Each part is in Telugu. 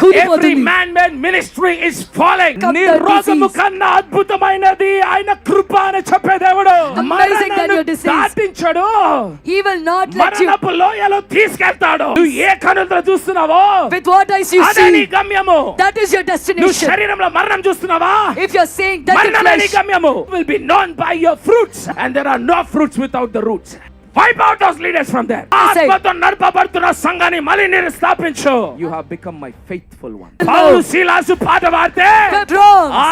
Every man-made ministry is falling. నీ రోగము కన్నా అద్భుతమైనది ఆయన కృప అని చెప్పే దేవుడు. మరణాన్ని దాటించడు. He will not let you. మరణపు లోయలో తీసుకెళ్తాడు. నువ్వు ఏ కనులతో చూస్తున్నావో with what eyes you అదే నీ see, గమ్యము. that is your destination. నువ్వు శరీరంలో మరణం చూస్తున్నావా? If you are saying that is మరణమే నీ flesh, గమ్యము. Will be known by your fruits, and there are no fruits without the roots. Wipe out those leaders from there. ఆత్మతో నడపబడుతున్న సంఘాన్ని మళ్ళీ నేను స్థాపించు. You have become my faithful one. పౌలు శీలాసు పాట పాడితే ఆ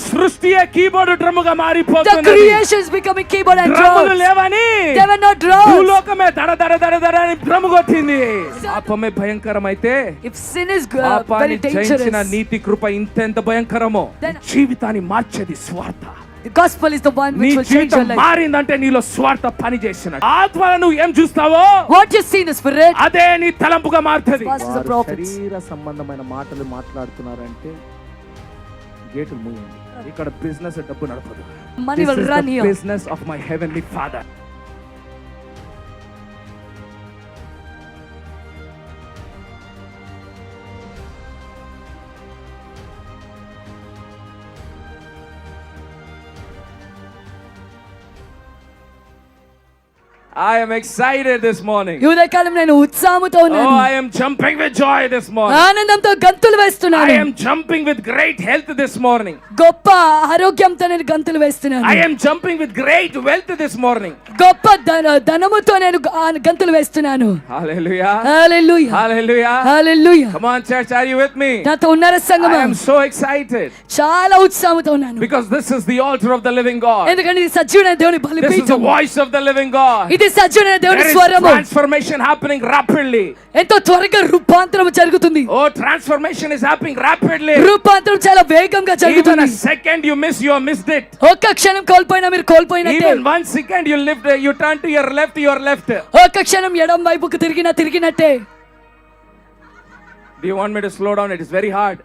సృష్టియే keyboard డ్రమ్ముగా మారిపోతున్నది. The creation is becoming keyboard and drums. డ్రమ్ములు లేవని They were not drums. భూలోకమే దడ దడ దడ దడ అని డ్రమ్ము కొట్టింది. పాపమే భయంకరమైతే If sin is పాపాన్ని very dangerous, జయించిన నీతి కృప ఇంతెంత భయంకరమో. జీవితాన్ని మార్చేది స్వార్థ. the gospel is the one which will change your life. మారిందంటే నీలో స్వార్థ పని చేసినట్టు. ఆత్మలో నువ్వు ఏం చూస్తావో what you see in the spirit, అదే నీ తలంపుగా మారుతది. శరీర సంబంధమైన మాటలు మాట్లాడుతున్నారంటే గేట్లు మూయండి. ఇక్కడ బిజినెస్ డబ్బు నడపదు. money will run here. Business of my heavenly father. I am excited this morning. ఈ ఉదయకాలం నేను ఉత్సాహంతో ఉన్నాను. Oh, I am jumping with joy this morning. ఆనందంతో గంతులు వేస్తున్నాను. I am jumping with great health this morning. గొప్ప ఆరోగ్యంతో నేను గంతులు వేస్తున్నాను. I am jumping with great wealth this morning. గొప్ప ధనముతో నేను గంతులు వేస్తున్నాను. Hallelujah. Hallelujah. Hallelujah. Hallelujah. Come on church, are you with me? నాతో ఉన్నారా సంగమా? I am so excited. చాలా ఉత్సాహంతో ఉన్నాను. Because this is the altar of the living God. ఎందుకంటే ఇది సజీవమైన దేవుని బలిపీఠం. This is the voice of the living God. ఇది సజీవమైన దేవుని There is స్వరము. transformation happening rapidly. ఎంతో త్వరగా రూపాంతరం జరుగుతుంది. Oh, transformation is happening rapidly. రూపాంతరం చాలా వేగంగా Even జరుగుతుంది. a second you miss, you have missed it. ఒక్క క్షణం కోల్పోయినా మీరు కోల్పోయినట్టే. Even 1 second you turn to your left, you are left. ఒక్క క్షణం ఎడమ వైపుకు తిరిగినట్టే. Do you want me to slow down? It is very hard.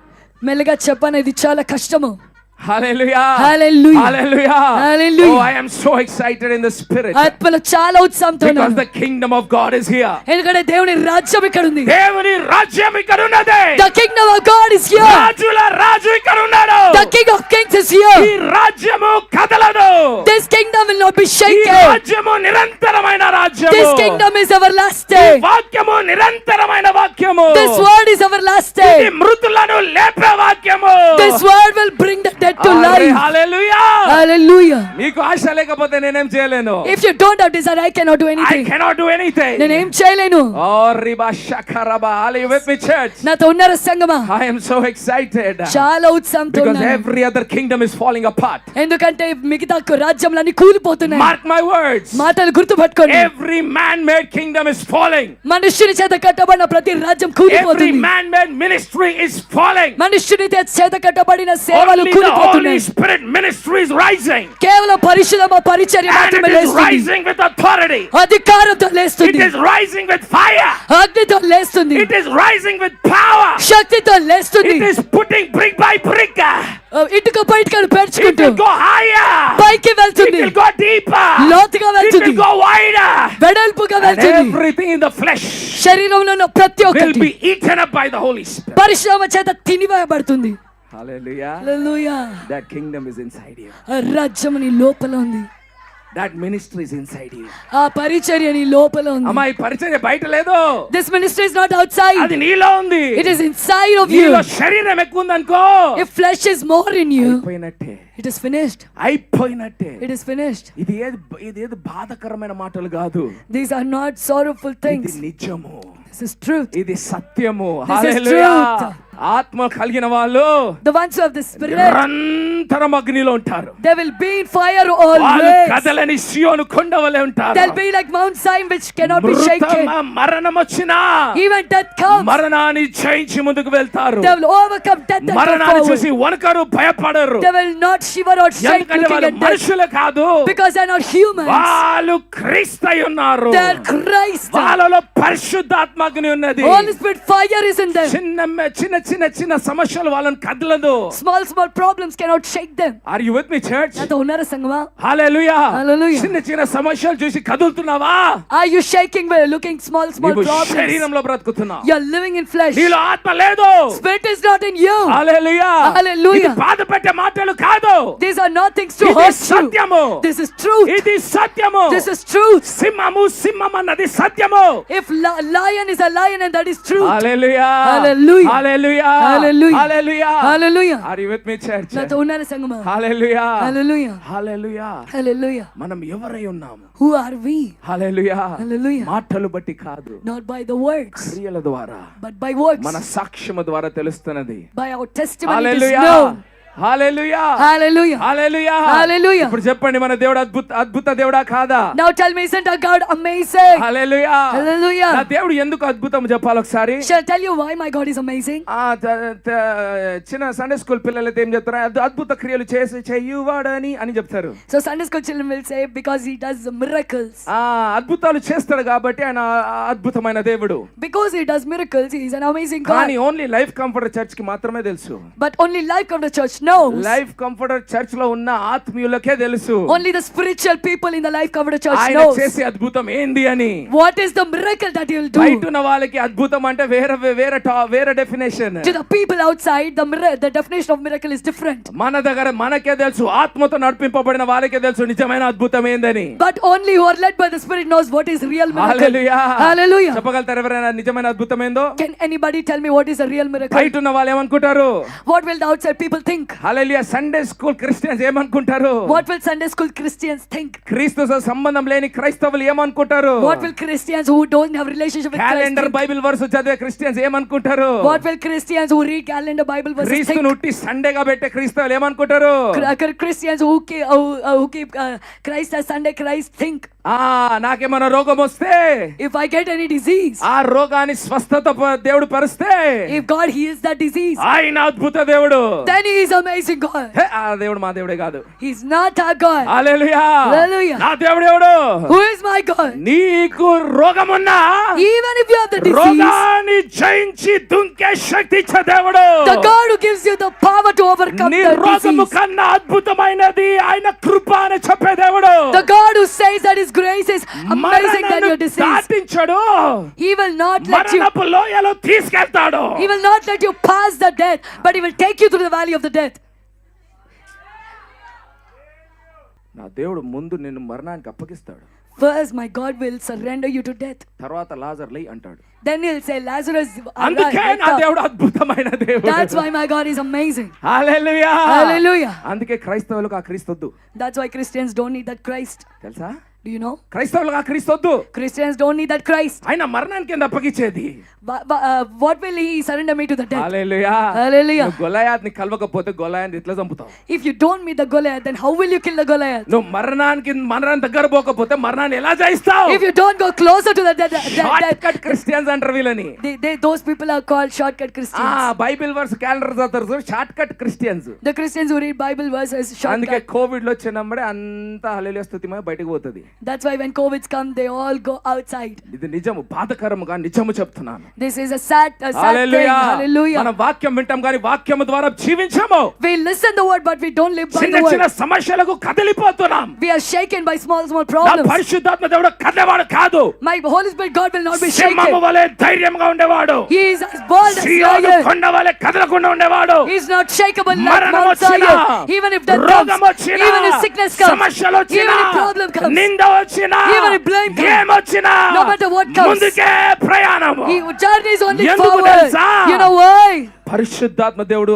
మెల్లగా చెప్పాను, ఇది చాలా కష్టము. Hallelujah. Hallelujah. Hallelujah. Hallelujah. Oh, I am so excited in the spirit. ఆత్మలో చాలా ఉత్సాహంతో Because ఉన్నాను. the kingdom of God is here. ఎందుకంటే దేవుని రాజ్యం ఇక్కడ ఉంది. దేవుని రాజ్యం ఇక్కడ ఉన్నది. The kingdom of God is here. రాజుల రాజు ఇక్కడ ఉన్నాడు. The king of kings is here. ఈ రాజ్యము కదలదు. This kingdom will not be ఈ shaken. రాజ్యము నిరంతరమైన రాజ్యము. This kingdom is everlasting. ఈ వాక్యము నిరంతరమైన వాక్యము. This word is everlasting. ఇది మృతులను లేపే వాక్యము. This word will bring the dead to life. Hallelujah. Hallelujah. నీకు ఆశ లేకపోతే నేనేం చేయలేను. If you don't have desire, I cannot do I anything. cannot do anything. నేనేం చేయలేను. Oh, riba shakaraba. Are you with me, church? నాతో ఉన్నారా సంగమా? I am so excited. చాలా ఉత్సాహంతో Because ఉన్నాను. every other kingdom is falling apart. ఎందుకంటే మిగతా రాజ్యాలన్నీ కూలిపోతున్నాయి. Mark my words. మాటలు గుర్తుపట్టుకోండి. Every man-made kingdom is falling. మనుష్యుని చేత కట్టబడిన ప్రతి రాజ్యం Every కూలిపోతుంది. man-made ministry is falling. మనుష్యుని చేత కట్టబడిన సేవలు Only the Holy కూలిపోతున్నాయి. Spirit ministry is rising. కేవలం పరిశుద్ధ పరిచర్య And మాత్రమే it is లేస్తుంది. rising with authority. అధికారంతో It లేస్తుంది. is rising with fire. అగ్నితో లేస్తుంది. It is rising with power. శక్తితో లేస్తుంది. It is putting brick by brick. ఇటుక బయటకు It పెంచుకుంటూ will go higher. పైకి It వెళ్తుంది. will go deeper. లోతుగా It వెళ్తుంది. will go wider. వెడల్పుగా And వెళ్తుంది. everything in the flesh శరీరంలో ఉన్న ప్రతి will ఒక్కటి be eaten up by the Holy Spirit. పరిశ్రమ చేత తినివేయబడుతుంది. Hallelujah. Hallelujah. That kingdom is inside you. ఆ రాజ్యం నీ లోపల ఉంది. That ministry is inside you. ఆ పరిచర్య నీ లోపల ఉంది. అమ్మా ఈ పరిచర్య బయట లేదు. This ministry is not outside. అది నీలో ఉంది. It is inside of you. నీలో శరీరం ఎక్కువ ఉందనుకో. If flesh is more in you, అయిపోయినట్టే. it is finished. అయిపోయినట్టే. It is finished. ఇది ఏది బాధకరమైన మాటలు కాదు. These are not sorrowful ఇది things. నిజము. This is truth. ఇది సత్యము. This is hallelujah. truth. ఆత్మ కలిగిన వాళ్ళు The ones who have the spirit, నిరంతరం అగ్నిలో ఉంటారు. they will be in fire వాళ్ళు always. కదలని సియోను కొండ వలె ఉంటారు. They'll be like Mount Zion which cannot be shaken. మరణం వచ్చినా Even death comes, మరణాన్ని జయించి ముందుకు వెళ్తారు. they will overcome death and go మరణాన్ని forward. చూసి వణకరు, భయపడరు. They will not shiver or shake ఎందుకంటే looking వాళ్ళు at death, మనుషులు కాదు. because they are not humans. వాళ్ళు క్రీస్తై ఉన్నారు. They are Christ. వాళ్ళలో పరిశుద్ధాత్మ అగ్ని ఉన్నది. Holy Spirit fire is in them. చిన్న చిన్న చిన్న సమస్యలు వాళ్ళని కదలదు. Small problems cannot shake them. Are you with me, church? నాతో ఉన్నారా సంగమా? Hallelujah. Hallelujah. చిన్న చిన్న సమస్యలు చూసి కదులుతున్నావా? Are you shaking by looking small నీవు problems? శరీరంలో బ్రతుకుతున్నావు. You're living in flesh. నీలో ఆత్మ లేదు. Spirit is not in you. Hallelujah. Hallelujah. ఇది బాధ పెట్టే మాటలు కాదు. These are not things to ఇది hurt you. సత్యము. This is truth. ఇది సత్యము. This is truth. సింహం అన్నది సత్యము. If lion is a lion and that is truth. Hallelujah. Hallelujah. Hallelujah. Hallelujah. Hallelujah. Hallelujah. Are you with me, church? నాతో ఉన్నారా సంగమా? Hallelujah. Hallelujah. Hallelujah. Hallelujah. మనం ఎవరై ఉన్నాము? Who are we? Hallelujah. Hallelujah. మాటలు బట్టి కాదు, Not by the words, క్రియల ద్వారా, but by works. మన సాక్ష్యము ద్వారా తెలుస్తున్నది. By our testimony it is Hallelujah. known. Hallelujah. Hallelujah. Hallelujah. Hallelujah. ఇప్పుడు చెప్పండి, మన దేవుడు అద్భుత దేవుడా కాదా? Now tell me, isn't our God amazing? Hallelujah. Hallelujah. నా దేవుడు ఎందుకు అద్భుతం చెప్పాలి ఒకసారి. Shall I tell you why my God is amazing? చిన్న సండే స్కూల్ పిల్లలు అయితే ఏం చెప్తారు? అద్భుత క్రియలు చేసి చెయ్యువాడని అని చెప్తారు. So Sunday school children will say because he does miracles. అద్భుతాలు చేస్తాడు కాబట్టి ఆయన అద్భుతమైన దేవుడు. Because he does miracles, he is an amazing God. కానీ ఓన్లీ లైఫ్ కంఫర్టర్ చర్చ్ కి మాత్రమే తెలుసు. But only Life of the Church knows. Life Comforter church లో ఉన్న ఆత్మీయులకే తెలుసు. Only the spiritual people in the Life of the Church ఆయన knows. చేసే అద్భుతం ఏంది అని. What is the miracle that he will do? బయట ఉన్న వాళ్ళకి అద్భుతం అంటే వేరే definition. To the people outside, the definition of miracle is different. మన దగ్గర మనకే తెలుసు, ఆత్మతో నడిపింపబడిన వాళ్ళకే తెలుసు నిజమైన అద్భుతం ఏందని. But only who are led by the Spirit knows what is real miracle. Hallelujah. Hallelujah. చెప్పగలుగుతారు ఎవరైనా నిజమైన అద్భుతం ఏందో? Can anybody tell me what is a real miracle? బయట ఉన్న వాళ్ళు ఏమనుకుంటారు? What will the outside people think? Hallelujah. Sunday school Christians ఏమనుకుంటారు? What will Sunday school Christians think? క్రీస్తుతో సంబంధం లేని క్రైస్తవులు ఏమనుకుంటారు? What will Christians who don't have relationship with Christ calendar think? Bible verse చదివే క్రిస్టియన్స్ ఏమనుకుంటారు? What will Christians who read calendar Bible verses think? క్రీస్తును ఉట్టి సండేగా పెట్టే క్రైస్తవులు ఏమనుకుంటారు? Christians who keep Christ as Sunday Christ think? నాకేమైనా రోగం వస్తే, If I get any disease, ఆ రోగాన్ని స్వస్థత దేవుడు పరిస్తే, if God heals that disease, ఆయన అద్భుత దేవుడు. then he is amazing God. ఆ దేవుడు మా దేవుడే కాదు. He's not our God. Hallelujah. Hallelujah. నా దేవుడు ఎవడు? Who is my God? నీకు రోగమున్నా Even if you have the disease, రోగాన్ని జయించి దుంకే శక్తి ఇచ్చే దేవుడు. the God who gives you the power to overcome నీ the రోగము disease, కన్నా అద్భుతమైనది ఆయన కృప అని చెప్పే దేవుడు. the God who says that his grace is amazing than your disease. దాటించడు. He will not let you, మరణపు లోయలో తీసుకెళ్తాడు. he will not let you pass the death, but he will take you through the valley of the death. నా దేవుడు ముందు నిన్ను మరణానికి అప్పగిస్తాడు. First my God will surrender you to death. తర్వాత లాజర్ లై అంటాడు. Then he'll say Lazarus అందుకే arise, నా wake up. దేవుడు అద్భుతమైన దేవుడు. That's why my God is amazing. Hallelujah. Hallelujah. అందుకే క్రైస్తవులకు ఆ క్రీస్తొద్దు. That's why Christians don't need that Christ. తెలుసా? Do you know? క్రైస్తవులకు ఆ క్రీస్తొద్దు. Christians don't need that Christ. ఆయన మరణానికి ఎంత అప్పగించేది? What will he surrender me to the death? Hallelujah. Hallelujah. నువ్వు గొలియాత్ని కలవకపోతే గొలియాత్ని ఎట్లా చంపుతావు? If you don't meet the Goliath, then how will you kill the Goliath? నువ్వు మరణాన్ని దగ్గర పోకపోతే మరణాన్ని ఎలా జయిస్తావు? If you don't go closer to the death, shortcut Christians అంటారు వీళ్ళని. those people are called shortcut Christians. Bible verse calendar చదువుతారు, shortcut Christians. The Christians who read Bible verses అందుకే shortcut. కోవిడ్ లో వచ్చినప్పుడే అంతా హల్లెలూయా స్తుతిమయ బయటకు పోతది. That's why when COVIDs come, they all go outside. ఇది నిజము, బాధకరముగా నిజము చెప్తున్నాను. This is a sad thing. Hallelujah. Hallelujah. మనం వాక్యం వింటాం కానీ వాక్యము ద్వారా జీవించము. We listen the word, but we don't live by చిన్న the చిన్న word. సమస్యలకు కదిలిపోతున్నాం. We are shaken by small నా problems. పరిశుద్ధాత్మ దేవుడు కదిలేవాడు కాదు. My Holy Spirit God will not be సింహము shaken. వలె ధైర్యంగా ఉండేవాడు. He is as bold as Zion lion. కొండ వలె కదలకుండా ఉండేవాడు. He is not shakeable like మరణం Mount వచ్చినా, Zion. Even if death రోగం comes, వచ్చినా, even if sickness comes, సమస్యలు వచ్చినా, even if problem comes, నింద వచ్చినా, even if blame comes, ఏమొచ్చినా, no matter what comes, ముందుకే ప్రయాణము. journey is only ఎందుకు forward. తెలుసా? You know why? పరిశుద్ధాత్మ దేవుడు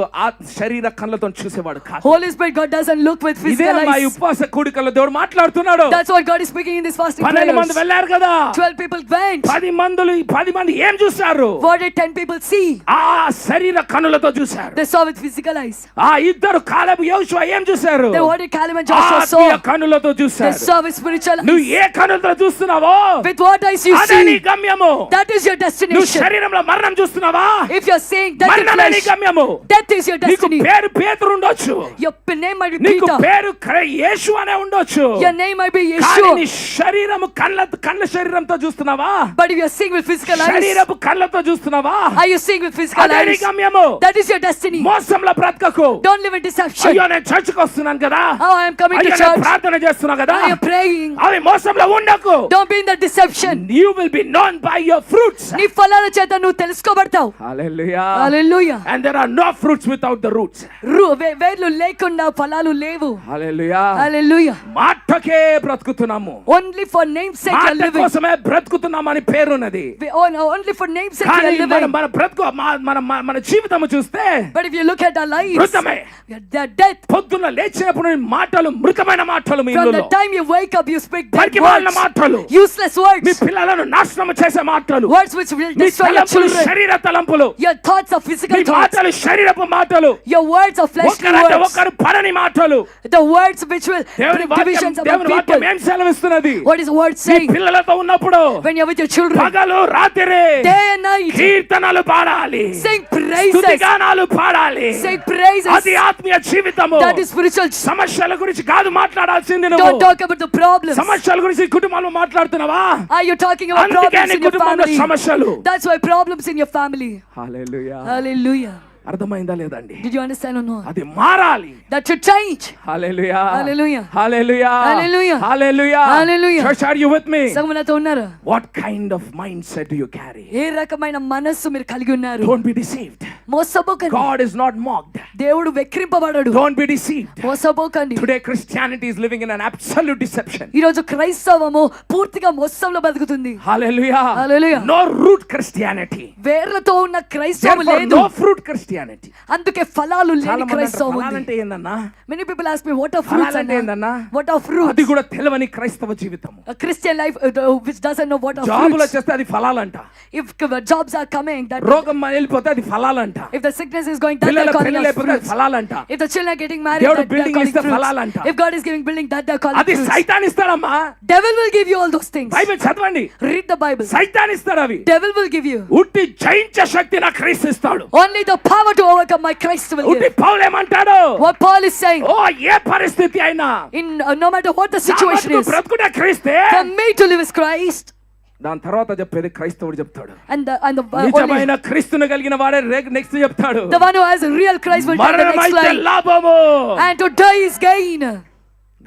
శరీర కళ్ళతో చూసేవాడు కాదు. Holy Spirit God doesn't look with ఇదే physical మా eyes. ఉపవాస కూడికల్లో దేవుడు మాట్లాడుతున్నాడు. That's what God is speaking in this fasting 12 మంది prayers. వెళ్ళారు కదా. 12 people went. 10 మంది ఏం చూశారు? What did 10 people see? ఆ శరీర కన్నులతో చూశారు. They saw with physical eyes. ఆ ఇద్దరు కాలేబు యోషువ ఏం చూశారు? Then what did Caleb and Joshua ఆత్మీయ saw? కన్నులతో They చూశారు. saw with spiritual నువ్వు eyes. ఏ కన్నులతో చూస్తున్నావో With what eyes you అదే నీ see, గమ్యము. that is your నువ్వు destination. శరీరంలో మరణం చూస్తున్నావా? If you're seeing death in మరణమే నీ flesh. గమ్యము. Death is your నీకు destiny. పేరు పేతురు ఉండొచ్చు, Your name might be నీకు Peter. పేరు యేసు అనే ఉండొచ్చు, Your name might be కానీ నీ Yeshua. శరీరము కళ్ళ శరీరంతో చూస్తున్నావా? But if you're seeing with physical eyes, శరీరపు కళ్ళతో చూస్తున్నావా? are you seeing with physical అదే నీ eyes? గమ్యము. That is your destiny. మోసంలో బ్రతకకు. Don't live in deception. అయ్యో నేను చర్చికి వస్తున్నాను కదా, Oh, I am coming to అయ్యో నేను church. ప్రార్థన చేస్తున్నా కదా, I am praying. అవి మోసంలో ఉండకు. Don't be in that deception. You will be known by your fruits. నీ ఫలాల చేత నువ్వు తెలుసుకోబడతావు. Hallelujah. Hallelujah. And there are no fruits without the roots. వేర్లు లేకుండా ఫలాలు లేవు. Hallelujah. Hallelujah. మాటకే బ్రతుకుతున్నాము. Only for name's sake you are మాట living. కోసమే బ్రతుకుతున్నామని పేరున్నది. Only for name's sake you కానీ are living. మన బ్రతుకు మన జీవితము చూస్తే But if you look at our lives, మృతమే. they are dead. పొద్దున్న లేచినప్పుడు నీ మాటలు మృతమైన మాటలు మీ From the ఇల్లులో. time you wake up, you speak dead పనికిమాలిన words, మాటలు, useless మీ words, పిల్లలను నాశనం చేసే మాటలు, words which will me destroy your తలంపులు children. శరీర తలంపులు, Your thoughts are physical me thoughts. మాటలు శరీరపు మాటలు, Your words are fleshly ఒకరంటే words. ఒకరు పడని మాటలు. The words which will దేవుని bring divisions among దేవుని వాక్యం people. ఏం సెలవిస్తున్నది? What is the word me saying? పిల్లలతో ఉన్నప్పుడు When you're with your children, పగలు రాత్రి day and night, కీర్తనలు పాడాలి, sing praises. స్తుతిగానాలు పాడాలి. Sing praises. అది ఆత్మీయ జీవితము. That is spiritual. సమస్యల గురించి కాదు మాట్లాడాల్సింది Don't నువ్వు. talk about the problems. సమస్యల గురించి కుటుంబంలో మాట్లాడుతున్నావా? Are you talking about అందుకే problems నీ in your కుటుంబంలో family? సమస్యలు. That's why problems in your family. Hallelujah. Hallelujah. అర్థమైందా లేదండి? Did you understand or not? అది మారాలి. That should change. Hallelujah. Hallelujah. Hallelujah. Hallelujah. Hallelujah. Hallelujah. Church, are you with me? సగమునతో ఉన్నారా? What kind of mindset do you carry? ఏ రకమైన మనస్సు మీరు కలిగి ఉన్నారు? Don't be deceived. మోసపోకండి. God is not mocked. దేవుడు వెక్కిరింపబడడు. Don't be deceived. మోసపోకండి. Today Christianity is living in an absolute deception. ఈ రోజు క్రైస్తవము పూర్తిగా మోసంలో బతుకుతుంది. Hallelujah. Hallelujah. No root Christianity. వేర్లతో ఉన్న క్రైస్తవం Therefore, లేదు. no fruit Christianity. అందుకే ఫలాలు లేని చాలా మంది క్రైస్తవం ఉంది. ఫలాలంటే ఏందన్నా? Many people ask me what are fruits ఫలాలంటే ఏందన్నా? what are fruits? అది కూడా తెలియని క్రైస్తవ జీవితం. A Christian life which doesn't know what are జాబులు fruits. వచ్చేస్తే అది ఫలాలంట. If jobs are coming, that రోగం వెళ్ళిపోతే అది ఫలాలంట. if the sickness is going, that పిల్లల they're calling పెళ్లి as లేకపోతే అది fruits. ఫలాలంట. If the children are getting married, దేవుడు that they're building calling ఇస్తే fruits. ఫలాలంట. If God is giving building, that they're calling అది fruits. సైతాన్ ఇస్తాడమ్మా. Devil will give you all those things. Bible చదవండి. Read the Bible. సైతాన్ ఇస్తాడు అవి. Devil will give you. ఉట్టి జయించే శక్తి నా క్రీస్తు ఇస్తాడు. Only the power to overcome my Christ will ఉట్టి give. పౌలు ఏమంటాడు? What Paul is saying, ఓ ఏ పరిస్థితి అయినా in no matter what the situation is, బ్రతుకునే క్రీస్తే. for me to live is Christ. దాని తర్వాత చెప్పేది క్రైస్తవుడు చెప్తాడు. And the నిజమైన only, క్రీస్తును కలిగిన వాడే నెక్స్ట్ చెప్తాడు. the one who has a real Christ will tell the next మరణమైతే line. లాభము. And to die is gain.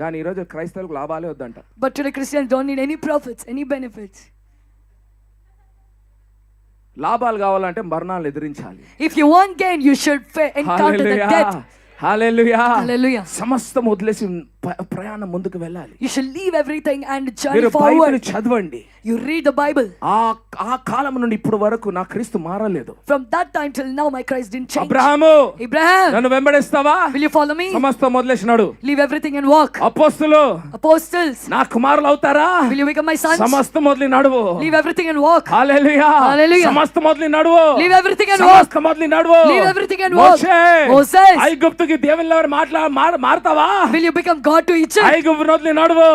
కానీ ఈ రోజు క్రైస్తవులకు లాభాలే వద్దంట. But today Christians don't need any profits, any benefits. లాభాలు కావాలంటే మరణాలు ఎదిరించాలి. If you want gain, you should encounter the death. Hallelujah. Hallelujah. సమస్తం వదిలేసి ప్రయాణం ముందుకు వెళ్ళాలి. You should leave everything and journey మీరు బైబిల్ forward. చదవండి. You read the Bible. ఆ కాలం నుండి ఇప్పుడు వరకు నా క్రీస్తు మారలేదు. From that time till now, my Christ didn't change. Abraham, Abraham, నన్ను వెంబడిస్తావా? will you follow me? సమస్తం వదిలేసినాడు. Leave everything and walk. అపోస్తలులు, Apostles, నా కుమారులు అవుతారా? will you become my sons? సమస్తం వదిలి నడువు. Leave everything and walk. Hallelujah. Hallelujah. సమస్తం వదిలి నడువు. Leave everything and walk. సమస్తం వదిలి నడువు. Leave everything and walk. మోసే, Moses, ఐగుప్తుకి దేవునిలో మారతావా? will you become God to Egypt? ఐగుప్తుని వదిలి నడువు.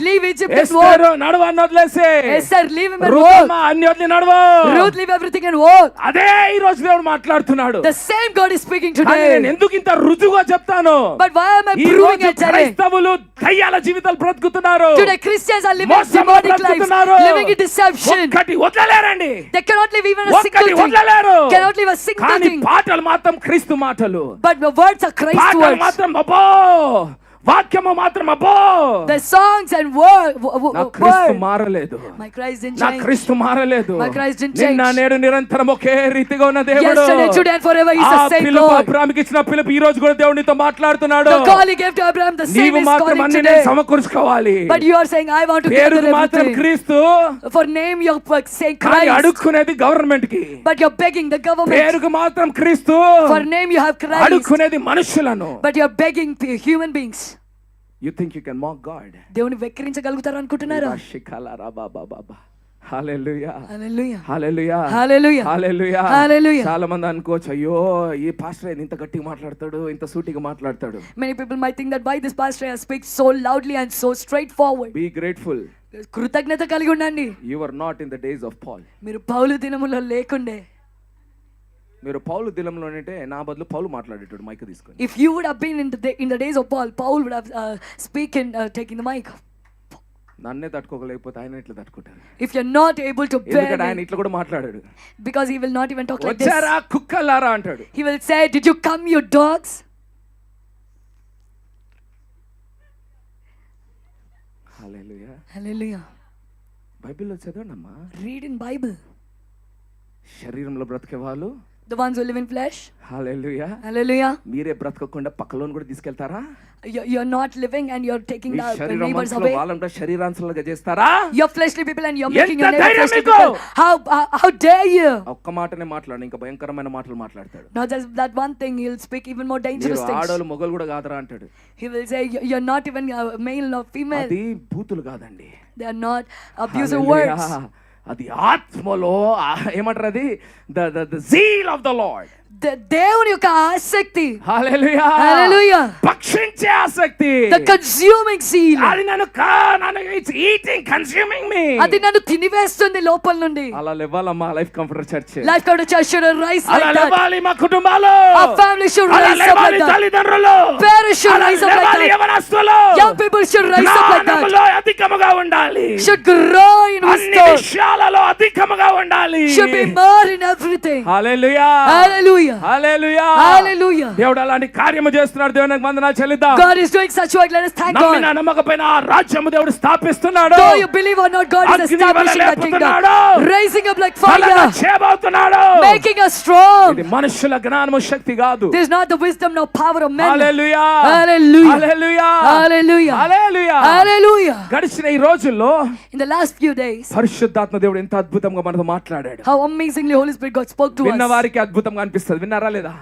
Leave Egypt and walk. ఎస్తేరు నడువు అని వదిలేసి. Esther, leave him and Ruthamma walk. అన్ని వదిలి నడువు. Ruth, leave everything and walk. అదే ఈ రోజు దేవుడు మాట్లాడుతున్నాడు. The same God is speaking కానీ నేను today. ఎందుకు ఇంత రుజువుగా చెప్తాను? But why am I ఈ proving రోజు it today? క్రైస్తవులు దయ్యాల జీవితాలు బ్రతుకుతున్నారు. Today Christians are living మోసంలో demonic lives, బ్రతుకుతున్నారు. living in deception. ఒక్కటి వదలలేరండి. They cannot live even a single ఒక్కటి thing. వదలలేరు. Cannot live a single కానీ thing. పాటలు మాత్రం క్రీస్తు మాటలు. But the words are Christ పాటలు words. మాత్రం అబ్బో, వాక్యము మాత్రం అబ్బో. The songs and నా క్రీస్తు word. మారలేదు. My Christ didn't నా change. క్రీస్తు మారలేదు. My Christ didn't నిన్న change. నేడు నిరంతరం ఒకే రీతిగా ఉన్న దేవుడు. Yesterday, today and forever He's ఆ the same పిలుపు God. అబ్రాహాముకి ఇచ్చిన పిలుపు ఈ రోజు కూడా దేవునితో మాట్లాడుతున్నాడు. The call He gave to Abraham, the same నీవు is మాత్రం calling అన్ని today. నేను సమకూర్చుకోవాలి. But you are saying, I want to పేరుకు gather మాత్రం everything. క్రీస్తు, For name you're saying కానీ Christ. అడుక్కునేది గవర్నమెంట్ కి. But you're begging the government. పేరుకు మాత్రం క్రీస్తు, For name you have Christ. అడుక్కునేది మనుషులను. But you're begging human beings. You think you can mock God? దేవుని వెక్కిరించగలుగుతారు అనుకుంటున్నారా? హల్లెలూయా. Hallelujah. హల్లెలూయా. Hallelujah. హల్లెలూయా. Hallelujah. చాలా మంది అనుకోవచ్చు, అయ్యో ఈ పాస్టర్ ఇంత గట్టిగా మాట్లాడతాడు, ఇంత సూటిగా మాట్లాడతాడు. Many people might think that why this pastor speaks so loudly and so straightforward. Be grateful. కృతజ్ఞత కలిగి ఉండండి. You were not in the days of Paul. మీరు పౌలు దినములో లేకుండే. మీరు పౌలు దినంలో అంటే నా బదులు పౌలు మాట్లాడేటోడు మైక్ తీసుకొని. If you would have been in the days of Paul, Paul would have taking the mic. నన్నే తట్టుకోలేకపోతే ఆయన ఇట్లా తట్టుకుంటారు. If you're not able to bear ఎందుకంటే ఆయన ఇట్లా కూడా మాట్లాడాడు. because he will not even talk like this. వచ్చారా కుక్కలారా అంటాడు. He will say, did you come, you dogs? Hallelujah. Hallelujah. బైబిల్లో చదవండమ్మా. Read in Bible. శరీరంలో బ్రతికే వాళ్ళు, the ones who live in flesh. Hallelujah. Hallelujah. మీరే బ్రతకకుండా పక్కలోని కూడా తీసుకెళ్తారా? You're not living and you're taking the neighbors away. వాళ్ళంతా శరీరాంశలుగా చేస్తారా? You're fleshly people and you're making your neighbors fleshly people. How dare you? ఒక్క మాటనే మాట్లాడు, ఇంకా భయంకరమైన మాటలు మాట్లాడతాడు. Not just that one thing, he'll speak even more dangerous things. ఆడోళ్ళు మొగలు కూడా కాదురా అంటాడు. He will say you're not even male nor female. అది బూతులు కాదండి. They are not abusive words. అది ఆత్మలో ఏమంటారు, అది the zeal of the Lord. దేవుని యొక్క ఆసక్తి. హల్లెలూయా. హల్లెలూయా. భక్షించే ఆసక్తి. The consuming zeal. అది నన్ను it's eating, consuming me. అది నన్ను తినివేస్తుంది లోపల నుండి. అలా లేవాలమ్మా Life Comforter Church. Life Comforter Church should rise like that. అలా లేవాలి మా కుటుంబాలు. Our family should rise up like that. తల్లిదండ్రులు. Parents should rise up like that. యవనస్తులు. Young people should rise up like that. జ్ఞానములో అధికముగా ఉండాలి. Should grow in wisdom. అన్ని విషయాలలో అధికముగా ఉండాలి. Should be more in everything. Hallelujah. Hallelujah. Hallelujah. Hallelujah. దేవుడు అలాంటి కార్యము చేస్తున్నాడు. దేవునికి వందనాలు చెల్లిద్దాం. God is doing such work. Let us thank God. నమ్మిన నమ్మకమైన ఆ రాజ్యము దేవుడు స్థాపిస్తున్నాడు. Though you believe or not, God is establishing that kingdom. Raising up like fire. చేయబోతున్నాడు. Making us strong. ఇది మనుషుల జ్ఞానము శక్తి కాదు. This is not the wisdom nor power of men. Hallelujah. Hallelujah. Hallelujah. Hallelujah. Hallelujah. Hallelujah. గడిచిన ఈ రోజుల్లో In the last few days, పరిశుద్ధాత్మ దేవుడు ఎంత అద్భుతంగా మనతో మాట్లాడాడు. how amazingly Holy Spirit God spoke to విన్న us. వారికి అద్భుతంగా అనిపిస్తుంది. విన్నారా లేదా?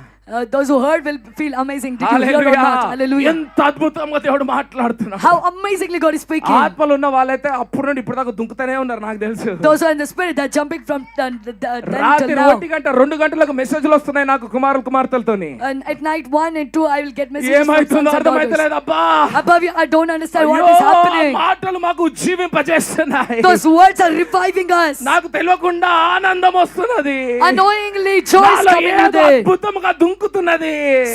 Those who heard will feel amazing. Did you hear or not? Hallelujah. ఎంత అద్భుతంగా దేవుడు మాట్లాడుతున్నాడు. How amazingly God is speaking. ఆత్మలో ఉన్న వాళ్ళైతే అప్పుడు నుండి ఇప్పుడు దాకా దుంకుతూనే ఉన్నారు, నాకు తెలుసు. Those who are in the spirit, they're jumping from then రాత్రి till now. 1 గంట 2 గంటలకు మెసేజ్లు వస్తున్నాయి నాకు కుమార్తెలతోని. And at night 1 and 2 I will get messages from ఏమైతుందో sons and అర్థమైతలేదు daughters. అబ్బా. Above you, I don't understand what అయ్యో, is happening. మాటలు మాకు ఉజ్జీవింపజేస్తున్నాయి. Those words are reviving us. నాకు తెలియకుండా ఆనందం వస్తున్నది. Unknowingly joy is నాలో coming ఏదో with it. అద్భుతంగా దుంకుతున్నది.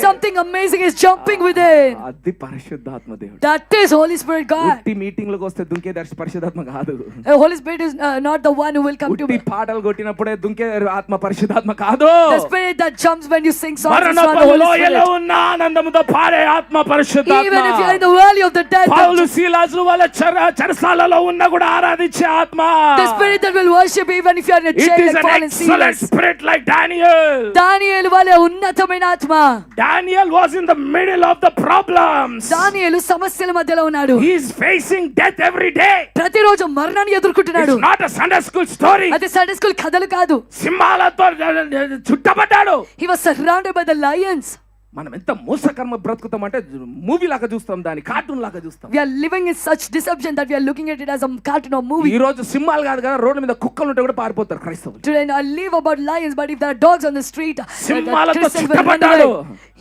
Something amazing is jumping within. అది పరిశుద్ధాత్మ దేవుడు. That is Holy Spirit God. ఉట్టి మీటింగ్లకు వస్తే దుంకే పరిశుద్ధాత్మ కాదు. Holy Spirit is not the one who will come to ఉట్టి పాటలు కొట్టినప్పుడే దుంకే ఆత్మ పరిశుద్ధాత్మ కాదు. The spirit that jumps when you sing songs is మరణ not the Holy లోయలో Spirit. ఉన్న ఆనందముతో పాడే ఆత్మ పరిశుద్ధాత్మ. Even if you are in the valley of the death, పౌలు సీలాసు వాళ్ళ చెరసాలలో ఉన్న కూడా ఆరాధించే ఆత్మ. the spirit that will worship even if you are in a It jail is like an Paul and excellent Silas. spirit like Daniel. దానియేలు వలె ఉన్నతమైన ఆత్మ. Daniel was in the middle of the problems. దానియేలు సమస్యల మధ్యలో ఉన్నాడు. He is facing death every day. ప్రతిరోజు మరణాన్ని ఎదుర్కొంటున్నాడు. It's not a Sunday school story. అది సండే స్కూల్ కథలు కాదు. సింహాలతో చుట్టబడ్డాడు. He was surrounded by the lions. మనం ఎంత మోసకర్మ బ్రతుకుతాం అంటే మూవీ లాగా చూస్తాం, దాని కార్టూన్ లాగా చూస్తాం. We are living in such deception that we are looking at it as a cartoon or movie. ఈ రోజు సింహాలు కాదు కదా, రోడ్డు మీద కుక్కలు ఉంటే కూడా పారిపోతారు క్రైస్తవులు. Today I live about lions, but if there are dogs on the street, సింహాలతో Christians will run చుట్టబడ్డాడు.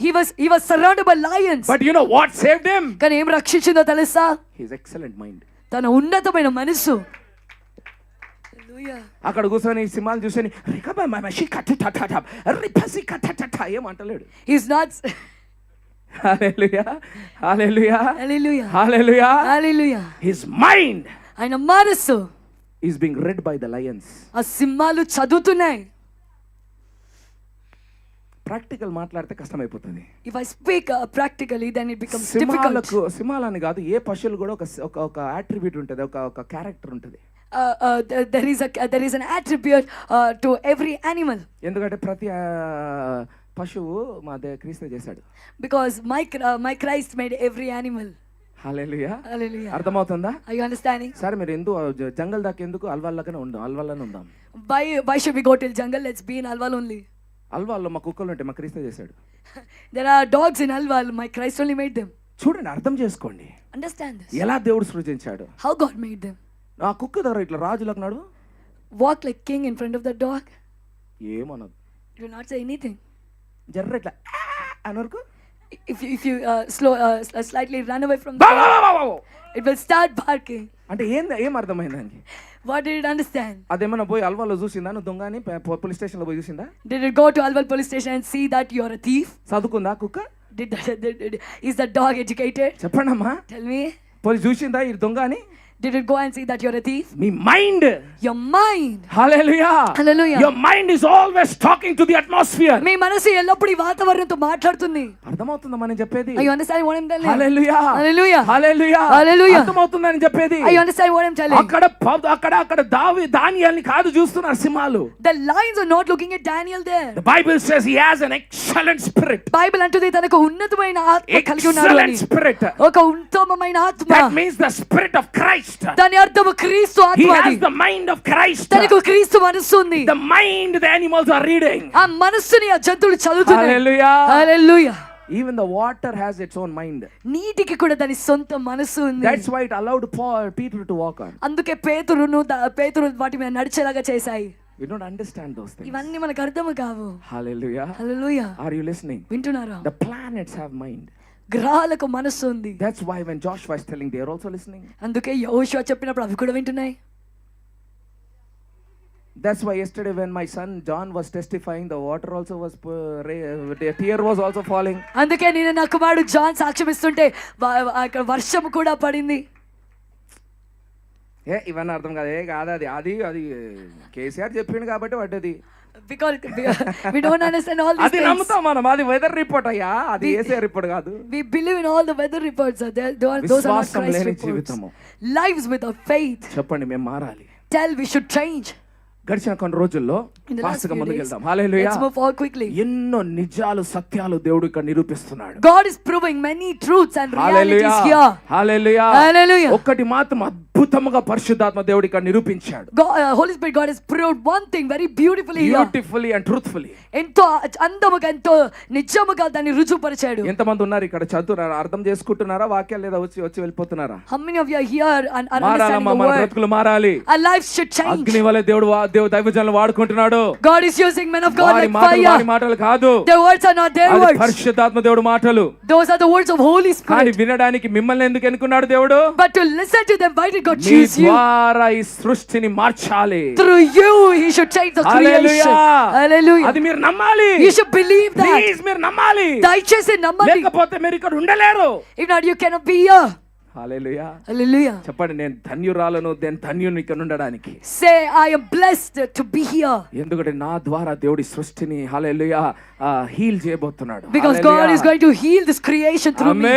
away. He was surrounded by lions. But you know what saved him? కానీ ఏం రక్షించిందో తెలుసా? His excellent mind. తన ఉన్నతమైన మనస్సు. అక్కడ కూర్చొని సింహాలు చూసని ఏమంటలేడు. He's not. Hallelujah. Hallelujah. Hallelujah. Hallelujah. Hallelujah. His mind ఆయన మనస్సు is being read by the lions. ఆ సింహాలు చదువుతున్నాయి. ప్రాక్టికల్ మాట్లాడితే కష్టమైపోతుంది. If I speak practically, then it becomes difficult. సింహాలని కాదు, ఏ పశువులు కూడా ఒక అట్రిబ్యూట్ ఉంటుంది, ఒక క్యారెక్టర్ ఉంటుంది. There is an attribute to every animal. ఎందుకంటే ప్రతి పశువు మా క్రీస్తు చేశాడు. Because my Christ made every animal. Hallelujah. Hallelujah. అర్థమవుతుందా? Are you understanding? సరే మీరు ఎందుకు జంగల్ దాకా ఎందుకు అల్వాల్లోనే ఉందాం. Why should we go till jungle? Let's be in Alwal only. అల్వాల్లో మా కుక్కలు ఉంటే మా క్రీస్తు చేశాడు. There are dogs in Alwal. My Christ only made them. చూడండి, అర్థం చేసుకోండి. Understand this. ఎలా దేవుడు సృజించాడు. How God made them. ఆ కుక్క దగ్గర ఇట్లా రాజులకు నడు Walk like king in front of the dog. ఏమనదు. It will not say anything. జర్ర ఇట్లా అనరుకు if you slightly run away from బా, the బా, door, బా, బా, బా. it will start barking. అంటే ఏం అర్థమైంది దానికి? What did it understand? అదేమన్నా పోయి అల్వాలో చూసిందా నువ్వు దొంగ అని పోలీస్ స్టేషన్ లో పోయి చూసిందా? Did it go to Alwal police station and see that you're a thief? చదువుకుందా కుక్క? Is the dog educated? చెప్పండి అమ్మా. Tell me. పోయి చూసిందా ఈ దొంగ అని? Did it go and see that you're a thief? Me mind. Your mind. Hallelujah. Hallelujah. Your mind is always talking to the atmosphere. మీ మనసు ఎల్లప్పుడూ ఈ వాతావరణంతో మాట్లాడుతుంది. అర్థమవుతుందా మనం చెప్పేది? Are you understanding what I'm telling? Hallelujah. Hallelujah. Hallelujah. Hallelujah. అర్థమవుతుందని చెప్పేది? Are you understanding what I'm telling? అక్కడ దానియేలుని కాదు చూస్తున్నారు సింహాలు. The lions are not looking at Daniel there. The Bible says he has an excellent spirit. Bible అంటుంది తనకు ఉన్నతమైన ఆత్మ కలిగి ఉన్నాడు Excellent అని. spirit. ఒక ఉత్తమమైన ఆత్మ. That means the spirit of Christ. దాని అర్థము క్రీస్తు He ఆత్మ has అది. the mind of Christ. తనకు క్రీస్తు మనస్సు ఉంది. The mind the animals are reading. ఆ మనస్సుని ఆ జంతువులు చదువుతున్నాయి. Hallelujah. Hallelujah. Even the water has its own mind. నీటికి కూడా దాని సొంత మనస్సు ఉంది. That's why it allowed Peter to walk on. అందుకే పేతురు వాటి మీద నడిచేలాగా చేశాయి. We don't understand those things. ఇవన్నీ మనకు అర్థం కావు. Hallelujah. Hallelujah. Are you listening? వింటున్నారా? The planets have mind. గ్రహాలకు మనస్సు ఉంది. That's why when Joshua is telling, they are also listening. అందుకే యెహోషువ చెప్పినప్పుడు అవి కూడా వింటున్నాయి. That's why yesterday when my son John was testifying, the water also was the tear was also falling. అందుకే నేను నా కుమారుడు జాన్ సాక్ష్యం ఇస్తుంటే అక్కడ వర్షం కూడా పడింది. ఇవన్నీ అర్థం కాదు అది కేసీఆర్ చెప్పిండు కాబట్టి పడ్డది. Because we don't understand all these అది things. నమ్ముతాం మనం. అది వెదర్ రిపోర్ట్ అయ్యా, అది ఏసే రిపోర్ట్ కాదు. We believe in all the weather reports. Those are not Christ reports. Lives without faith. చెప్పండి మేము మారాలి. Tell we should change. గడిచిన కొన్ని రోజుల్లో In the last ఫాస్ట్ గా few ముందుకు days, వెళ్దాం. హల్లెలూయా. let's move forward quickly. ఎన్నో నిజాలు సత్యాలు దేవుడు ఇక్కడ నిరూపిస్తున్నాడు. God is proving many truths and realities here. Hallelujah. Hallelujah. ఒక్కటి మాత్రం అద్భుతముగా పరిశుద్ధాత్మ దేవుడు ఇక్కడ నిరూపించాడు. Holy Spirit God has proved one thing very beautifully here. Beautifully and truthfully. ఎంతో అందముగా ఎంతో నిజముగా దాన్ని రుజువుపరిచాడు. ఎంతమంది ఉన్నారు ఇక్కడ చదువుతున్నారా, అర్థం చేసుకుంటున్నారా వాక్యాలు, లేదా వచ్చి వెళ్ళిపోతున్నారా? How many of you are here and are understanding the మన word? బ్రతుకులు మారాలి. Our lives should change. అగ్ని వలె దేవుడు దైవజనులను వాడుకుంటున్నాడు. God is using men of God like fire. వారి మాటలు కాదు. Their words are not their అది words. పరిశుద్ధాత్మ దేవుడు మాటలు. Those are the words of Holy కానీ Spirit. వినడానికి మిమ్మల్ని ఎందుకు ఎన్నుకున్నాడు దేవుడు? But to listen to them, why did God me choose you? ద్వారా ఈ సృష్టిని మార్చాలి. Through you, He should change the creation. Hallelujah. అది మీరు నమ్మాలి. You should believe that. Please మీరు నమ్మాలి. దయచేసి నమ్మండి. లేకపోతే మీరు ఇక్కడ ఉండలేరు. If not, you cannot be here. Hallelujah. Hallelujah. చెప్పండి, నేను ధన్యురాలను, నేను ధన్యుని ఇక్కడ ఉండడానికి. Say, I am blessed to be here. ఎందుకంటే నా ద్వారా దేవుడి సృష్టిని హల్లెలూయా హీల్ చేయబోతున్నాడు. Because God is going to heal this creation through me.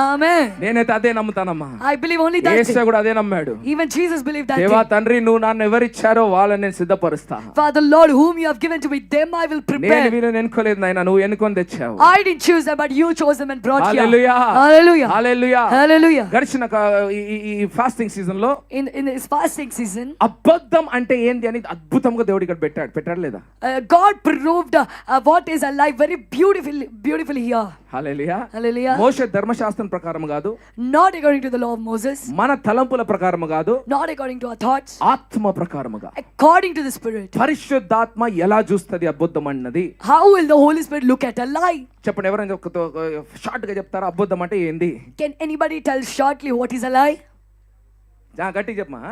Amen. నేనైతే అదే నమ్ముతానమ్మా. I believe only that. యేసు కూడా అదే నమ్మాడు. Even Jesus believed that. దేవా తండ్రి, నువ్వు నన్ను ఎవరిచ్చారో వాళ్ళని నేను సిద్ధపరుస్తా. Father Lord, whom you have given to me, them I will prepare. నేను వీళ్ళని ఎన్నుకోలేదు నాయనా, నువ్వు ఎన్నుకొని తెచ్చావు. I didn't choose them, but you chose them and brought here. Hallelujah. Hallelujah. Hallelujah. Hallelujah. గడిచిన ఈ ఫాస్టింగ్ సీజన్ లో In this fasting season, అబద్ధం అంటే ఏంది అని అద్భుతంగా దేవుడు ఇక్కడ పెట్టాడు లేదా? God proved what is alive very beautifully here. Hallelujah. Hallelujah. మోషే ధర్మశాస్త్రం ప్రకారం కాదు, Not according to the law of Moses, మన తలంపుల ప్రకారం కాదు, not according to our thoughts, ఆత్మ ప్రకారముగా. according to the Spirit. పరిశుద్ధాత్మ ఎలా చూస్తది అబద్ధం అన్నది? How will the Holy Spirit look at a lie? చెప్పండి, ఎవరైనా షార్ట్ గా చెప్తారా అబద్ధం అంటే ఏంది? Can anybody tell shortly what is a lie? గట్టి చెప్పమా.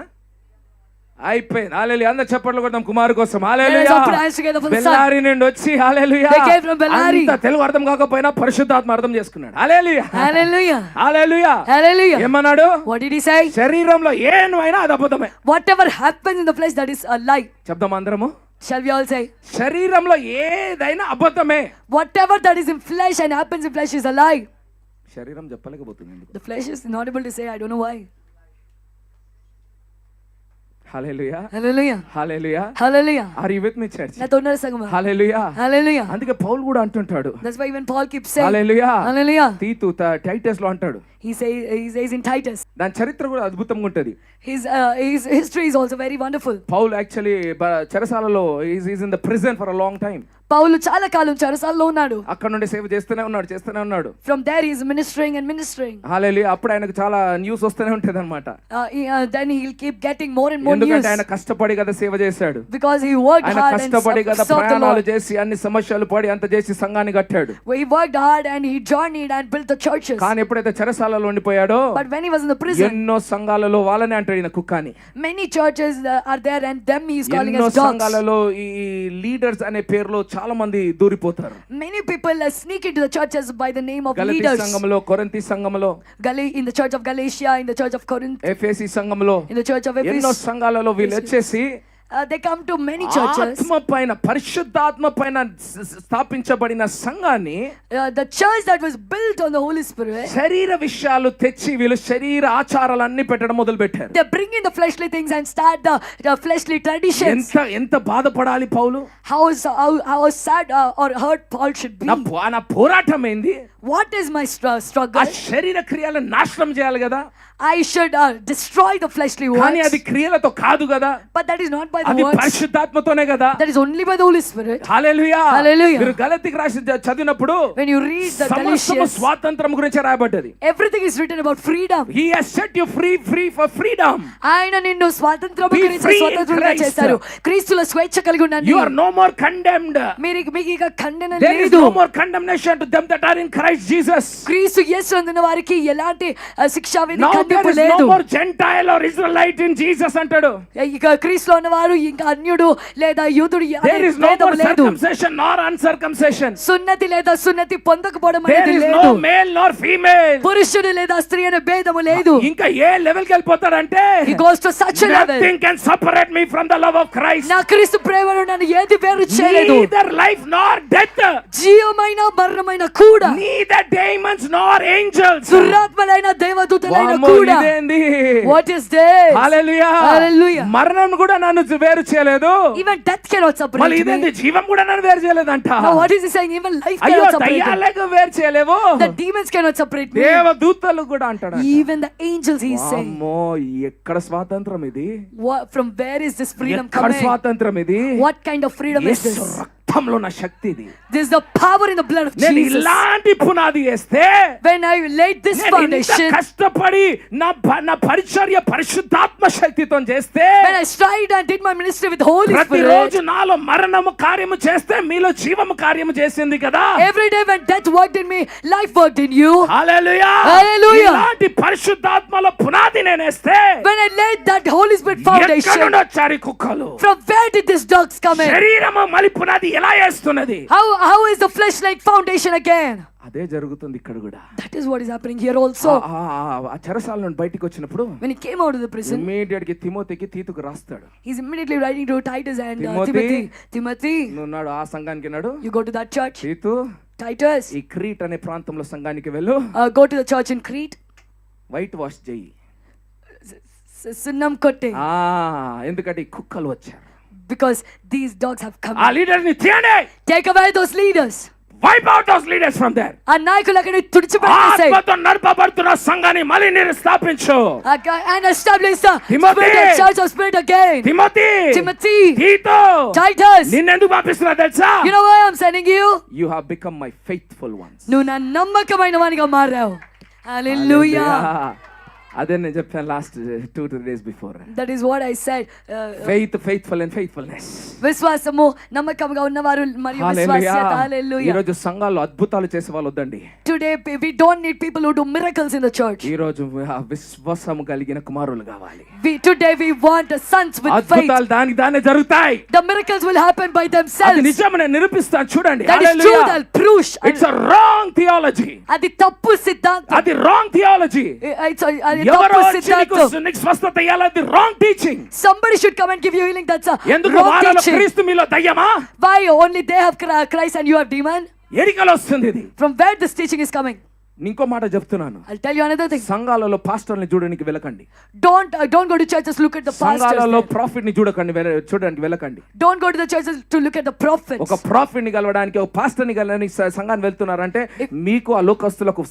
అయిపోయింది. హల్లెలూయా. అందరూ చప్పట్లు కొడదాం కుమారు కోసం. Let us hallelujah. put hands together for the Son. Bellary నుండి వచ్చి హల్లెలూయా. They came from Bellary. అంత తెలుగు అర్థం కాకపోయినా పరిశుద్ధాత్మ అర్థం చేసుకున్నాడు. హల్లెలూయా. Hallelujah. హల్లెలూయా. Hallelujah. ఏమన్నాడు? What did he say? శరీరంలో ఏమైనా అది అబద్ధమే. Whatever happens in the flesh, that is a lie. చెప్దాం అందరము. Shall we all say? శరీరంలో ఏదైనా అబద్ధమే. Whatever that is in flesh and happens in flesh is a lie. శరీరం చెప్పలేకపోతుంది ఎందుకు? The flesh is not able to say, I don't know why. Hallelujah. Hallelujah. Hallelujah. Hallelujah. Are you with me church? Na tonnara sangama. Hallelujah. Hallelujah. అందుకే పౌలు కూడా అంటుంటాడు. That's why even Paul keeps saying. Hallelujah. Hallelujah. తీతు టైటస్ లో అంటాడు. He says in Titus. దాని చరిత్ర కూడా అద్భుతంగా ఉంటది. His history is also very wonderful. Paul actually చెరసాలలో is in the prison for a long time. Paul చాలా కాలం చెరసాలలో ఉన్నాడు. అక్కడ నుండి సేవ చేస్తూనే ఉన్నాడు. From there he is ministering and ministering. హల్లెలూయా. అప్పుడు ఆయనకు చాలా న్యూస్ వస్తూనే ఉంటది అనమాట. Then he'll keep getting more and more news. ఎందుకంటే ఆయన కష్టపడి కదా సేవ చేశాడు. Because he worked ఆయన hard and కష్టపడి కదా served the ప్రయాణాలు Lord. చేసి అన్ని సమస్యలు పడి అంత చేసి సంఘాన్ని కట్టాడు. He worked hard and he journeyed and built the churches. కానీ ఎప్పుడైతే చెరసాలలో ఉండిపోయాడో But when he was in the prison, ఎన్నో సంఘాలలో వాళ్ళనే అంటాడు ఈయన కుక్కని. many churches are there and them he is calling ఎన్నో as dogs. సంఘాలలో ఈ లీడర్స్ అనే పేరులో చాలా మంది దూరిపోతారు. Many people sneak into the churches by the name of గలతీ leaders. సంఘంలో, కొరింథీ సంఘంలో, In the church of Galatia, in the church of Corinth, ఎఫెసీ సంఘంలో, in the church of ఎన్నో Ephesus. సంఘాలలో వీళ్ళు వచ్చేసి They come to many churches. ఆత్మ పైన పరిశుద్ధాత్మ పైన స్థాపించబడిన సంఘాన్ని The church that was built on the Holy Spirit, శరీర విషయాలు తెచ్చి వీళ్ళు శరీర ఆచారాలన్నీ పెట్టడం మొదలు పెట్టారు. they bring in the fleshly things and start the fleshly traditions. ఎంత బాధపడాలి పౌలు. How sad or hurt Paul should be. నా పోరాటం ఏంది? What is my ఆ struggle? శరీర క్రియలను నాశనం చేయాలి కదా. I should destroy the fleshly కానీ works. అది క్రియలతో కాదు కదా. But that is not by the అది works. పరిశుద్ధాత్మతోనే కదా. That is only by the Holy Spirit. Hallelujah. Hallelujah. మీరు గలతీకి రాసి చదివినప్పుడు When you read the సమస్తము Galatians, స్వాతంత్రం గురించి రాయబడ్డది. everything is written about freedom. He has set you free for freedom. ఆయన నిన్ను స్వాతంత్రం Be గురించి free in స్వతంత్రులుగా Christ. చేశారు. క్రీస్తులో స్వేచ్ఛ కలిగి ఉండండి. You are no more condemned. మీకు ఇక ఖండన There is లేదు. no more condemnation to them that are in Christ Jesus. క్రీస్తు యేసునందున్న వారికి ఎలాంటి శిక్షా విధి Now there ఖండింపు is no లేదు. more Gentile or Israelite in Jesus అంటాడు. ఇక క్రీస్తులో ఉన్నవారు ఇంకా అన్యుడు లేదా యూదుడు There is no భేదము more లేదు. circumcision nor uncircumcision. సున్నతి లేదా సున్నతి పొందకపోవడం There అనేది is లేదు. no male nor female. పురుషుడు లేదా స్త్రీ అనే భేదము లేదు. ఇంకా ఏ లెవెల్ కి వెళ్ళిపోతారంటే He goes to such a level. nothing can separate me from the love of Christ. నా క్రీస్తు ప్రేమను నన్ను ఏది వేరు చేయలేదు. Neither life nor death. జీవమైన మరణమైన కూడా, Neither demons nor angels. దురాత్మలైన దేవదూతలైన వామ్మో, కూడా. ఇదేంది? What is this? Hallelujah. Hallelujah. మరణం కూడా నన్ను వేరు చేయలేదు. Even death cannot separate మళ్ళీ me. ఇదేంది? జీవం కూడా నన్ను వేరు చేయలేదంట. Now what is he saying? Even life అయ్యో cannot separate me. దయ్యాలకు వేరు చేయలేవు. The demons cannot separate me. దేవదూతలు కూడా అంటాడు. Even the angels, he is saying. అమ్మో, ఎక్కడ స్వాతంత్రం ఇది? From where is this freedom ఎక్కడ coming? స్వాతంత్రం ఇది? What kind of freedom is Yesu this? రక్తంలో ఉన్న శక్తి ఇది. This is the power in the blood of నేను Jesus. ఇలాంటి పునాది వేస్తే When I laid this నేను ఇంత foundation, కష్టపడి నా పరిచర్య పరిశుద్ధాత్మ శక్తితో చేస్తే when I tried and did my ministry with the Holy ప్రతిరోజు Spirit, నాలో మరణము కార్యము చేస్తే మీలో జీవము కార్యము చేసింది కదా. every day when death worked in me, life worked in you. Hallelujah. Hallelujah. ఇలాంటి పరిశుద్ధాత్మలో పునాది నేను వేస్తే When I laid that Holy Spirit ఎక్కడ foundation, నుండి వచ్చారు ఈ కుక్కలు? from where did these dogs come in? శరీరము మళ్ళీ పునాది ఎలా వేస్తున్నది? How is the flesh like foundation again? అదే జరుగుతుంది ఇక్కడ కూడా. That is what is happening here also. ఆ చెరసాల నుండి బయటికి వచ్చినప్పుడు When he came out of the prison, immediate గా తిమోతికి తీతుకు రాస్తాడు. he's immediately writing to Titus and Timothy. Timothy, నువ్వు నాడు ఆ సంఘానికి నాడు you go to that church. తీతు Titus, ఈ క్రీట్ అనే ప్రాంతంలో సంఘానికి వెళ్ళు. go to the church in Crete. White wash చెయ్యి. సున్నం కొట్టే. ఎందుకంటే ఈ కుక్కలు వచ్చారు. Because these dogs have come. ఆ లీడర్ ని తీయండి. Take away those leaders. Wipe out those leaders from there. ఆ నాయకులు అక్కడిని తుడిచిపెట్టేసేయ్. ఆత్మతో నడపబడుతున్న సంఘాన్ని మళ్ళీ నేను స్థాపించు. And establish the Timothy. spirit, church of spirit again. Timothy, తీతు, Titus, నిన్ను ఎందుకు పంపిస్తున్నా తెలుసా? you know why I'm sending you? You have become my faithful ones. నువ్వు నా నమ్మకమైన వానిగా మారావు. Hallelujah. అదే నేను చెప్పాను last 2 days before. That is what I said. Faithful and faithfulness. విశ్వాసము నమ్మకంగా ఉన్నవారు మరియు విశ్వాస్యత. Hallelujah. ఈ రోజు సంఘాల్లో అద్భుతాలు చేసే వాళ్ళు వద్దండి. Today we don't need people who do miracles in the church. ఈ రోజు విశ్వాసము కలిగిన కుమారులు కావాలి. Today we want sons with faith. అద్భుతాలు దానే జరుగుతాయి. The miracles will happen by అది themselves. నిజం, నేను నిరూపిస్తాను చూడండి. That is true. I'll prove. It's a wrong theology. అది తప్పు సిద్ధాంతం. అది wrong theology. అది ఎవరో తప్పు వచ్చి నీకు సిద్ధాంతం. స్వస్థత ఇవ్వాలి. wrong teaching. Somebody should come and give you healing. That's a ఎందుకు wrong వాళ్ళలో teaching. క్రీస్తు మీలో దయ్యమా? Why only they have Christ and you have demon? ఎరికలు వస్తుంది ఇది. From where this teaching is coming? ఇంకో మాట చెప్తున్నాను, I'll tell you another thing. సంఘాలలో పాస్టర్ని చూడడానికి వెళ్ళకండి. Don't go to churches, look at the pastors. సంఘాలలో there. ప్రాఫిట్ ని చూడడానికి వెళ్ళకండి. Don't go to the churches to look at the prophets. ఒక ప్రాఫిట్ ని కలవడానికి, ఒక పాస్టర్ ని కలవడానికి సంఘాన్ని వెళ్తున్నారంటే మీకు ఆ లోకస్తులకు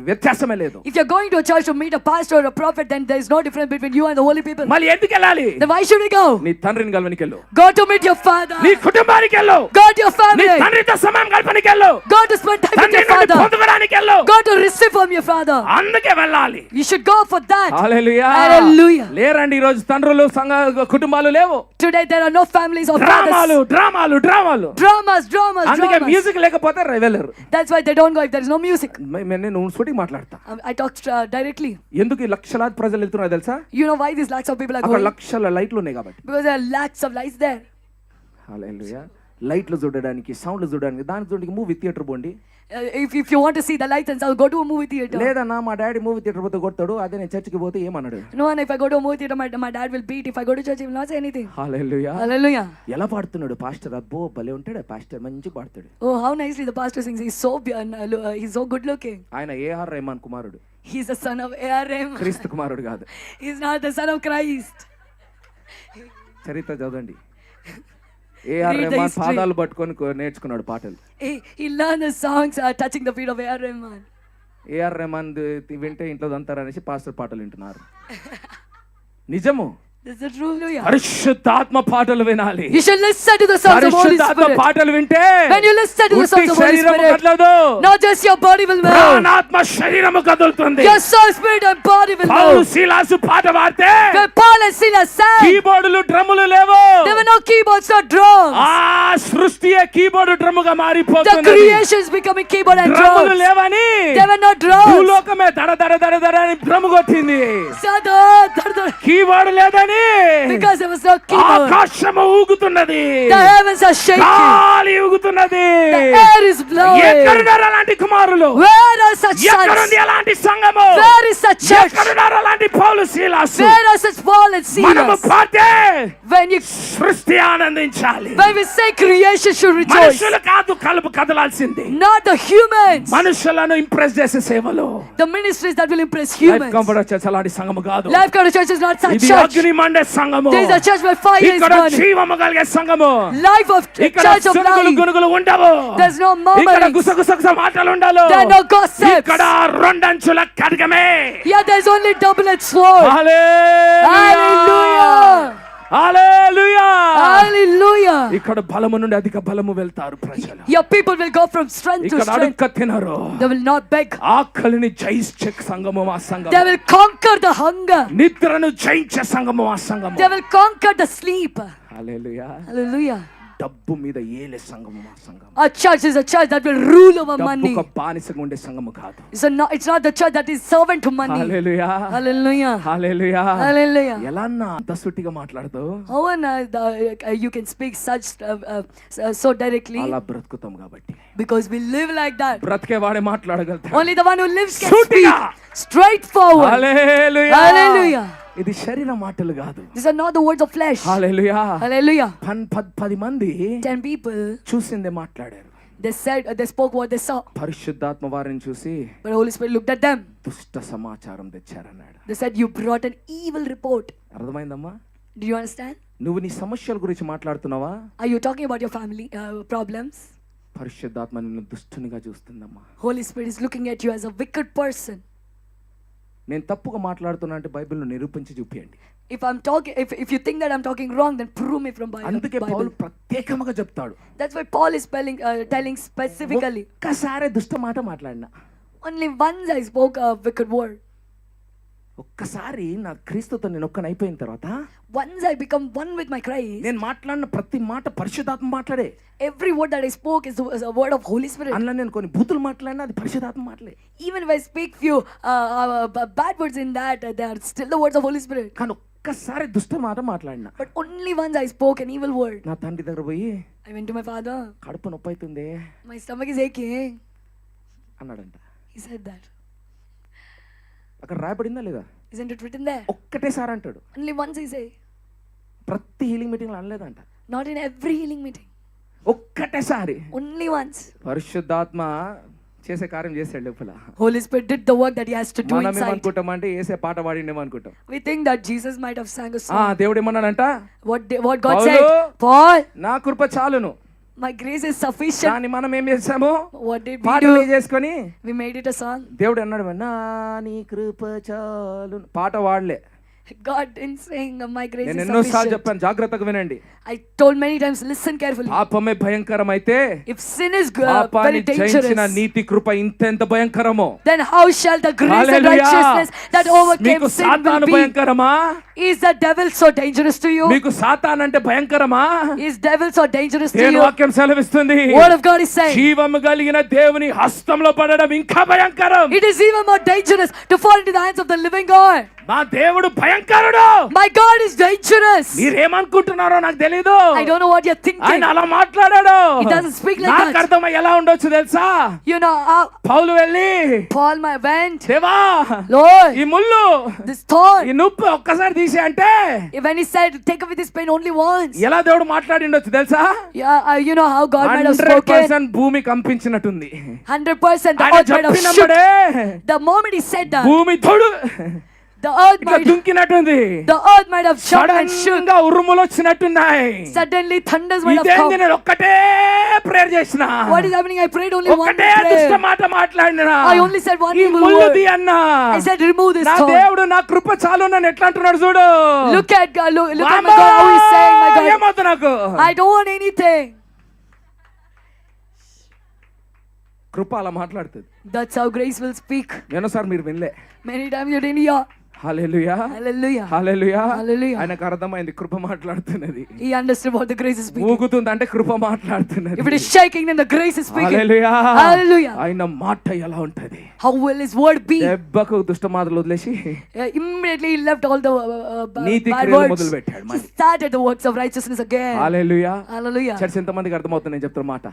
వ్యత్యాసమే లేదు. If you're going to a church to meet a pastor or a prophet, then there is no difference between you and the holy people. మళ్ళీ ఎందుకు వెళ్ళాలి? Then why should we go? నీ తండ్రిని కలవనికి వెళ్ళు. Go to meet your father. నీ కుటుంబానికి వెళ్ళు. Go to your నీ family. తండ్రితో సమయం గడపడానికి వెళ్ళు. Go to spend time with తండ్రి your నుండి father. పొందుకోవడానికి వెళ్ళు. Go to receive from your father. అందుకే వెళ్ళాలి. You should go for that. Hallelujah. Hallelujah. లేరండి ఈ రోజు తండ్రులు సంఘ కుటుంబాలు లేవు. Today there are no families or డ్రామాలు fathers. డ్రామాలు డ్రామాలు. అందుకే Dramas. మ్యూజిక్ లేకపోతే వెళ్ళరు. That's why they don't go if there is no music. నేను సూటిగా మాట్లాడతా. I talk directly. ఎందుకు ఈ లక్షలాది ప్రజలు వెళ్తున్నారు తెలుసా? You know why these lakhs of people are అక్కడ going? లక్షల లైట్లు ఉన్నాయి కాబట్టి. Because there are lakhs of lights there. హల్లెలూయా. లైట్లు చూడడానికి, సౌండ్లు చూడడానికి, దానికి చూడడానికి మూవీ థియేటర్ పోండి. If you want to see the lights and sound, go to a movie theater. లేదన్నా మా డాడీ మూవీ థియేటర్ పోతే కొడతాడు, అదే నేను చర్చికి పోతే ఏమన్నాడు? No, and if I go to a movie theater, my dad will beat. If I go to church, he will not say anything. Hallelujah. Hallelujah. ఎలా పాడుతున్నాడు పాస్టర్? అబ్బో భలే ఉంటాడు పాస్టర్, మంచిగా పాడతాడు. Oh, how nicely the pastor sings. He's so good looking. ఆయన ఏఆర్ రెహమాన్ కుమారుడు, He's the son of A.R. Rahman. క్రీస్తు కుమారుడు కాదు. He's not the son of Christ. చరిత్ర చదవండి. AR Read the Rahman history. పాదాలు పట్టుకొని నేర్చుకున్నాడు పాటలు. He learned the songs touching the feet of A.R. Rahman. AR Rahman వింటే ఇంట్లో దంతారనేసి పాస్టర్ పాటలు వింటున్నారు. నిజము. This is true. Hallelujah. పరిశుద్ధాత్మ పాటలు వినాలి. You should listen to the songs of Holy పరిశుద్ధాత్మ Spirit. పాటలు వింటే When you listen to the songs of Holy శరీరము Spirit, కదలదు, not just your body will move. ప్రాణాత్మ శరీరము కదులుతుంది. Your soul, spirit, and body will Paul move. శీలాసు పాట పాడితే When Paul and Silas sang, కీబోర్డులు డ్రమ్ములు లేవు. there were no keyboards, no drums. ఆ సృష్టియే కీబోర్డు డ్రమ్ముగా The మారిపోతుంది. creation is becoming keyboard and డ్రమ్ములు drums. లేవని There were no drums. భూలోకమే దడ దడ దడ దడ అని డ్రమ్ కొట్టింది. కీబోర్డు లేదని Because there was no keyboard. ఆకాశము ఊగుతున్నది, The heavens are shaking. గాలి ఊగుతున్నది. The air is blowing. ఎక్కడున్నారు అలాంటి కుమారులు? Where are such ఎక్కడుంది sons? అలాంటి సంఘము? Where is such church? ఎక్కడున్నారు అలాంటి పౌలు శీలాసు? Where are such Paul and మనము Silas? పాడితే When సృష్టి ఆనందించాలి. we say creation should rejoice, మనుషులు కాదు కలుపు కదలాల్సింది. not the humans. మనుషులను ఇంప్రెస్ చేసే సేవలు. The ministries that will impress life humans. Comfort church అలాంటి సంఘము కాదు. Life Comfort Church is not such ఇది church. అగ్ని మండే సంఘము. There is a church where fire is ఇక్కడ burning. జీవము కలిగే సంఘము. Life of ఇక్కడ church of సునుగులు life. గునుగులు ఉండవు. There's no ఇక్కడ murmurings. గుసగుసగుస మాటలు ఉండవు. There are no gossips. ఇక్కడ రెండంచుల ఖడ్గమే. Yeah, there's only double-edged sword. హల్లెలూయా. హల్లెలూయా. Hallelujah. ఇక్కడ బలము నుండి అధిక బలము వెళ్తారు ప్రజలు. Your people will go from strength to ఇక్కడ strength. అడుక్క తినరు. They will not beg. ఆకలిని జయించే సంఘము ఆ సంఘము. They will conquer the hunger. నిద్రను జయించే సంఘము ఆ సంఘము. They will conquer the sleep. Hallelujah. Hallelujah. డబ్బు మీద ఏలే సంఘము ఆ సంఘము. A church is a church that will rule over money. డబ్బుకు బానిసగా ఉండే సంఘము కాదు. It's not the church that is servant to money. Hallelujah. Hallelujah. Hallelujah. Hallelujah. ఎలా అన్నా అంత సుట్టిగా మాట్లాడుతూ How you can speak such so directly? అలా బ్రతుకుతాం కాబట్టి. Because we live like that. బ్రతికే వాడే మాట్లాడగలుగుతాడు. Only the one who lives can సూటిగా. speak straightforward. హల్లెలూయా. Hallelujah. ఇది శరీర మాటలు కాదు. These are not the words of flesh. Hallelujah. Hallelujah. 10 మంది 10 people, చూసిందే మాట్లాడారు. they spoke what they saw. పరిశుద్ధాత్మ వారిని చూసి But the Holy Spirit looked at them. దుష్ట సమాచారం తెచ్చారన్నాడు. They said, you brought an evil report. అర్థమైందమ్మా? Do you understand? నువ్వు నీ సమస్యల గురించి మాట్లాడుతున్నావా? Are you talking about your family problems? పరిశుద్ధాత్మ నిన్ను దుష్టునిగా చూస్తుందమ్మా. Holy Spirit is looking at you as a wicked person. నేను తప్పుగా మాట్లాడుతున్నా అంటే బైబిల్ను నిరూపించి చూపియండి. If you think that I'm talking wrong, then prove me from అందుకే పౌలు Bible. ప్రత్యేకంగా చెప్తాడు. That's why Paul is telling specifically. ఒక్కసారి దుష్ట మాట మాట్లాడినా, Only once I spoke a wicked word. ఒక్కసారి నా క్రీస్తుతో నేను ఒక్కనైపోయిన తర్వాత Once I become one with my Christ, నేను మాట్లాడిన ప్రతి మాట పరిశుద్ధాత్మ మాట్లాడే. every word that I spoke is a word of Holy Spirit. అందులో నేను కొన్ని బూతులు మాట్లాడినా అది పరిశుద్ధాత్మ మాటలే. Even if I speak few bad words in that, they are still the words of Holy Spirit. కానీ ఒక్కసారి దుష్ట మాట మాట్లాడినా, But only once I spoke an evil word. నా తండ్రి దగ్గర పోయి I went to my father. కడుపు నొప్పి అవుతుంది My stomach is aching. అన్నాడంట. He said that. అక్కడ రాయబడిందా లేదా? Isn't it written there? ఒక్కటేసారి అంటాడు. Only once he say. ప్రతి హీలింగ్ మీటింగ్ అనలేదంట. Not in every healing meeting. ఒక్కటేసారి. Only once. పరిశుద్ధాత్మ చేసే కార్యం చేసాడు లోపల. Holy Spirit did the work that he has to do మనం inside. ఏమనుకుంటాం అంటే ఏసే పాట పాడిండేమో అనుకుంటాం. We think that Jesus might have sang a song. దేవుడు ఏమన్నాడంట, What God Paul, said, Paul, నా కృప చాలును. my grace is sufficient. కానీ మనం ఏం చేసాము, What did we పాటలు do? చేసుకొని We made it a song. దేవుడు అన్నాడు, నా నీ కృప చాలును. పాట వాడలే. God didn't sing, my grace నేను is ఎన్నోసార్లు sufficient. చెప్పాను, జాగ్రత్తగా వినండి. I told many times, listen carefully. పాపమే భయంకరమైతే If sin is very పాపాన్ని జయించిన dangerous, NITI Krupa ఇంతెంత భయంకరమో. then how shall the grace and hallelujah. righteousness that overcame మీకు sin will సాతాను be? భయంకరమా? Is the devil so dangerous to you? మీకు సాతాన్ అంటే భయంకరమా? Is devil so dangerous to దేవుని you? వాక్యం సెలవిస్తుంది, Word of God is saying, జీవము కలిగిన దేవుని హస్తంలో పడడం ఇంకా భయంకరం. it is even more dangerous to fall into the hands of the living God. మా దేవుడు భయంకరుడు. My God is dangerous. మీరేమనుకుంటున్నారో నాకు తెలీదు. I don't know what you're thinking. ఆయన అలా మాట్లాడాడు. He doesn't speak like నాకు that. అర్థమై ఎలా ఉండొచ్చు తెలుసా? You know, పౌలు వెళ్ళి, Paul my went, దేవా Lord, ఈ ముళ్ళు this thorn, ఈ నొప్పి ఒక్కసారి తీసే అంటే when he said, take away this pain only once. ఎలా దేవుడు మాట్లాడిండొచ్చు తెలుసా? Yeah, you know how God might have spoken. 100% భూమి కంపించినట్టుంది. 100% the ఆయన earth might have shook. చెప్పినప్పుడే The moment he said that, భూమి తొడు the earth ఇట్లా might దుంకినట్టుంది. have shook and shook. Sudden గా ఉరుములు వచ్చినట్టున్నాయి. Suddenly thunders might have ఇదేంది, come. నేను ఒక్కటే ప్రేయర్ చేసిన, What is happening? I prayed only one ఒక్కటే దుష్ట prayer. మాట మాట్లాడినా, I only said one ఈ evil ముళ్ళుది word. అన్నా. I said, remove this నా thorn. దేవుడు నా కృప చాలు నన్ను ఎట్లా అంటున్నాడు చూడు. Look at God, look at my God, how he's saying, my God, ఏమవుతుంది నాకు, I don't want anything. కృప అలా మాట్లాడుతుంది. That's how grace will speak. ఎన్నోసారి మీరు వినలే. Many times you didn't hear. Hallelujah, Hallelujah. Hallelujah. Hallelujah. ఆయనకు అర్థమైంది కృప మాట్లాడుతున్నది. He understood what the grace is speaking. ఊగుతుంది అంటే కృప మాట్లాడుతున్నది. If it is shaking, then the grace is speaking. Hallelujah. Hallelujah. ఆయన మాట ఎలా ఉంటది. How will his word be? దెబ్బకు దుష్ట మాటలు వదిలేసి Immediately he left all the NITI bad క్రియలు words. మొదలు పెట్టాడు He మళ్ళీ. started the works of righteousness again. Hallelujah. Hallelujah. Church ఎంతమందికి అర్థమవుతుంది నేను చెప్తున్న మాట?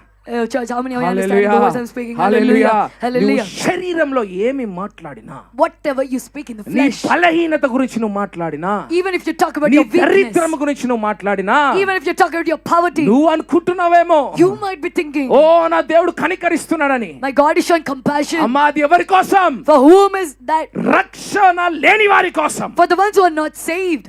Church, how many of you understand hallelujah, the words I'm speaking? Hallelujah. Hallelujah. Hallelujah. నువ్వు శరీరంలో ఏమి మాట్లాడినా, Whatever you speak in the నీ flesh, బలహీనత గురించి నువ్వు మాట్లాడినా, even if you talk about నీ your weakness, దరిద్రం గురించి నువ్వు మాట్లాడినా, even if you talk about your poverty, నువ్వు అనుకుంటున్నావేమో, you might be thinking, ఓ నా దేవుడు కనికరిస్తున్నాడని. my God is showing compassion. అమ్మా, అది ఎవరి కోసం? For whom is that? రక్షణ లేని వారి కోసం. For the ones who are not saved.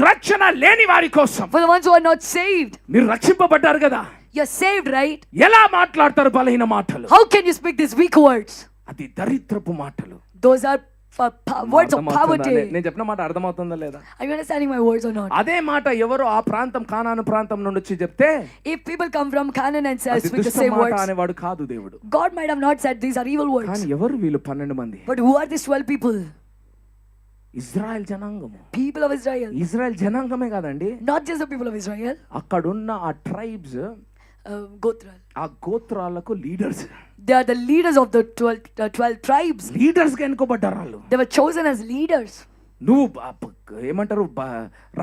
రక్షణ లేని వారి కోసం. For the ones who are not saved. మీరు రక్షింపబడ్డారు కదా, You're saved, right? ఎలా మాట్లాడతారు బలహీన మాటలు? How can you speak these weak words? అది దరిద్రపు మాటలు. Those are words of అర్థమవుతుందా? poverty. నేను చెప్పిన మాట అర్థమవుతుందా లేదా? Are you understanding my words or not? అదే మాట ఎవరో ఆ ప్రాంతం కానాను ప్రాంతం నుండి వచ్చి చెప్తే, If people come from Canaan and say, అది speak the దుష్ట same మాట words, అనేవాడు కాదు దేవుడు. God might have not said these are evil words. కానీ ఎవరు వీళ్ళు 12 మంది? But who are these 12 people? Israel జనాంగము. People of Israel. ఇజ్రాయెల్ జనాంగమే కాదండి, Not just the people of Israel. అక్కడున్న ఆ ట్రైబ్స్, Gothra. ఆ గోత్రాలకు leaders. They are the leaders of the 12 tribes. Leaders గా ఎన్నుకోబడ్డారు వాళ్ళు. They were chosen as leaders. నువ్వు ఏమంటారు,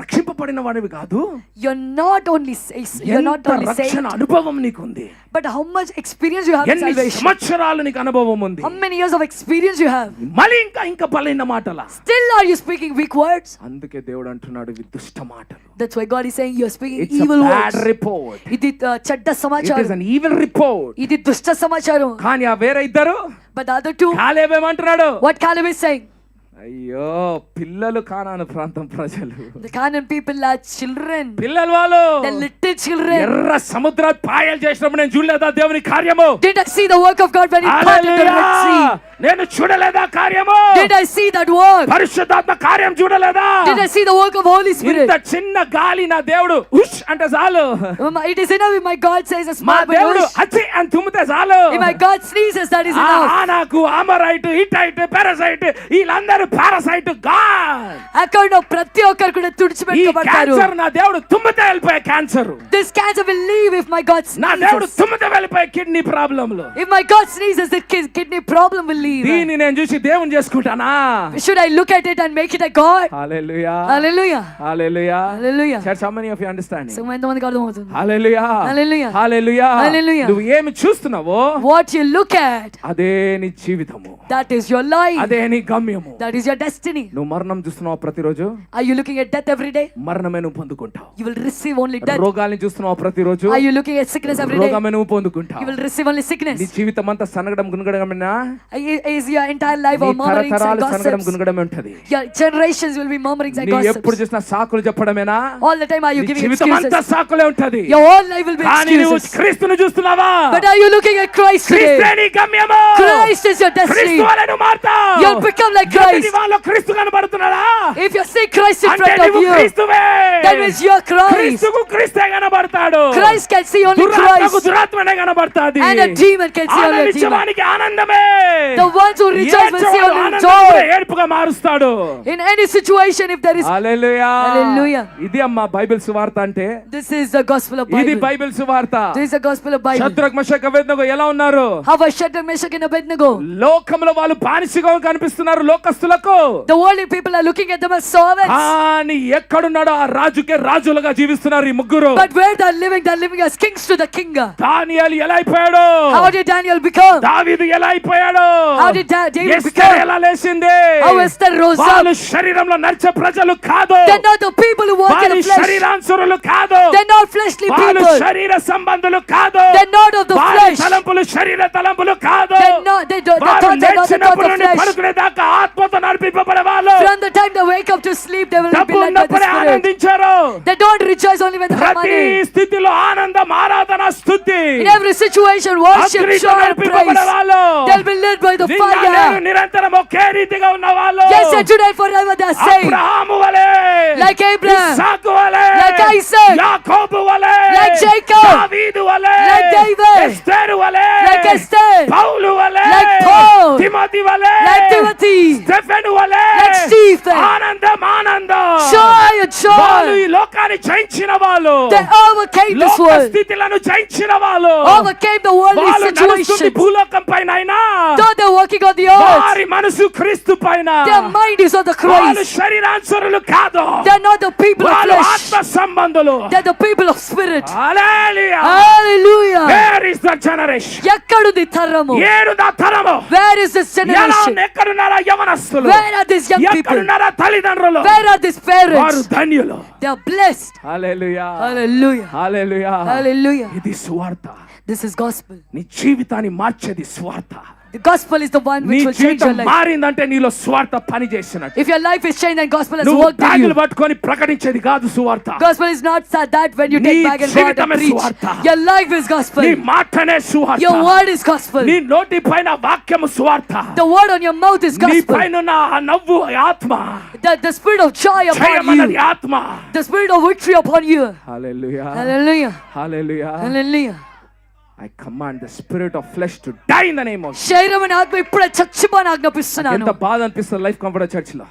రక్షింపబడిన వాడివి కాదు. You're not only రక్షణ saved, అనుభవం నీకుంది. but how much experience you have in ఎన్ని salvation. సంవత్సరాలు నీకు అనుభవం ఉంది. How many years of experience you have. మళ్ళీ ఇంకా బలైన మాటలా. Still are you speaking weak words? అందుకే దేవుడు అంటున్నాడు, ఇవి దుష్ట మాటలు. That's why God is saying you're speaking It's a evil bad words. report. ఇది చెడ్డ It సమాచారం. is an evil report. ఇది దుష్ట సమాచారం. కానీ ఆ వేరే ఇద్దరు, But the other two, Caleb ఏమంటున్నాడు? what Caleb is saying? అయ్యో, పిల్లలు కానాను ప్రాంతం ప్రజలు, The Canaan people are children. పిల్లలు వాళ్ళు The little children. ఎర్ర సముద్ర పాయలు చేసినప్పుడు నేను చూడలేదా దేవుని కార్యము? Did I see the work of God when He parted the Red Sea? నేను చూడలేదా కార్యము? Did I see that work? పరిశుద్ధాత్మ కార్యం చూడలేదా? Did I see the work of Holy Spirit? ఇంత చిన్న గాలి నా దేవుడు ఉష్ అంటే చాలు. It is enough if my God says a మా small దేవుడు word. అచ్చి అని తుమ్మితే చాలు. If my God sneezes, that is enough. నాకు అమరైట్, హిటైట్, పారాసైట్, వీళ్ళందరూ పారాసైట్ గాడ్. అక్కడ ప్రతి ఒక్కరు కూడా ఈ తుడిచిపెట్టబడతారు. క్యాన్సర్ నా దేవుడు తుమ్మితే వెళ్ళిపోయే cancer. This cancer will leave if my God నా దేవుడు sneezes. తుమ్మితే వెళ్ళిపోయే kidney ప్రాబ్లంలు. If my God sneezes, the kidney problem will leave. believe? దీన్ని నేను చూసి దేవుని చేసుకుంటానా? Should I look at it and make it a God? Hallelujah, Hallelujah. Hallelujah. Hallelujah. Church, how many of you understanding? So ఎంతమందికి అర్థమవుతుంది? హల్లెలూయా, Hallelujah. హల్లెలూయా. Hallelujah. నువ్వు ఏమి చూస్తున్నావో What you look at, అదే నీ జీవితము, that is your life. అదే నీ గమ్యము. That is your destiny. నువ్వు మరణం చూస్తున్నావు ప్రతిరోజు, Are you looking at death every day? మరణమే నువ్వు పొందుకుంటావు. You will receive only death. రోగాల్ని చూస్తున్నావు ప్రతిరోజు, Are you looking at sickness every day? రోగమే నువ్వు పొందుకుంటావు. You will receive only నీ sickness. జీవితం అంతా సనగడం గునగడమేనా? Is your entire life నీ of murmurings and తరతరాలు సనగడం gossips? గునగడమే ఉంటది. Your generations will be murmurings and నీ ఎప్పుడు gossips. చూసినా సాకులు చెప్పడమేనా? All the time are you నీ giving జీవితం అంతా excuses? సాకులే ఉంటది. Your whole life will be కానీ నువ్వు excuses. క్రీస్తును చూస్తున్నావా? But are you looking at Christ క్రీస్తే today? నీ గమ్యము. Christ is your destiny. క్రీస్తు వలె నువ్వు మారుతావు. You'll become like ఎదుటి Christ. వాళ్ళలో క్రీస్తు కనబడుతున్నాడా? If you see Christ in అంటే front of నువ్వు you, క్రీస్తువే. that means you're Christ. క్రీస్తుకు క్రీస్తే కనబడతాడు. Christ can see only దురాత్మకు Christ. దురాత్మనే కనబడతాది. And a demon can see only a demon. ఆనందించడానికి ఆనందమే. The ones who rejoice will see ఏడ్చేవాడు only ఆనందాన్ని joy. ఏడుపుగా మారుస్తాడు. In any situation, if there is, hallelujah. Hallelujah. ఇది అమ్మా బైబిల్ సువార్త అంటే. this is the gospel of ఇది Bible. బైబిల్ సువార్త. This is the gospel of Bible. Shadrach Meshach Abednego ఎలా ఉన్నారు? How was Shadrach, Meshach and Abednego? లోకంలో వాళ్ళు బానిసగా కనిపిస్తున్నారు లోకస్తులకు. The worldly people are looking at them as servants. కానీ ఎక్కడున్నాడో ఆ రాజుకే రాజులుగా జీవిస్తున్నారు ఈ ముగ్గురు. But where they're living as kings to the king. దానియేలు ఎలా అయిపోయాడు? How did Daniel become? దావీదు ఎలా అయిపోయాడు? How did David Esther become? ఎలా లేచింది? How Esther rose up? వాళ్ళు శరీరంలో నడిచే ప్రజలు కాదు. They're not the people who walk in వాళ్ళు the flesh. శరీరాంశురులు కాదు. They're not fleshly వాళ్ళు people. శరీర సంబంధులు కాదు. They're not of the వాళ్ళ flesh. తలంపులు శరీర తలంపులు కాదు. They're not. Their వారు thoughts are not the thoughts లేచినప్పుడు of నుండి flesh. పడుకునేదాకా ఆత్మతో నడిపింపబడే వాళ్ళు. From the time they wake up to sleep, they will be డబ్బు led by the ఉన్నప్పుడే Spirit. ఆనందించారు. They don't rejoice only when they have ప్రతి money. స్థితిలో ఆనందం, ఆరాధన, స్తుతి. In every situation, worship, అగ్నితో joy, and నడిపింపబడే praise. వాళ్ళు. They'll be led by the నిన్న నేడు fire. నిరంతరం ఒకే రీతిగా ఉన్న వాళ్ళు. Yes, and today forever they are saved. Abraham వలె, Like Abraham, ఇస్సాకు వలె, like Isaac, యాకోబు వలె, like Jacob, దావీదు వలె, like David, ఎస్తేరు వలె, like Esther, పౌలు వలె, like Paul, తిమోతి వలె, like Timothy, స్టెఫెను వలె, like Stephen. ఆనందం, ఆనందం. Joy and వాళ్ళు joy. ఈ లోకాన్ని జయించిన వాళ్ళు, They overcame this లోక world, స్థితిలను జయించిన వాళ్ళు. overcame the worldly వాళ్ళు నడుస్తుంది situations. భూలోకం పైన అయినా Though they're walking on the earth, వారి మనసు క్రీస్తు పైన. their mind is on the వాళ్ళు Christ. శరీరాంశరులు కాదు. They're not the people of వాళ్ళు flesh. ఆత్మ సంబంధులు. They're the people of spirit. Hallelujah. Hallelujah. Where is the generation? ఎక్కడుంది తరము? ఏడుదా తరము? Where is this ఎలా generation? ఎక్కడున్నారా యవనస్తులు? Where are these young people? ఎక్కడున్నారా తల్లిదండ్రులు? Where are these వారు parents? ధన్యులు. They are blessed. Hallelujah. Hallelujah. Hallelujah. Hallelujah. ఇది సువార్త. This is gospel. నీ జీవితాన్ని మార్చేది స్వార్థ. The gospel is the one నీ which will change జీవితం your life. మారిందంటే నీలో స్వార్థ పని చేసినట్టు. If your life is changed, then gospel has నువ్వు worked in బ్యాగులు you. పట్టుకొని ప్రకటించేది కాదు సువార్త. Gospel is not that when you take నీ bag and go out and జీవితమే preach. సువార్త. Your life is gospel. నీ మాటనే సువార్త. Your word is gospel. నీ నోటి పైన వాక్యము సువార్త. The word on your mouth is నీ gospel. పైన ఉన్న ఆ నవ్వు ఆత్మ. The spirit of joy upon జయమన్నది you. ఆత్మ. The spirit of victory upon you. Hallelujah. Hallelujah. Hallelujah. Hallelujah. I command the spirit of flesh to die in the name of Jesus. శరీరం అనే ఆత్మ ఇప్పుడే చచ్చిపోని ఆజ్ఞాపిస్తున్నాను. ఎంత బాధ అనిపిస్తుంది లైఫ్ కంఫర్ట్ చర్చ్ లో.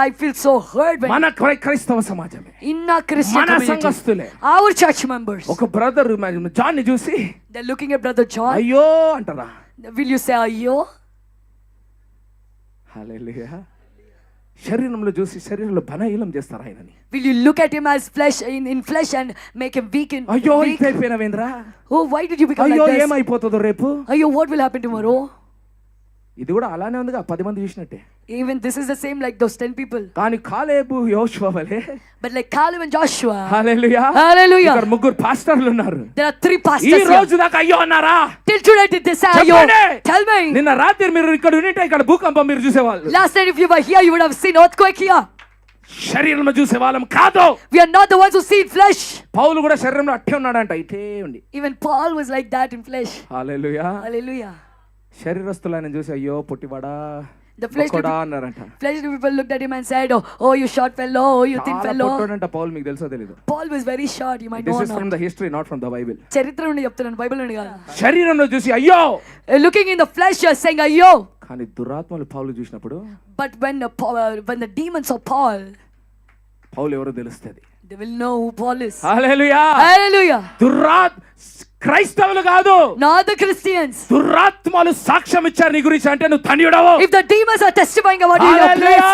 I feel so hurt when మన క్రైస్తవ సమాజమే, in our Christian మన community, సంఘస్థులే, our church members, ఒక బ్రదర్ జాన్ ని చూసి they're looking at brother John. అయ్యో అంటారా? Will you say ayyo? హల్లెలూయా. శరీరంలో చూసి శరీరంలో బలహీనం చేస్తారు ఆయనని. Will you look at him as flesh in flesh and make him weak in అయ్యో weak? ఇట్లయిపోయినవేంద్రా? Oh, why did you become అయ్యో like this? ఏమైపోతుందో రేపు? Ayyo, what will happen tomorrow? ఇది కూడా అలానే ఉందిగా 10 మంది చూసినట్టే. Even this is the same like those 10 people. కానీ కాలేబు యోషువ వలె. But like Caleb and Joshua. Hallelujah. Hallelujah. ఇక్కడ ముగ్గురు పాస్టర్లు ఉన్నారు. There are 3 ఈ pastors here. రోజు దాకా అయ్యో అన్నారా? Till today did they say ayyo? చెప్పండి. Tell me. నిన్న రాత్రి మీరు ఇక్కడ ఉంటే ఇక్కడ భూకంపం మీరు చూసేవాళ్ళు. Last night if you were here you would have seen earthquake here. శరీరంలో చూసే వాళ్ళం కాదు. We are not the ones who see in flesh. పౌలు కూడా శరీరంలో అట్టే ఉన్నాడంట, ఇటే ఉండి. Even Paul was like that in flesh. Hallelujah. Hallelujah. శరీరస్తులను చూసి అయ్యో పొట్టివాడా The fleshly పొక్కడా అన్నారంట. people looked at him and said, oh you short fellow, oh you thin చాలా fellow. పొట్టోడంట పౌలు, మీకు తెలుసో తెలీదు. Paul was very short, you might This know is or from not. the history, not from the Bible. చరిత్ర నుండి చెప్తున్నాను, బైబిల్ నుండి కాదు. శరీరంలో చూసి అయ్యో. Looking in the flesh you are saying ayyo. కానీ దురాత్మలు పౌలు చూసినప్పుడు But when the demons saw Paul, పౌలు ఎవరో తెలుస్తుంది. they will know who Paul is. Hallelujah. Hallelujah. క్రైస్తవులు కాదు, not the Christians. దురాత్మలు సాక్ష్యం ఇచ్చారు నీ గురించి అంటే నువ్వు ధన్యుడవు. If the demons are testifying about you, you are blessed.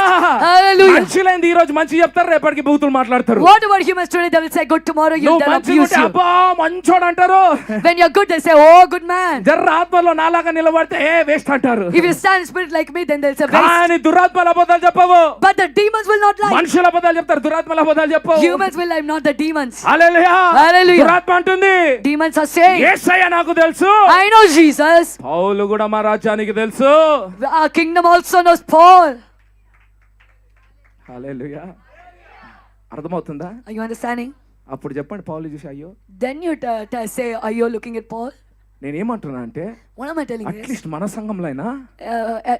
Hallelujah. మనుషులైంది ఈ రోజు మంచి చెప్తారు, రేపటికి బూతులు మాట్లాడతారు. What about humans today? They will say good, tomorrow నువ్వు they'll మంచిగా abuse ఉంటే you. అబ్బా మంచోడు అంటారు. When you're good, they say, oh, good man. జర్ర ఆత్మలో నాలాగా నిలబడితే ఏ వేస్ట్ అంటారు. If you stand in spirit like me, then they'll say waste. కానీ దురాత్మల అబద్ధాలు చెప్పవు. But the demons will not lie. మనుషుల అబద్ధాలు చెప్తారు, దురాత్మల అబద్ధాలు చెప్పవు. Humans will lie, not the demons. Hallelujah. Hallelujah. దురాత్మ అంటుంది Demons are saying, యేసయ్య నాకు తెలుసు, I know Jesus. పౌలు కూడా మా రాజ్యానికి తెలుసు. Our kingdom also knows Paul. హల్లెలూయా. అర్థమవుతుందా? Are you understanding? అప్పుడు చెప్పండి పౌలు చూసి, అయ్యో Then you say, are you looking at Paul? నేనేమంటున్నా అంటే What am I telling you? At least మన సంఘంలో అయినా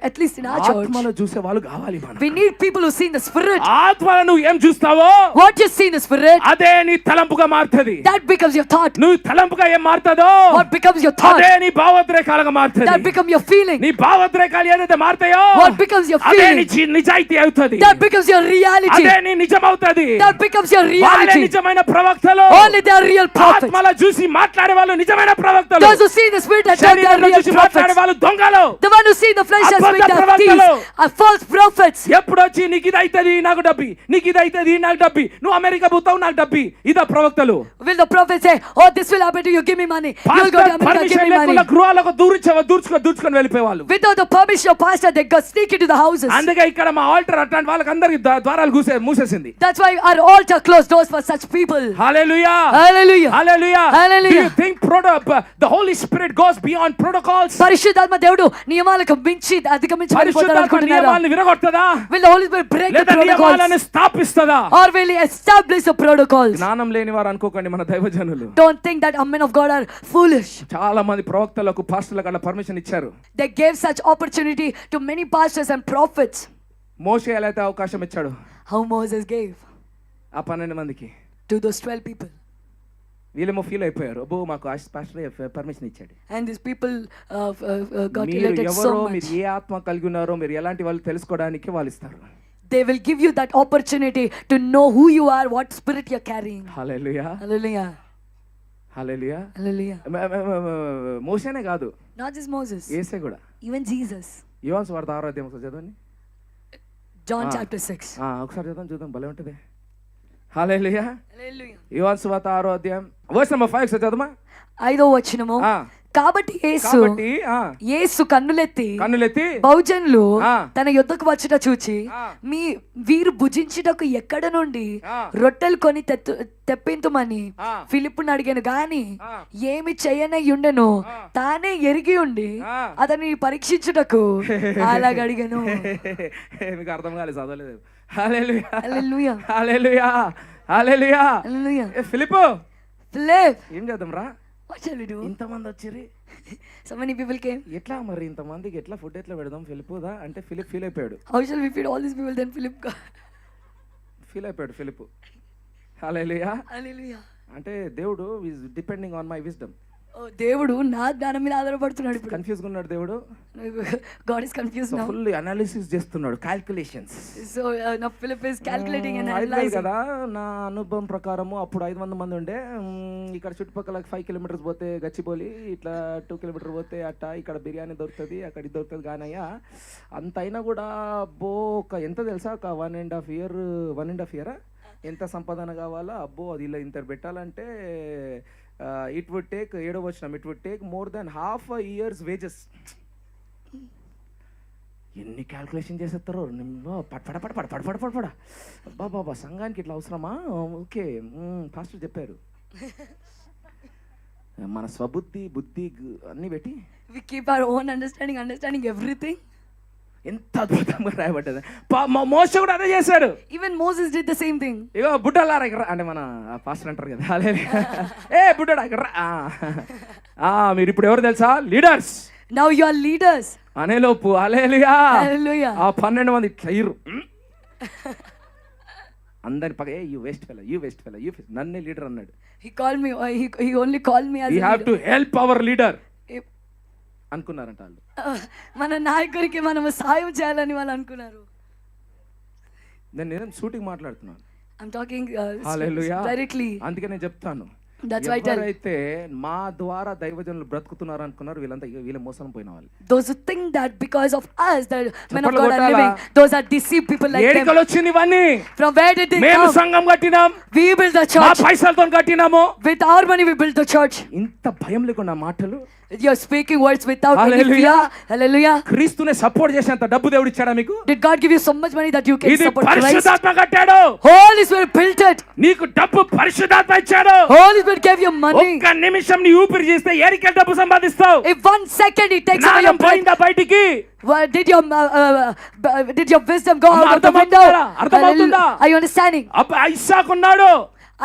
At least in our church, ఆత్మలో చూసే వాళ్ళు కావాలి మనకు. we need people who see in the spirit. ఆత్మలో నువ్వు ఏం చూస్తావో What you see in the spirit, అదే నీ తలంపుగా మారుతుంది. that becomes your thought. నువ్వు తలంపుగా ఏం మారుతుందో What becomes your thought, అదే నీ భావోద్రేకాలుగా that మారుతుంది. becomes your feeling. నీ భావోద్రేకాలు ఏదైతే మారుతాయో What becomes your అదే feeling, నీ నిజాయితీ అవుతుంది. that becomes your reality. అదే నీ నిజం అవుతుంది. That becomes your వాళ్ళే reality. నిజమైన ప్రవక్తలు. Only they are real prophets. ఆత్మలో చూసి మాట్లాడే వాళ్ళు నిజమైన ప్రవక్తలు. Those who see in the spirit and they are శరీరంలో real చూసి మాట్లాడే prophets. వాళ్ళు దొంగలు. The one who see in the flesh and speak, they are అబద్ధ thieves, are false prophets. ఎప్పుడు వచ్చి నీకు ఇది అవుతుంది నాకు డబ్బి, నీకు ఇది అవుతుంది నాకు డబ్బి, నువ్వు అమెరికా పోతావు నాకు డబ్బి, ఇదా ప్రవక్తలు. Will the prophet say, oh, this will happen to you, give me money. You will go to America, give me money. గృహాలకు దూర్చుకొని వెళ్ళిపోయేవాళ్ళు. Without the permission of pastor, they go sneak into the houses. అందుకే ఇక్కడ మా ఆల్టర్ అట్లాంటి వాళ్ళకి అందరికి ద్వారాలు మూసేసింది. That's why our altar closed doors for such people. Hallelujah. Hallelujah. Hallelujah. Hallelujah. Do you think the Holy Spirit goes beyond protocols? పరిశుద్ధాత్మ దేవుడు నియమాలకు మించి అధిగమించి వెళ్ళిపోతాడు అనుకుంటున్నారా? నియమాలను విరగొట్టదా? Will the Holy Spirit break the లేదా protocols? నియమాలను స్థాపిస్తదా? Or will he establish the protocols? జ్ఞానం లేని వారు అనుకోకండి మన దైవజనులు. Don't think that men of God are foolish. చాలా మంది ప్రవక్తలకు పాస్టర్లకు అలా పర్మిషన్ ఇచ్చారు. They gave such opportunity to many pastors and prophets. మోషే ఎలా అయితే అవకాశం ఇచ్చాడు How Moses gave ఆ 12 మందికి, to those 12 people. వీళ్ళేమో ఫీల్ అయిపోయారు, అబ్బో మాకు పాస్టర్ పర్మిషన్ ఇచ్చాడు. And these people got మీరు related so ఎవరో, much. మీరు ఏ ఆత్మ కలిగి ఉన్నారో, మీరు ఎలాంటి వాళ్ళు తెలుసుకోవడానికి వాళ్ళు ఇస్తారు. They will give you that opportunity to know who you are, what spirit you're carrying. Hallelujah. Hallelujah. Hallelujah. Hallelujah. మోషేనే కాదు, Not just Moses, యేసే కూడా. even Jesus. యోహాను సువార్త 6వ అధ్యాయం ఒకసారి చదవండి. John chapter 6. ఒకసారి చూద్దాం భలే ఉంటుంది. హల్లెలూయా. Hallelujah. యోహాను సువార్త 6వ అధ్యాయం వర్స్ నంబర్ 5 ఒకసారి చదవమా. 5వ వచనము, కాబట్టి యేసు కన్నులెత్తి బహుజనులు తన యుద్ధకు వచ్చుట చూచి, వీరు భుజించుటకు ఎక్కడ నుండి రొట్టెలు కొని తెప్పింతుమని ఫిలిప్పుని అడిగాను గాని ఏమి చేయనయ్యుండెను తానే ఎరిగి ఉండి అతన్ని పరీక్షించుటకు అలాగ అడిగాను. మీకు అర్థం కాలేదు, చదవలేదు. హల్లెలూయా. హల్లెలూయా. హల్లెలూయా. హల్లెలూయా. హల్లెలూయా. ఫిలిప్పు ఏం చేద్దాం రా? What shall we do? ఇంతమంది వచ్చిర్రు, So many people came. ఎట్లా మరి ఇంతమందికి ఎట్లా ఫుడ్ ఎట్లా పెడదాం ఫిలిప్పుదా అంటే ఫిలిప్ ఫీల్ అయిపోయాడు. How shall we feed all these people? Then Philip feel అయిపోయాడు ఫిలిప్. హల్లెలూయా. Hallelujah. అంటే దేవుడు is depending on my wisdom. దేవుడు నా జ్ఞానం మీద ఆధారపడుతున్నాడు. ఇప్పుడు కన్ఫ్యూజ్ ఉన్నాడు దేవుడు. God is confused now. Full analysis చేస్తున్నాడు, calculations. So now Philip is calculating and analyzing. కదా నా అనుభవం ప్రకారము అప్పుడు 500 మంది ఉండే, ఇక్కడ చుట్టుపక్కల 5 కిలోమీటర్స్ పోతే గచ్చిబౌలి, ఇట్లా 2 కిలోమీటర్ పోతే అట్ట ఇక్కడ బిర్యానీ దొరుకుతుంది, అక్కడ ఇది దొరుకుతుంది. కానయ్యా అంత అయినా కూడా అబ్బో ఎంత తెలుసా, ఒక 1.5 year ఎంత సంపాదన కావాలా, అబ్బో అది ఇలా ఇంత పెట్టాలంటే it would take it would take more than half a year's wages. ఎన్ని క్యాల్కులేషన్ చేసేస్తారో పడపడ బాబా సంఘానికి ఇట్లా అవసరమా? ఓకే పాస్టర్ చెప్పారు. మన స్వబుద్ధి బుద్ధి అన్ని పెట్టి we keep our own understanding everything. ఎంత అద్భుతంగా రాయబడ్డది. మోషే కూడా అదే చేశాడు. Even Moses did the same thing. ఇగో బుడ్డలారా ఇక్కడ అంటే మన పాస్టర్ అంటారు కదా, ఏ బుడ్డడా ఇక్కడ మీరు ఇప్పుడు ఎవరు తెలుసా? Leaders. Now you are leaders. అనేలోపు hallelujah. Hallelujah. ఆ 12 మంది ఇట్లా ఇరు అందరి పక్క యూ వేస్ట్ ఫెలో నన్నే లీడర్ అన్నాడు. He called me. He only called me as we have to help our leader అనుకున్నారంట వాళ్ళు. మన నాయకుడికి మనం సహాయం చేయాలని వాళ్ళు అనుకున్నారు. నేను సూటిగా మాట్లాడుతున్నాను. I'm talking hallelujah. directly. అందుకే నేను చెప్తాను, That's why I tell. ఎవరైతే మా ద్వారా దైవజనులు బ్రతుకుతున్నారు అనుకున్నారు వీళ్ళంతా వీళ్ళ మోసం పోయిన వాళ్ళు. Those who think that because of us, the men of చప్పట్లు God are కొట్టాలా? living, those are deceived people like them. ఏడికలు వచ్చింది ఇవన్నీ. From where did they మేము come? సంఘం కట్టినాం, We built the మా church. పైసలతో కట్టినాము. With our money we built the church. ఇంత భయం లేకుండా మాటలు. You're speaking words without any Hallelujah. fear. Hallelujah. క్రీస్తునే సపోర్ట్ చేసేంత డబ్బు దేవుడు ఇచ్చాడా మీకు? Did God give you so much money that you can ఇది support Christ? పరిశుద్ధాత్మ కట్టాడు. Holy Spirit built it. నీకు డబ్బు పరిశుద్ధాత్మ ఇచ్చాడు. Holy Spirit gave you money. ఒక్క నిమిషం నీ ఊపిరి చేస్తే ఏరికల్ డబ్బు సంపాదిస్తావు. If 1 second it takes away your జ్ఞానం breath, పోయిందా బయటికి? did your wisdom go out of the window? అర్థమవుతుందా? Are you understanding? ఇస్సాకు ఉన్నాడు,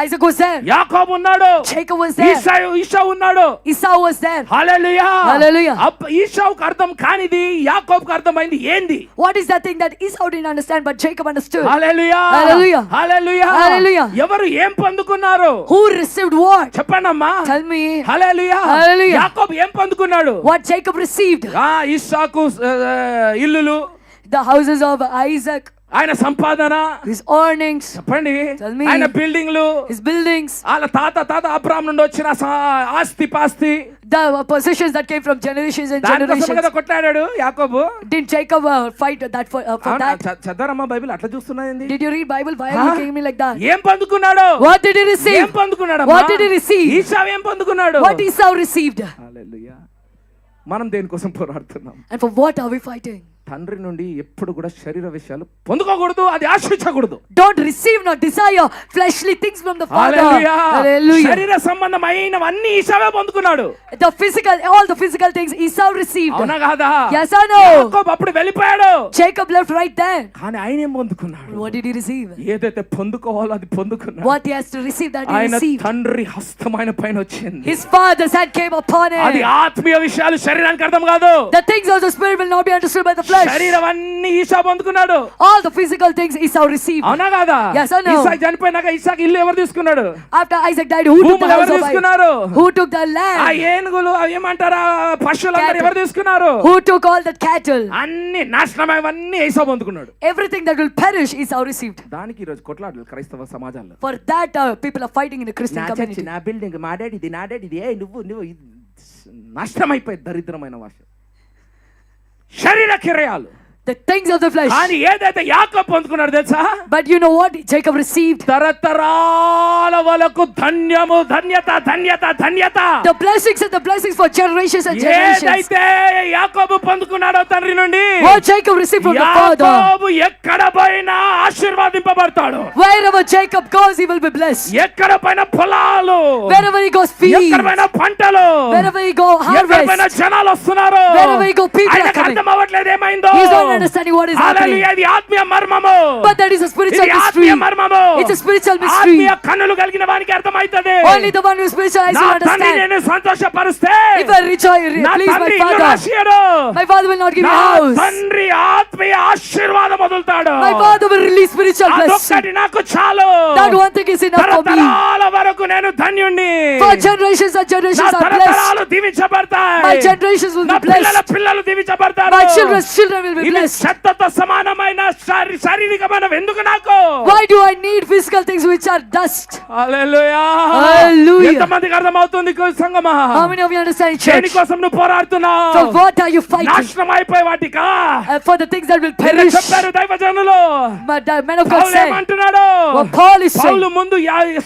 Isaac was there. యాకోబు ఉన్నాడు, Jacob was there. ఈసావు ఉన్నాడు. Esau was there. Hallelujah. Hallelujah. ఈసావుకు అర్థం కానిది యాకోబుకు అర్థమైంది ఏంది? What is that thing that Esau didn't understand but Jacob understood? Hallelujah. Hallelujah. Hallelujah. Hallelujah. ఎవరు ఏం పొందుకున్నారు? Who received what? చెప్పండమ్మా. Tell me. హల్లెలూయా. Hallelujah. యాకోబు ఏం పొందుకున్నాడు? What Jacob received? ఇస్సాకు ఇల్లులు, The houses of Isaac, ఆయన సంపాదన, his earnings, చెప్పండి, Tell me. ఆయన బిల్డింగ్లు, his buildings, వాళ్ళ తాత అబ్రాహాం నుండి వచ్చిన ఆస్తి పాస్తి, the possessions that came from generations and దానికోసం generations. కదా కొట్లాడాడు యాకోబు. Didn't Jacob fight that for that? చదరమ్మ బైబిల్ అట్లా చూస్తున్నది. Did you read Bible? Why are you looking at me like that? ఏం పొందుకున్నాడు? What did he receive? ఏం పొందుకున్నాడు? What did he receive? ఈసావు ఏం పొందుకున్నాడు? What Esau received? హల్లెలూయా. మనం దేనికోసం పోరాడుతున్నాం? And for what are we fighting? తండ్రి నుండి ఎప్పుడు కూడా శరీర విషయాలు పొందుకోకూడదు, అది ఆశించకూడదు. Don't receive nor desire fleshly things from the Father. Hallelujah. Hallelujah. శరీర సంబంధమైనవన్నీ ఈసావే పొందుకున్నాడు. All the physical things Esau received. అవునా కాదా? Yes or no? యాకోబు అప్పుడు వెళ్ళిపోయాడు. Jacob left right there. కానీ ఆయన ఏం పొందుకున్నాడు? What did he receive? ఏదైతే పొందుకోవాలో అది పొందుకున్నాడు. What he has to receive, that he ఆయన received. తండ్రి హస్తమైన పైన వచ్చింది. His father's hand came upon అది him. ఆత్మీయ విషయాలు శరీరానికి అర్థం కాదు. The things of the spirit will not be understood by the flesh. శరీరం అన్ని ఈసా పొందుకున్నాడు. All the physical things Esau received. అవునా కాదా? Yes or no? ఇస్సాకు చనిపోయినాక ఇస్సాకు ఇల్లు ఎవరు తీసుకున్నాడు? After Isaac died, who took the భూములు house ఎవరు of Isaac? తీసుకున్నారు? Who took the ఆ land? ఏనుగులు అవి ఏమంటారా పశువులందరూ Cattle. ఎవరు తీసుకున్నారు? Who took all the cattle? అన్ని నాశనమైనవన్నీ ఈసా పొందుకున్నాడు. Everything that will perish Esau received. దానికి ఈ రోజు కొట్లాడలు క్రైస్తవ సమాజంలో. For that people are fighting in the Christian నా community. చర్చి, నా బిల్డింగ్, మా డాడీది, నా డాడీది, నువ్వు నష్టమైపోయి దరిద్రమైన భాష, శరీర క్రియలు. The things of the flesh. కానీ ఏదైతే యాకోబు పొందుకున్నాడు తెలుసా? But you know what Jacob received? తరతరాల వరకు ధన్యము, ధన్యత, ధన్యత, ధన్యత. The blessings and the blessings for generations and generations. ఏదైతే యాకోబు పొందుకున్నాడో తండ్రి నుండి, What Jacob received from the Father. యాకోబు ఎక్కడ పోయినా ఆశీర్వాదింపబడతాడు. Wherever Jacob goes, he will be blessed. ఎక్కడ పోయినా పొలాలు, Wherever he goes, ఎక్కడ fields. పోయినా పంటలు, Wherever he go, ఎక్కడ పోయినా harvest. జనాలు వస్తున్నారు. Wherever he go, people are ఆయనకు coming. అర్థం అవ్వట్లేదు ఏమైందో. He's not understanding what is happening. హల్లెలూయా. ఇది ఆత్మీయ మర్మము. But that is a spiritual ఇది mystery. ఆత్మీయ మర్మము. It's a spiritual mystery. ఆత్మీయ కన్నులు కలిగిన వానికి అర్థమైతది. Only the one who is spiritual eyes నా will తండ్రి understand. నేను సంతోషపరుస్తే If I rejoice, నా please my తండ్రి ఇల్లు Father. రాసియడు. My Father will not give me నా a house. తండ్రి ఆత్మీయ ఆశీర్వాదం వదులుతాడు. My Father will release spiritual blessing. అదొక్కటి నాకు చాలు. That one thing is enough for me. తరతరాల వరకు నేను ధన్యుణ్ణి. For generations and నా generations are blessed. తరతరాలు దీవించబడతాయి. My generations will నా be పిల్లల blessed. పిల్లలు దీవించబడతారు. My children's children will be ఇవి blessed. చెత్తతో సమానమైన శారీరకమైన ఎందుకు నాకు? Why do I need physical things which are dust? Hallelujah. Hallelujah. ఎంతమందికి అర్థమవుతుంది సంగమా? How many of you understand church? దేనికోసం నువ్వు పోరాడుతున్నావు? For what are you fighting? నాశనం అయిపోయి వాటికా? For the things that will వీళ్ళు perish. చెప్పారు దైవజనులు. But the men of God Paul say, ఏమంటున్నాడు? what Paul is saying. పౌలు ముందు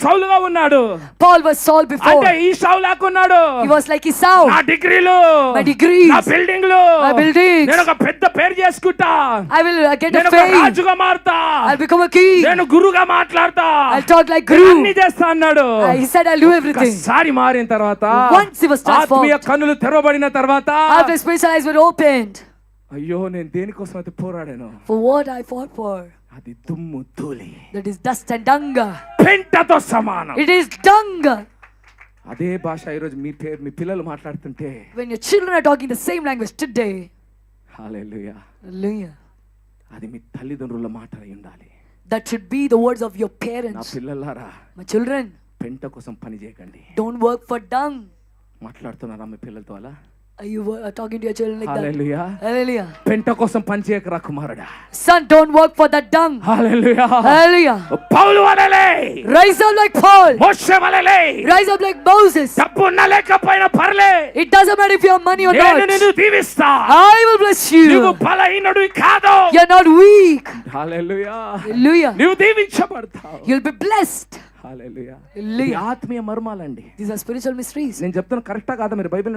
సౌలుగా ఉన్నాడు. Paul was Saul before. అంటే ఈ సౌలు లాక్కున్నాడు. He was like Esau. నా డిగ్రీలు, My degrees, నా బిల్డింగ్లు, my buildings. నేను ఒక పెద్ద పేరు చేసుకుంటా. I will get నేను a ఒక fame. రాజుగా మారుతా. I'll become a king. నేను గురుగా మాట్లాడతా. I'll talk like నేను Guru. అన్ని చేస్తా అన్నాడు. He said, I'll do everything. ఒకసారి మారిన తర్వాత, Once he was transformed. ఆత్మీయ కన్నులు తెరవబడిన తర్వాత, After his spiritual eyes were opened. అయ్యో నేను దేనికోసం అయితే పోరాడాను? For what I fought for. అది దుమ్ము ధూళి, That is dust and dung. పెంటతో సమానం. It is dung. అదే భాష ఈరోజు మీ పిల్లలు మాట్లాడుతుంటే, When your children are talking the same language today. Hallelujah, Hallelujah. అది మీ తల్లిదండ్రుల మాట అయి ఉండాలి. That should be the words of your నా parents. పిల్లలారా, My children, పెంట కోసం పని చేయకండి. don't work for dung. మాట్లాడుతున్నారా మీ పిల్లలతో అలా? Are you talking to your children like hallelujah. that? Hallelujah. పెంట కోసం పనిచేయకరా కుమారుడా. Son, don't work for that dung. Hallelujah. Hallelujah. Paul వలెలే, Rise up like Paul. Moshe వలెలే, Rise up like Moses. డబ్బు ఉన్నా లేకపోయినా పర్లే, It doesn't matter if you have money or నేను not. నిన్ను దీవిస్తా. I will bless నువ్వు you. బలహీనుడివి కాదు. You're not weak. Hallelujah. Hallelujah. నువ్వు దీవించబడతావు. You'll be blessed. Hallelujah. Hallelujah. ఈ ఆత్మీయ మర్మాలండి. These are spiritual mysteries. నేను చెప్తాను కరెక్టా కాదా మీరు బైబిల్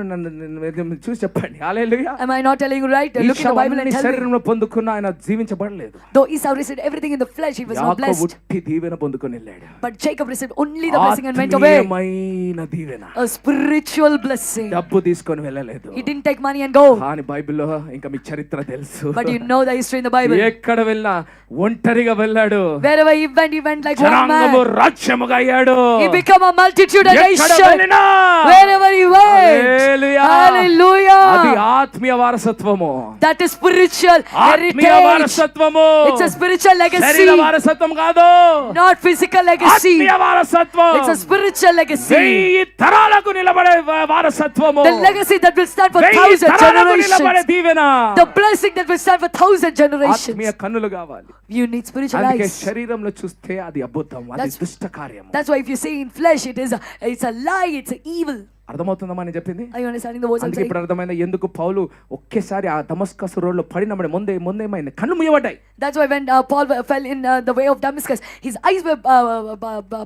చూసి చెప్పండి. హల్లెలూయా. Am I not telling you right? Look in the Bible and tell me. శరీరంలో పొందుకున్న ఆయన జీవించబడలేదు. Though Esau received everything in the flesh, he was not యాకోబు blessed. ఉట్టి దీవెన పొందుకొని వెళ్ళాడు. But Jacob received only the blessing and went away. ఆత్మీయమైన దీవెన. A spiritual blessing. డబ్బు తీసుకొని వెళ్ళలేదు. He didn't take money and go. కానీ బైబిల్లో ఇంకా మీ చరిత్ర తెలుసు. But you know the history in the Bible. ఎక్కడ వెళ్ళినా ఒంటరిగా వెళ్ళాడు. Wherever he went like one జనాంగము man. రాజ్యముగా అయ్యాడు. He became a multitude and ఎక్కడ nation. వెళ్ళినా Wherever he went. Hallelujah. Hallelujah. అది ఆత్మీయ వారసత్వము. That is spiritual ఆత్మీయ heritage. వారసత్వము. It's a spiritual legacy. శరీర వారసత్వం కాదు. Not physical legacy. ఆత్మీయ వారసత్వం. It's a spiritual legacy. 1000 తరాలకు నిలబడే వారసత్వము. The legacy that will stand for 1000 1,000 తరాలకు నిలబడే generations. Deevena. The blessing that will stand for 1,000 generations. ఆత్మీయ కన్నులు కావాలి. You need spiritual అందుకే eyes. శరీరంలో చూస్తే అది అబద్ధం, అది That's- దుష్ట కార్యము. That's why if you see in flesh, it's a lie, it's an evil. అర్థమవుతుందమ్మా నేను చెప్పింది? Are you understanding the words I'm అందుకే saying? ఇప్పుడు అర్థమైంది ఎందుకు పౌలు ఒకేసారి ఆ దమస్కస్ రోడ్లో పడినప్పుడు ముందేమైంది, కన్ను ముయ్యబడ్డాయి. That's why when Paul fell in the way of Damascus, his eyes were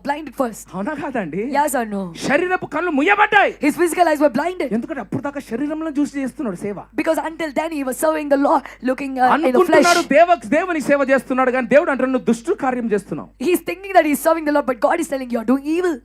blinded first. అవునా కాదండి? Yes or no? శరీరపు కళ్ళు ముయ్యబడ్డాయి. His physical eyes were blinded. ఎందుకంటే అప్పుడు దాకా శరీరంలో చూసి చేస్తున్నాడు సేవ. Because until then he was serving the Lord, looking in the flesh. అనుకుంటున్నాడు దేవుని సేవ చేస్తున్నాడు, కానీ దేవుడు అంటాడు నువ్వు దుష్టు కార్యం చేస్తున్నావు. He's thinking that he's serving the Lord, but God is telling you are doing evil.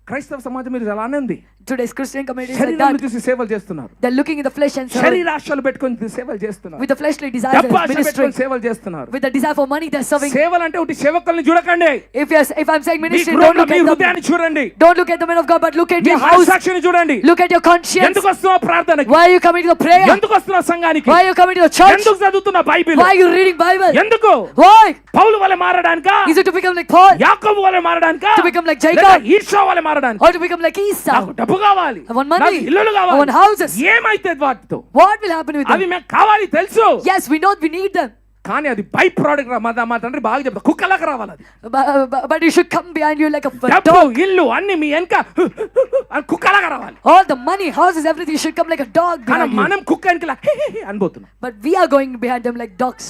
క్రైస్తవ సమాజం మీరు అలానే ఉంది. Today's Christian community is like శరీరాన్ని that. చూసి సేవలు చేస్తున్నారు. They're looking in the flesh and serving. శరీరాశలు పెట్టుకొని సేవలు చేస్తున్నారు. With the fleshly desires, డబ్బు ఆశ ministry. పెట్టుకొని సేవలు చేస్తున్నారు. With the desire for money, they're serving. సేవలు అంటే ఒకటి సేవకుల్ని చూడకండి. If I'm saying me ministry, హృదయం- don't look me at them. హృదయాన్ని చూడండి. Don't look at the men of God, but look at me your house. మనస్సాక్షిని చూడండి. Look at your conscience. ఎందుకు వస్తున్నావు ప్రార్థనకి? Why are you coming to the prayer? ఎందుకు వస్తున్నావు సంఘానికి? Why are you coming to the church? ఎందుకు చదువుతున్నావు Bible? Why are you reading Bible? ఎందుకు? Why? పౌలు వలె మారడానికా? Is it to become like Paul? యాకోబు వలె మారడానికా? To become like Jacob? లేక ఈర్ష్యా వలె మారడానికా? Or to become like Esau? నాకు డబ్బు కావాలి, I want money. నాకు ఇల్లులు I కావాలి, want houses. ఏమైతే వాటితో? What will happen with అవి them? మేము కావాలి తెలుసు, Yes, we know we need them. కానీ అది బై ప్రోడక్ట్. మా తండ్రి బాగా చెప్తా, కుక్కలాగా రావాలి అది. But it should come behind you like a డబ్బు dog. ఇల్లు అన్ని మీ వెనక కుక్కలాగా రావాలి. All the money, houses, everything should come like a dog కానీ behind you. మనం కుక్క వెనకలా అనిపోతున్నాం. But we are going behind them like dogs.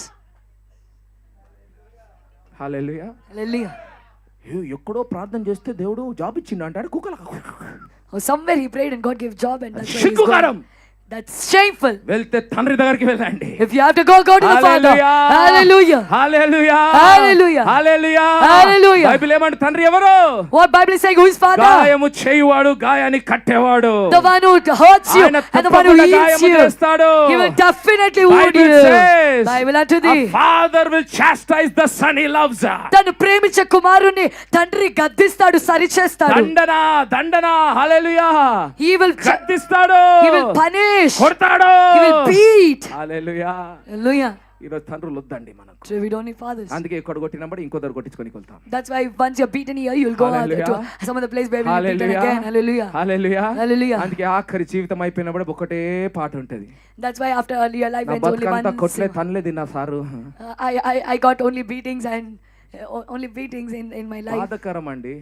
Hallelujah. Hallelujah. ఎక్కడో ప్రార్థన చేస్తే దేవుడు జాబ్ ఇచ్చిండు అంటాడు కుక్కలాగా. Or somewhere he prayed and God gave job, and that's why he's సిగ్గుకారం. going. That's shameful. వెళ్తే తండ్రి దగ్గరికి వెళ్ళండి. If you have to go to the Father. Hallelujah. Hallelujah. Hallelujah. Hallelujah. Hallelujah. Bible ఏమంటే తండ్రి ఎవరు? What Bible is saying, who is Father? గాయము చేయువాడు, గాయాన్ని కట్టేవాడు. The one who hurts you ఆయన and the one who తప్పకుండా heals గాయము you. చేస్తాడు. He will definitely wound Bible you. says, Bible unto a thee. father will chastise the son he loves. తను ప్రేమించే కుమారుని తండ్రి గద్దిస్తాడు, సరిచేస్తాడు. దండన హల్లెలూయా. He will గద్దిస్తాడు, he will punish. కొడతాడు, He will beat. Hallelujah. Hallelujah. ఈరోజు తండ్రులు వద్దండి మనకు. So we don't need fathers. అందుకే ఇక్కడ కొట్టినప్పుడు ఇంకో దగ్గర కొట్టించుకొని వెళ్తాం. That's why once you're beaten here, you'll go out to some other place where you'll be beaten again. Hallelujah. Hallelujah. Hallelujah. అందుకే ఆఖరి జీవితం అయిపోయినప్పుడు ఒకటే పాట ఉంటది. That's why after your life నా ends only బతుకంతా one. కొట్లే తనలే తిన్నా sir. I got only beatings and only beatings in my life. బాధకరం అండి.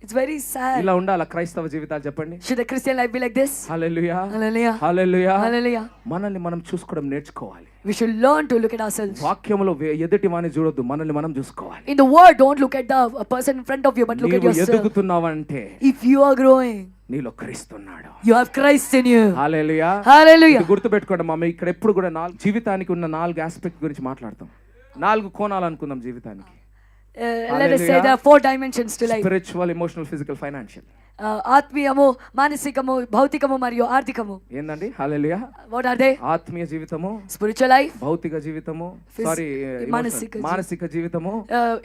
It's very sad. ఇలా ఉండాలా క్రైస్తవ జీవితాలు చెప్పండి? Should the Christian life be like this? Hallelujah. Hallelujah. Hallelujah. Hallelujah. మనల్ని మనం చూసుకోవడం నేర్చుకోవాలి. We should learn to look at ourselves. వాక్యములో ఎదుటి వాని చూడొద్దు, మనల్ని మనం చూసుకోవాలి. In the word, don't look at the person in front of you, but look at నీవు yourself. ఎదుగుతున్నావంటే If you are growing, నీలో క్రీస్తున్నాడు. you have Christ in you. Hallelujah. Hallelujah. ఇది గుర్తుపెట్టుకోండి మమ్మీ, ఇక్కడ ఎప్పుడు కూడా జీవితానికి ఉన్న 4 ఆస్పెక్ట్ గురించి మాట్లాడతాం. 4 కోణాలు అనుకుందాం జీవితానికి. Let us say there are 4 dimensions to life. Spiritual, emotional, physical, financial. ఆత్మీయము, మానసికము, భౌతికము మరియు ఆర్థికము. ఏందండి? హల్లెలూయా. What are they? ఆత్మీయ జీవితము, Spiritual life, భౌతిక జీవితము, మానసిక జీవితము,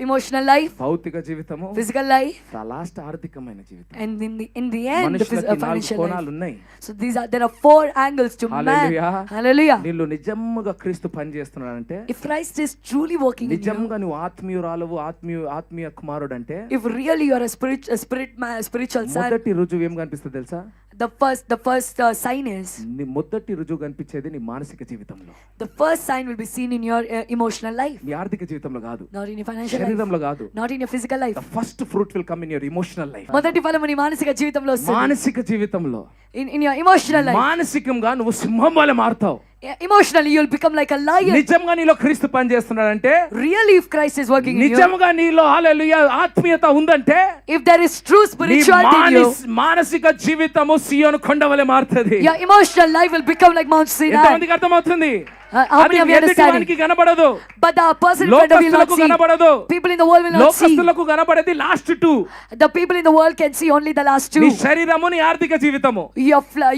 emotional life, భౌతిక జీవితము, physical life, లాస్ట్ ఆర్థికమైన జీవితం. and in the end, the మనుషులకి 4 financial కోణాలు life. ఉన్నాయి. So there are 4 angles to man. Hallelujah. Hallelujah. నీళ్ళు నిజంగా క్రీస్తు పని చేస్తున్నాడంటే, If Christ is truly working in you, నిజంగా నువ్వు ఆత్మీయురాలువు, ఆత్మీయ కుమారుడు అంటే, if really you are a spiritual son, మొదటి రుజువు ఏం కనిపిస్తుంది తెలుసా? the first sign is, నీ మొదటి రుజువు కనిపించేది నీ మానసిక జీవితంలో. the first sign will be seen in your emotional life, నీ ఆర్థిక జీవితంలో కాదు, not in your financial life, శరీరంలో కాదు. not in your physical life. The first fruit will come in your emotional life. మొదటి ఫలము నీ మానసిక జీవితంలో వస్తుంది. మానసిక జీవితంలో In your emotional life. మానసికంగా నువ్వు సింహం వలె మారుతావు. Emotionally you'll become like a lion. నిజంగా నీలో క్రీస్తు పని చేస్తున్నాడంటే, Really, if Christ is working in you, నిజంగా నీలో హల్లెలూయా ఆత్మీయత ఉందంటే, if there is true spirituality in you, మానసిక జీవితము సియోను కొండ వలె మారుతది. your emotional life will become like Mount Sinai. ఎంతమందికి అర్థమవుతుంది? How many of you understand? వానికి కనబడదు, But the person in front of you will not see. కనబడదు. People in the world will not see. లోకస్తులకు కనబడేది last 2. The people in the world can see only the last 2. నీ శరీరము, నీ ఆర్థిక జీవితము,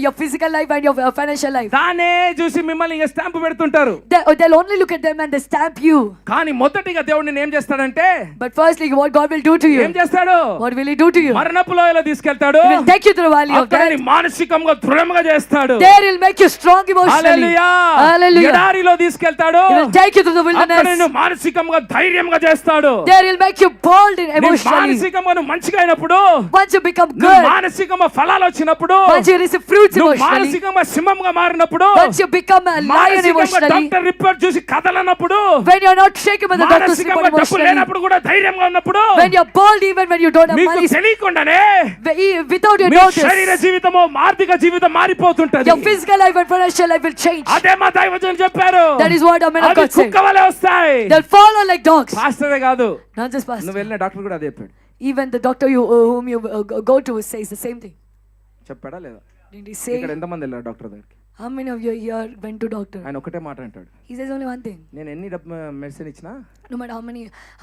Your physical life and your financial life. దానే చూసి మిమ్మల్ని స్టాంప్ పెడుతుంటారు. They'll only look at them and they stamp you. కానీ మొదటిగా దేవుడు నిన్ను ఏం చేస్తాడంటే, But firstly, what God will do to you? ఏం చేస్తాడు? What will He do to you? మరణపు లోయలో తీసుకెళ్తాడు. He will take you to the valley of అక్కడ death. నీ మానసికంగా దృఢంగా చేస్తాడు. There He'll make you strong emotionally. Hallelujah. Hallelujah. ఎడారిలో తీసుకెళ్తాడు. He will take you to the అక్కడ wilderness. నిన్ను మానసికంగా ధైర్యంగా చేస్తాడు. There He'll make you bold in నీ emotionally. మానసికంగా నువ్వు మంచిగా అయినప్పుడు, Once you become నువ్వు good, మానసికంగా ఫలాలు వచ్చినప్పుడు, once you receive fruits నువ్వు emotionally, మానసికంగా సింహంగా మారినప్పుడు, once you become a lion మానసికంగా emotionally, డాక్టర్ రిపోర్ట్ చూసి కదలనప్పుడు, when you're not shaken by the doctor's మానసికంగా report డబ్బు emotionally, లేనప్పుడు కూడా ధైర్యంగా ఉన్నప్పుడు, when you're bold even when you don't have మీకు money, తెలియకుండానే without your మీ notice, శరీర జీవితము, ఆర్థిక జీవితం మారిపోతుంటది. your physical life and financial life will change. అదే మా దైవజనులు చెప్పారు. That is what our men of అవి God say. కుక్క వలె వస్తాయి. They'll follow like dogs. పాస్టరే కాదు, Not just pastor. నువ్వు వెళ్ళిన డాక్టర్ కూడా అదే చెప్పాడు. Even the doctor whom you go to says the same thing. చెప్పాడా లేదా? Did he say? ఇక్కడ ఎంతమంది వెళ్ళారు డాక్టర్ దగ్గరికి? How many of you here went to doctor? ఆయన ఒకటే మాట అంటాడు, He says only one thing. నేను ఎన్ని మెడిసిన్ ఇచ్చినా No matter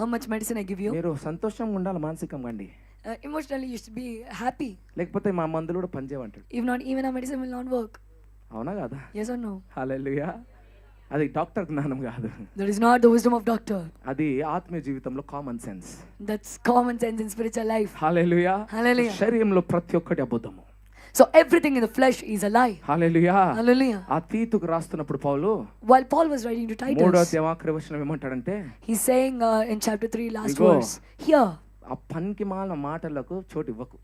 how much medicine I give you, మీరు సంతోషంగా ఉండాలి మానసికంగా అండి, emotionally you should be happy. లేకపోతే మా మందులు కూడా పనిచేయమంటాడు. If not, even our medicine will not work. అవునా కాదా? Yes or no? హల్లెలూయా. అది డాక్టర్ జ్ఞానం కాదు, That is not the wisdom of doctor. అది ఆత్మీయ జీవితంలో common sense. That's common sense in spiritual life. Hallelujah. Hallelujah. శరీరంలో ప్రతి ఒక్కటి అబద్ధము. So everything in the flesh is a lie. Hallelujah. Hallelujah. ఆ తీతుకు రాస్తున్నప్పుడు పౌలు While Paul was writing to 3వ Titus, అధ్యాయం ఆఖరి వచనం ఏమంటాడంటే, he's saying in chapter 3 last ఇదిగో, verse, here, ఆ పనికి మాలిన మాటలకు చోటు ఇవ్వకు.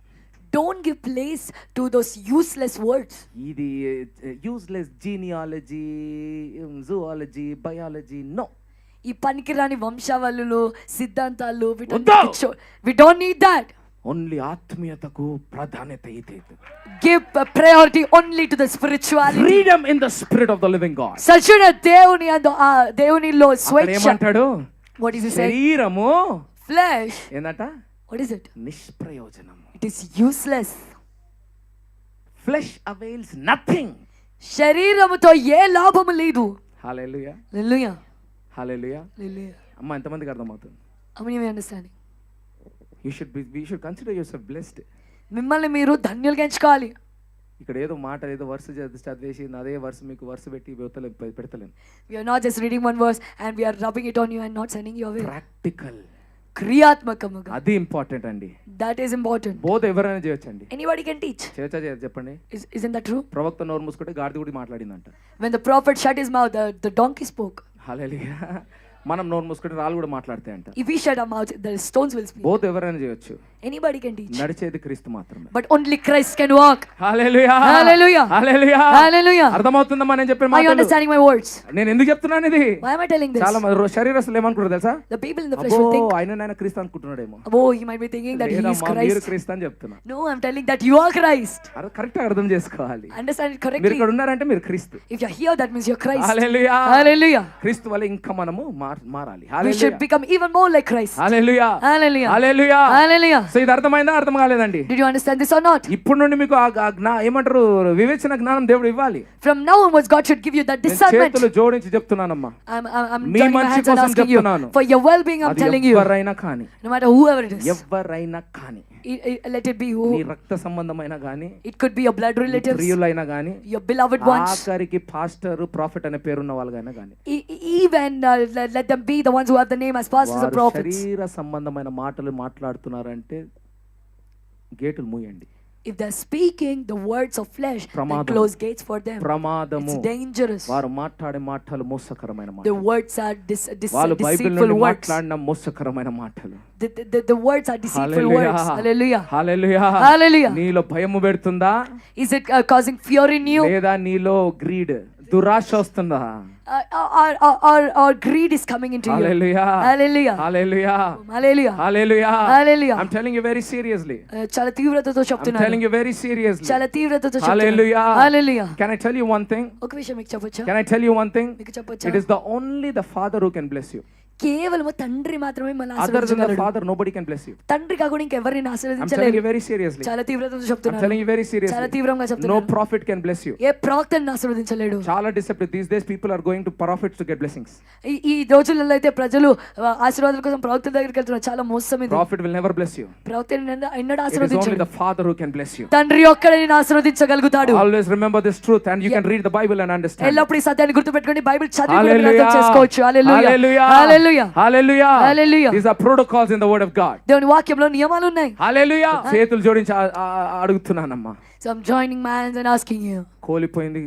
don't give place to those useless words. ఇది useless genealogy, zoology, biology, no. ఈ పనికిరాని వంశావళులు సిద్ధాంతాలు వద్దు. we don't need that. Only ఆత్మీయతకు ప్రాధాన్యత ఇది. Give priority only to the spirituality. Freedom in the spirit of the living God. సజన దేవుని అందు ఆ దేవునిలో స్వేచ్ఛ. ఏమంటాడు? What is he saying? శరీరము, Flesh, ఏందట? what is it? నిష్ప్రయోజనము. It is useless. Flesh avails nothing. శరీరముతో ఏ లాభము లేదు. హల్లెలూయా. Hallelujah. హల్లెలూయా. Hallelujah. అమ్మ ఎంతమందికి అర్థమవుతుంది? How many of you understanding? we should consider yourself blessed. మిమ్మల్ని మీరు ధన్యులుగా ఎంచుకోవాలి. ఇక్కడ ఏదో మాట ఏదో వర్స్ చదివేసి అదే వర్స్ మీకు వర్స్ పెట్టి పెడతలేను. We are not just reading one verse and we are rubbing it on you and not sending you away. Practical, క్రియాత్మకముగా. అది ఇంపార్టెంట్ అండి. That is important. బోధ ఎవరైనా చేయొచ్చండి. Anybody can teach. చేయొచ్చా చెప్పండి. Isn't that true? ప్రవక్త నోరు మూసుకుంటే గాడిద కూడా మాట్లాడిందంట. When the prophet shut his mouth, the donkey spoke. హల్లెలూయా. మనం నోరు మూసుకుంటే రాళ్ళు కూడా మాట్లాడతాయి అంట. If we shut our mouth, the stones will speak. బోధ ఎవరైనా చేయొచ్చు. Anybody can teach. నడిచేది క్రీస్తు మాత్రమే. But only Christ can walk. Hallelujah. Hallelujah. Hallelujah. Hallelujah. అర్థమవుతుందమ్మా నేను చెప్పే Are you మాటలు? understanding my words? నేను ఎందుకు చెప్తున్నాను ఇది? Why am I telling this? చాలా మంది శరీరస్తులు ఏమనుకుంటారు తెలుసా? The people in the flesh will think, ఆయన క్రీస్తు అనుకుంటున్నాడేమో. oh, he might be thinking that he is లేదమ్మా, మీరు Christ. క్రీస్తు అని చెప్తున్నా. No, I'm telling that you are Christ. అది కరెక్ట్ అర్థం చేసుకోవాలి. Understand it మీరు correctly. ఇక్కడ ఉన్నారంటే మీరు క్రీస్తు. If you're here, that means you're Christ. Hallelujah. Hallelujah. క్రీస్తు వల్ల ఇంకా మనము మారాలి. We should become even more like Christ. Hallelujah. Hallelujah. Hallelujah. Hallelujah. So ఇది అర్థమైందా? అర్థం కాలేదండి. Did you understand this or not? ఇప్పుడు నుండి మీకు ఏమంటారు వివేచన జ్ఞానం దేవుడు ఇవ్వాలి. From now onwards, God should give you that discernment. చేతులు జోడించి చెప్తున్నానమ్మా. I'm మీ joining my మంచి hands and కోసం asking you చెప్తున్నాను. for your well-being. I'm అది telling you, ఎవరైనా కానీ, no matter whoever it is, ఎవరైనా కానీ, let it be నీ who. రక్త సంబంధమైన కానీ, It could be your blood relatives, ప్రియులైనా కానీ, your beloved ones. ఆఖరికి పాస్టర్ ప్రాఫిట్ అనే పేరున్న వాళ్ళైనా కానీ, Even let them be the ones who have the name as pastors or వారు prophets. శరీర సంబంధమైన మాటలు మాట్లాడుతున్నారంటే గేటులు మూయండి. If they're speaking the words of flesh, they ప్రమాదము. close gates for them. ప్రమాదము. It's dangerous. వారు మాట్లాడే మాటలు మోసకరమైన The మాటలు. words are వాళ్ళు బైబిల్ deceitful నుండి words. మాట్లాడిన మోసకరమైన మాటలు. The words are deceitful words. Hallelujah. Hallelujah. Hallelujah. నీలో భయము పెడుతుందా? Is it causing fear in you? లేదా నీలో గ్రీడ్ దురాశ వస్తుందా? Or greed is coming into you. Hallelujah. Hallelujah. Hallelujah. Hallelujah. Hallelujah. Hallelujah. I'm telling you very seriously. చాలా తీవ్రతతో I'm చెప్తున్నాను. telling you very seriously. చాలా తీవ్రతతో చెప్తున్నాను. Hallelujah. Hallelujah. Can I tell you one thing? ఒక విషయం మీకు చెప్పొచ్చా? Can I tell you one thing? మీకు చెప్పొచ్చా? It is the only the father who can bless you. కేవలం తండ్రి మాత్రమే మనల్ని Other than the ఆశీర్వదించగలడు. father, nobody can bless you. తండ్రి కాకుండా ఇంకెవరిని I'm telling ఆశీర్వదించలేడు. you very seriously. చాలా తీవ్రతతో I'm చెప్తున్నాను. telling you very చాలా seriously. తీవ్రంగా No చెప్తున్నాను. prophet can bless you. ఏ ప్రవక్తని ఆశీర్వదించలేడు. చాలా deceptive. These days people are going to prophets to get blessings. ఈ రోజులలో అయితే ప్రజలు ఆశీర్వాదాల కోసం ప్రవక్తల దగ్గరికి వెళ్తున్నారు. చాలా మోసం ఇది. Prophet will never bless you. ప్రవక్త ఎన్నడూ It is only ఆశీర్వదించడు. the father who can bless you. తండ్రి ఒక్కడే నిన్ను ఆశీర్వదించగలుగుతాడు. Always remember this truth and you can read the Bible and understand. ఎల్లప్పుడూ ఈ సత్యాన్ని గుర్తుపెట్టుకొని బైబిల్ చదివి కూడా మీరు Hallelujah. అర్థం చేసుకోవచ్చు. హల్లెలూయా. Hallelujah. Hallelujah. Hallelujah. Hallelujah. These are protocols in the word of God. దేవుని వాక్యంలో నియమాలు ఉన్నాయి. Hallelujah. చేతులు జోడించి అడుగుతున్నానమ్మా. So I'm joining my hands and asking you. కోల్పోయింది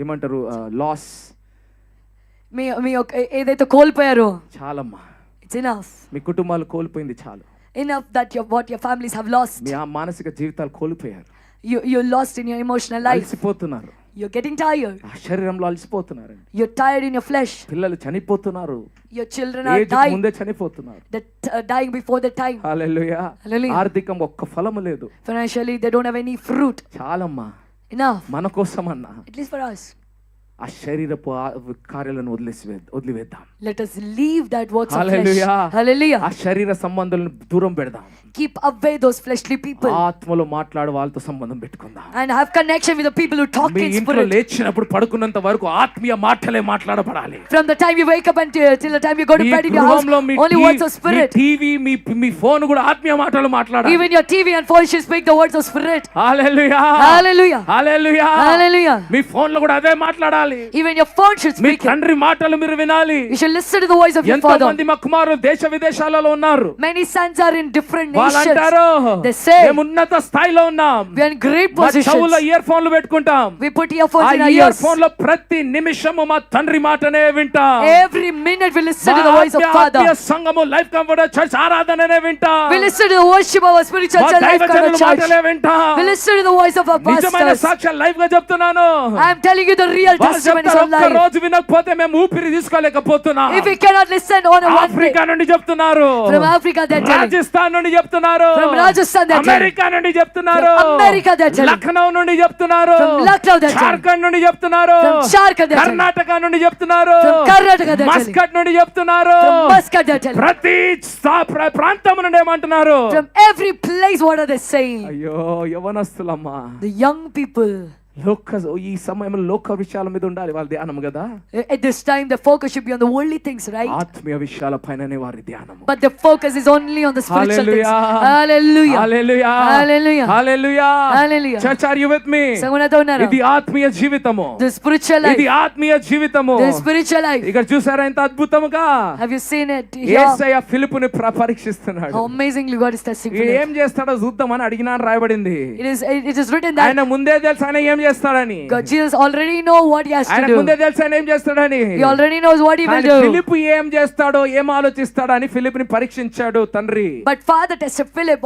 ఏమంటారు లాస్ మీ ఏదైతే కోల్పోయారో చాలమ్మా. it's enough. మీ కుటుంబాలు కోల్పోయింది చాలు. Enough that what your families have lost. మీ మానసిక జీవితాలు కోల్పోయారు. You lost in your emotional life. అలసిపోతున్నారు. You're getting tired. ఆ శరీరంలో అలసిపోతున్నారు. You're tired in your flesh. పిల్లలు చనిపోతున్నారు. Your children are age dying. ముందే చనిపోతున్నారు. They're dying before the time. Hallelujah. Hallelujah. ఆర్థికంగా ఒక్క ఫలము లేదు. Financially they don't have any fruit. చాలమ్మా. Enough. మన కోసమన్నా At least for us. ఆ శరీరపు కార్యాలను వదిలివేద్దాం. Let us leave that works of flesh. Hallelujah. Hallelujah. ఆ శరీర సంబంధాలను దూరం పెడదాం. Keep away those fleshly people. ఆత్మలో మాట్లాడు వాళ్ళతో సంబంధం పెట్టుకుందాం. And have connection with the people who talk me in ఇంట్లో spirit. లేచినప్పుడు పడుకున్నంత వరకు ఆత్మీయ మాటలే మాట్లాడబడాలి. From the time you wake up till the time you go to bed in your house, only words of spirit. TV me phone కూడా ఆత్మీయ మాటలు మాట్లాడాలి. Even your TV and phone should speak the words of spirit. Hallelujah. Hallelujah. Hallelujah. Hallelujah. Me phone లో కూడా అదే మాట్లాడాలి. Even your phone should me speak it. తండ్రి మాటలు మీరు వినాలి. You should listen to the voice of your ఎంతో father. మంది మా కుమారులు దేశ విదేశాలలో ఉన్నారు. Many sons are in different వాళ్ళు nations. అంటారు They say మేము ఉన్నత స్థాయిలో ఉన్నాం. we are in great మా చెవులో positions. ఇయర్ ఫోన్లు పెట్టుకుంటాం. We put earphones ఆ in our year ears. Phone లో ప్రతి నిమిషము మా తండ్రి మాటనే వింటాం. Every minute we listen to the voice of Father. ఆత్మీయ సంఘము లైఫ్ కంఫర్ట్ చర్చ్ ఆరాధననే వింటాం. We listen to the worship of our spiritual మా church, life దైవజనుల Comfort church. మాటలే వింటాం. We listen to the voice of our నిజమైన pastors. సాక్ష్యం లైవ్ గా చెప్తున్నాను. I am telling you the real వాళ్ళు testimonies చెప్తారు, of ఒక్క life. రోజు వినకపోతే మేము ఊపిరి తీసుకోలేకపోతున్నాం. If we cannot listen on a one day, Africa నుండి చెప్తున్నారు. from Africa they're telling. Rajasthan నుండి చెప్తున్నారు. From Rajasthan they're telling. America నుండి చెప్తున్నారు. From America they're telling. Lucknow నుండి చెప్తున్నారు. From Lucknow they're telling. Jharkhand నుండి చెప్తున్నారు. From Jharkhand they're telling. Karnataka నుండి చెప్తున్నారు. From Karnataka they're telling. Muscat నుండి చెప్తున్నారు. From Muscat they're telling. ప్రతి ప్రాంతం నుండి ఏమంటున్నారు? From every place, what are they saying? అయ్యో యవనస్తులమ్మా. The young people. ఈ సమయంలో లోక విషయాల మీద ఉండాలి వాళ్ళ ధ్యానం కదా. At this time the focus should be on the worldly things, right? ఆత్మీయ విషయాల పైననే వారి ధ్యానము. But the focus is only on the spiritual things. Hallelujah. Hallelujah. Hallelujah. Hallelujah. Hallelujah. Hallelujah. Church, are you with me? సంగనతో ఉన్నారా? ఇది ఆత్మీయ జీవితము. The spiritual life. ఇది ఆత్మీయ జీవితము. The spiritual life. ఇక్కడ చూసారా ఎంత అద్భుతముగా? Have you seen it here? Yesayya ఫిలిప్పుని పరీక్షిస్తున్నాడు. How amazingly God is testing ఈయన Philip. ఏం చేస్తాడో చూద్దామని అడిగినా అని రాయబడింది. It is written that ఆయన ముందే తెలుసు ఆయన ఏం చేస్తాడని. Jesus already know what he has to ఆయన do. ముందే తెలుసు ఆయన ఏం చేస్తాడని. He already knows what he will do. ఫిలిప్పు ఏం చేస్తాడో ఏం ఆలోచిస్తాడో అని ఫిలిప్ని పరీక్షించాడు తండ్రి. But Father tested Philip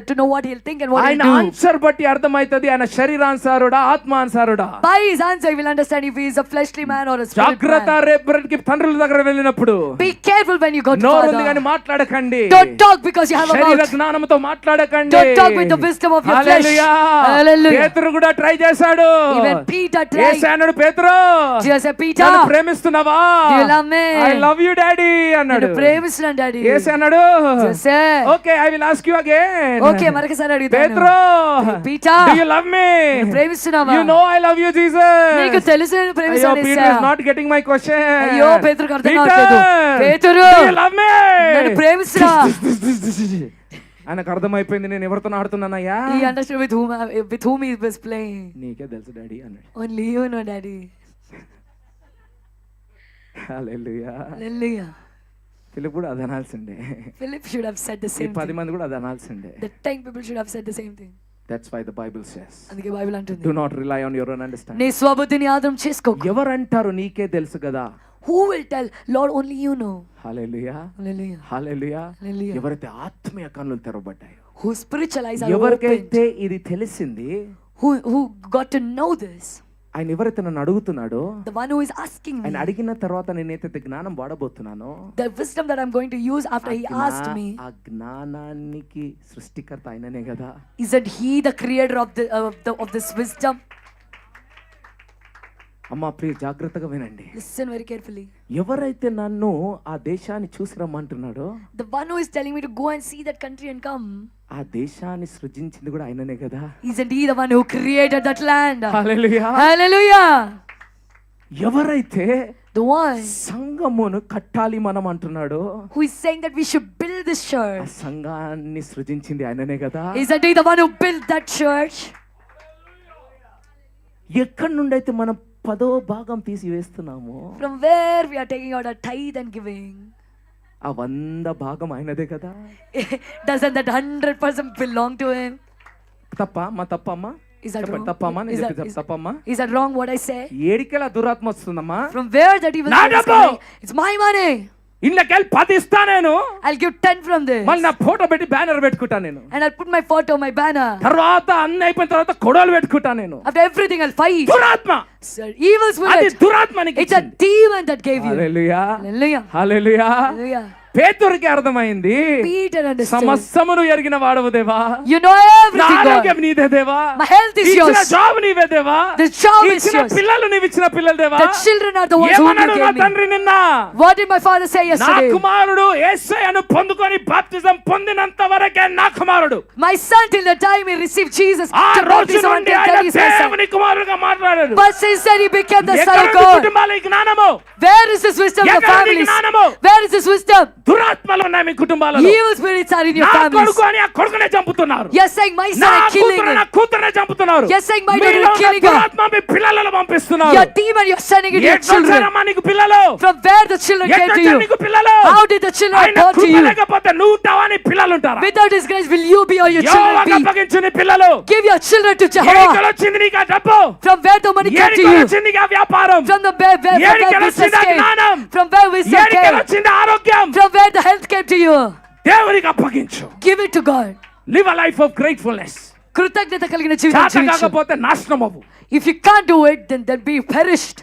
to know what he'll think and what ఆయన he'll do. ఆన్సర్ బట్టి అర్థమైతది ఆయన శరీరానుసారుడా ఆత్మానుసారుడా. By his answer he will understand if he is a fleshly man or a spirit జాగ్రత్త man. రేపటికి తండ్రుల దగ్గర వెళ్ళినప్పుడు Be careful when you go to నోరు ఉంది కానీ Father. మాట్లాడకండి. Don't talk because you have a శరీర mouth. జ్ఞానంతో మాట్లాడకండి. Don't talk with the wisdom of your flesh. Hallelujah. Hallelujah. పేతురు కూడా ట్రై చేశాడు. Even Peter tried. యేసయ్యను పేతురు Jesus said, Peter, నన్ను ప్రేమిస్తున్నావా? do you love me? I love you daddy అన్నాడు. నేను ప్రేమిస్తున్నాను డాడీ. యేసయ్య అన్నాడు Jesus said, okay I will ask you again. Okay మరొకసారి అడుగుతాను. పేతురు Peter, do you love me? నేను ప్రేమిస్తున్నావా? You know I love you Jesus. నీకు తెలుసు నేను అయ్యో ప్రేమిస్తాను Peter Yesayya. is not getting my question. అయ్యో పేతురుకు అర్థం Peter, కావట్లేదు. పేతురు, do you love me? నన్ను ప్రేమిస్తున్నా. ఆయనకు అర్థమైపోయింది నేను ఎవరితో ఆడుతున్నానయ్యా. He understood with whom he was playing. నీకే తెలుసు డాడీ అన్నాడు. Only you know, daddy. హల్లెలూయా. Hallelujah. ఫిలిప్ కూడా అది అనాల్సిండే. Philip should have said the ఈ same 10 thing. మంది కూడా అది అనాల్సిండే. The 10 people should have said the same thing. That's why the Bible says, అందుకే బైబిల్ అంటుంది, do not rely on your own understanding. నీ స్వబుద్ధిని ఆధారం చేసుకోకు. ఎవరంటారు నీకే తెలుసు కదా. Who will tell? Lord, only you know. Hallelujah, Hallelujah. Hallelujah. Hallelujah. ఎవరైతే ఆత్మీయ కన్నులు తెరవబడ్డాయో, Whose spiritual eyes are opened. ఎవరికైతే ఇది తెలిసింది, Who got to know this. ఆయన ఎవరైతే నన్ను అడుగుతున్నాడో, The one who is asking me. ఆయన అడిగిన తర్వాత నేనైతే జ్ఞానం వాడబోతున్నానో, The wisdom that I'm going to use after he asked me. ఆ జ్ఞానానికి సృష్టికర్త ఆయననే కదా. Isn't he the creator of this wisdom? అమ్మా ప్లీజ్ జాగ్రత్తగా వినండి. Listen very carefully. ఎవరైతే నన్ను ఆ దేశాన్ని చూసి రమ్మంటున్నాడో, The one who is telling me to go and see that country and come. ఆ దేశాన్ని సృజించింది కూడా ఆయననే కదా. Isn't he the one who created that land? Hallelujah. Hallelujah. ఎవరైతే The one సంఘమును కట్టాలి మనం అంటున్నాడో, who is saying that we should build this ఆ church. సంఘాన్ని సృజించింది ఆయననే కదా. Isn't he the one who built that church? ఎక్కడి నుండి అయితే మనం 10వ భాగం తీసి వేస్తున్నాము, From where we are taking out our tithe and giving. ఆ 100 భాగం ఆయనదే కదా. Doesn't that 100% belong to him? తప్పమ్మా, తప్పమ్మా, Is that wrong? తప్పమ్మా, నేను Is చెప్పేది that- తప్పమ్మా. Is that wrong what I say? ఏడికెలా దురాత్మ వస్తుందమ్మా. From where that evil నా spirit is డబ్బు! coming? It's my money. ఇళ్ళకెళ్ళి 10 ఇస్తా నేను, I'll give 10 from this. మళ్ళీ నా ఫోటో పెట్టి బ్యానర్ పెట్టుకుంటా నేను. And I'll put my photo, my banner. తర్వాత అన్ని అయిపోయిన తర్వాత కొడవలు పెట్టుకుంటా నేను. After everything, I'll fight. దురాత్మ, Sir, evil అది spirit. దురాత్మనికి It's a demon that gave you. Hallelujah, Hallelujah. Hallelujah. Hallelujah. పేతురుకి అర్థమైంది, Peter understood. సమస్తమును ఎరిగిన వాడవు దేవా, You know నా everything, ఆరోగ్యం God. నీదే దేవా, My health is ఇచ్చిన yours. జాబ్ నీవే దేవా, The job is ఇచ్చిన yours. పిల్లలు నీవిచ్చిన పిల్లలు దేవా. The children are the ones who you ఏమన్నాడు నా gave me. తండ్రి నిన్న, What did my father say నా yesterday? కుమారుడు యేసయ్యను పొందుకొని బాప్తిజం పొందినంత వరకే నా కుమారుడు. My son, till the time he received Jesus, ఆ to రోజు baptism నుండి until ఆయన that is my son. దేవుని కుమారుడుగా మాట్లాడాడు. But since then he became the son of ఎక్కడుంది God. కుటుంబాల ఈ జ్ఞానము? Where is this wisdom of the ఎక్కడుంది families? జ్ఞానము? Where is this wisdom? దురాత్మలు ఉన్నాయి మీ కుటుంబాలలో. Evil spirits are in your నా families. కొడుకు అని ఆ కొడుకునే చంపుతున్నారు. You're saying my నా son are killing కూతురు him. నా కూతురునే చంపుతున్నారు. You're saying my daughter మీలో is ఉన్న killing her. దురాత్మ మీ పిల్లలను పంపిస్తున్నారు. Your demon, you're sending it to your ఎట్లా children. వచ్చారమ్మా నీకు పిల్లలు? From where the children came ఎట్లా to వచ్చారు you? నీకు పిల్లలు? How did the children ఆయన born to కృప you? లేకపోతే నువ్వు ఉంటావా నీ పిల్లలు ఉంటారా? Without his grace, will you be or your children యెహోవాకు be? అప్పగించు నీ పిల్లలు. Give your children to ఏడికలు Jehovah. వచ్చింది నీకు ఆ డబ్బు? From where the money came to ఏడికలు you? వచ్చింది నీకు ఆ వ్యాపారం? From the where ఏడికలు business వచ్చింది ఆ came? జ్ఞానం? From where wisdom ఏడికలు came? వచ్చింది ఆరోగ్యం? From where the health came to you? దేవునికి అప్పగించు. Give it to God. Live a life of gratefulness. కృతజ్ఞత కలిగిన జీవితం చేత జీవించు. కాకపోతే నాశనం అవ్వు. If you can't do it, then be perished.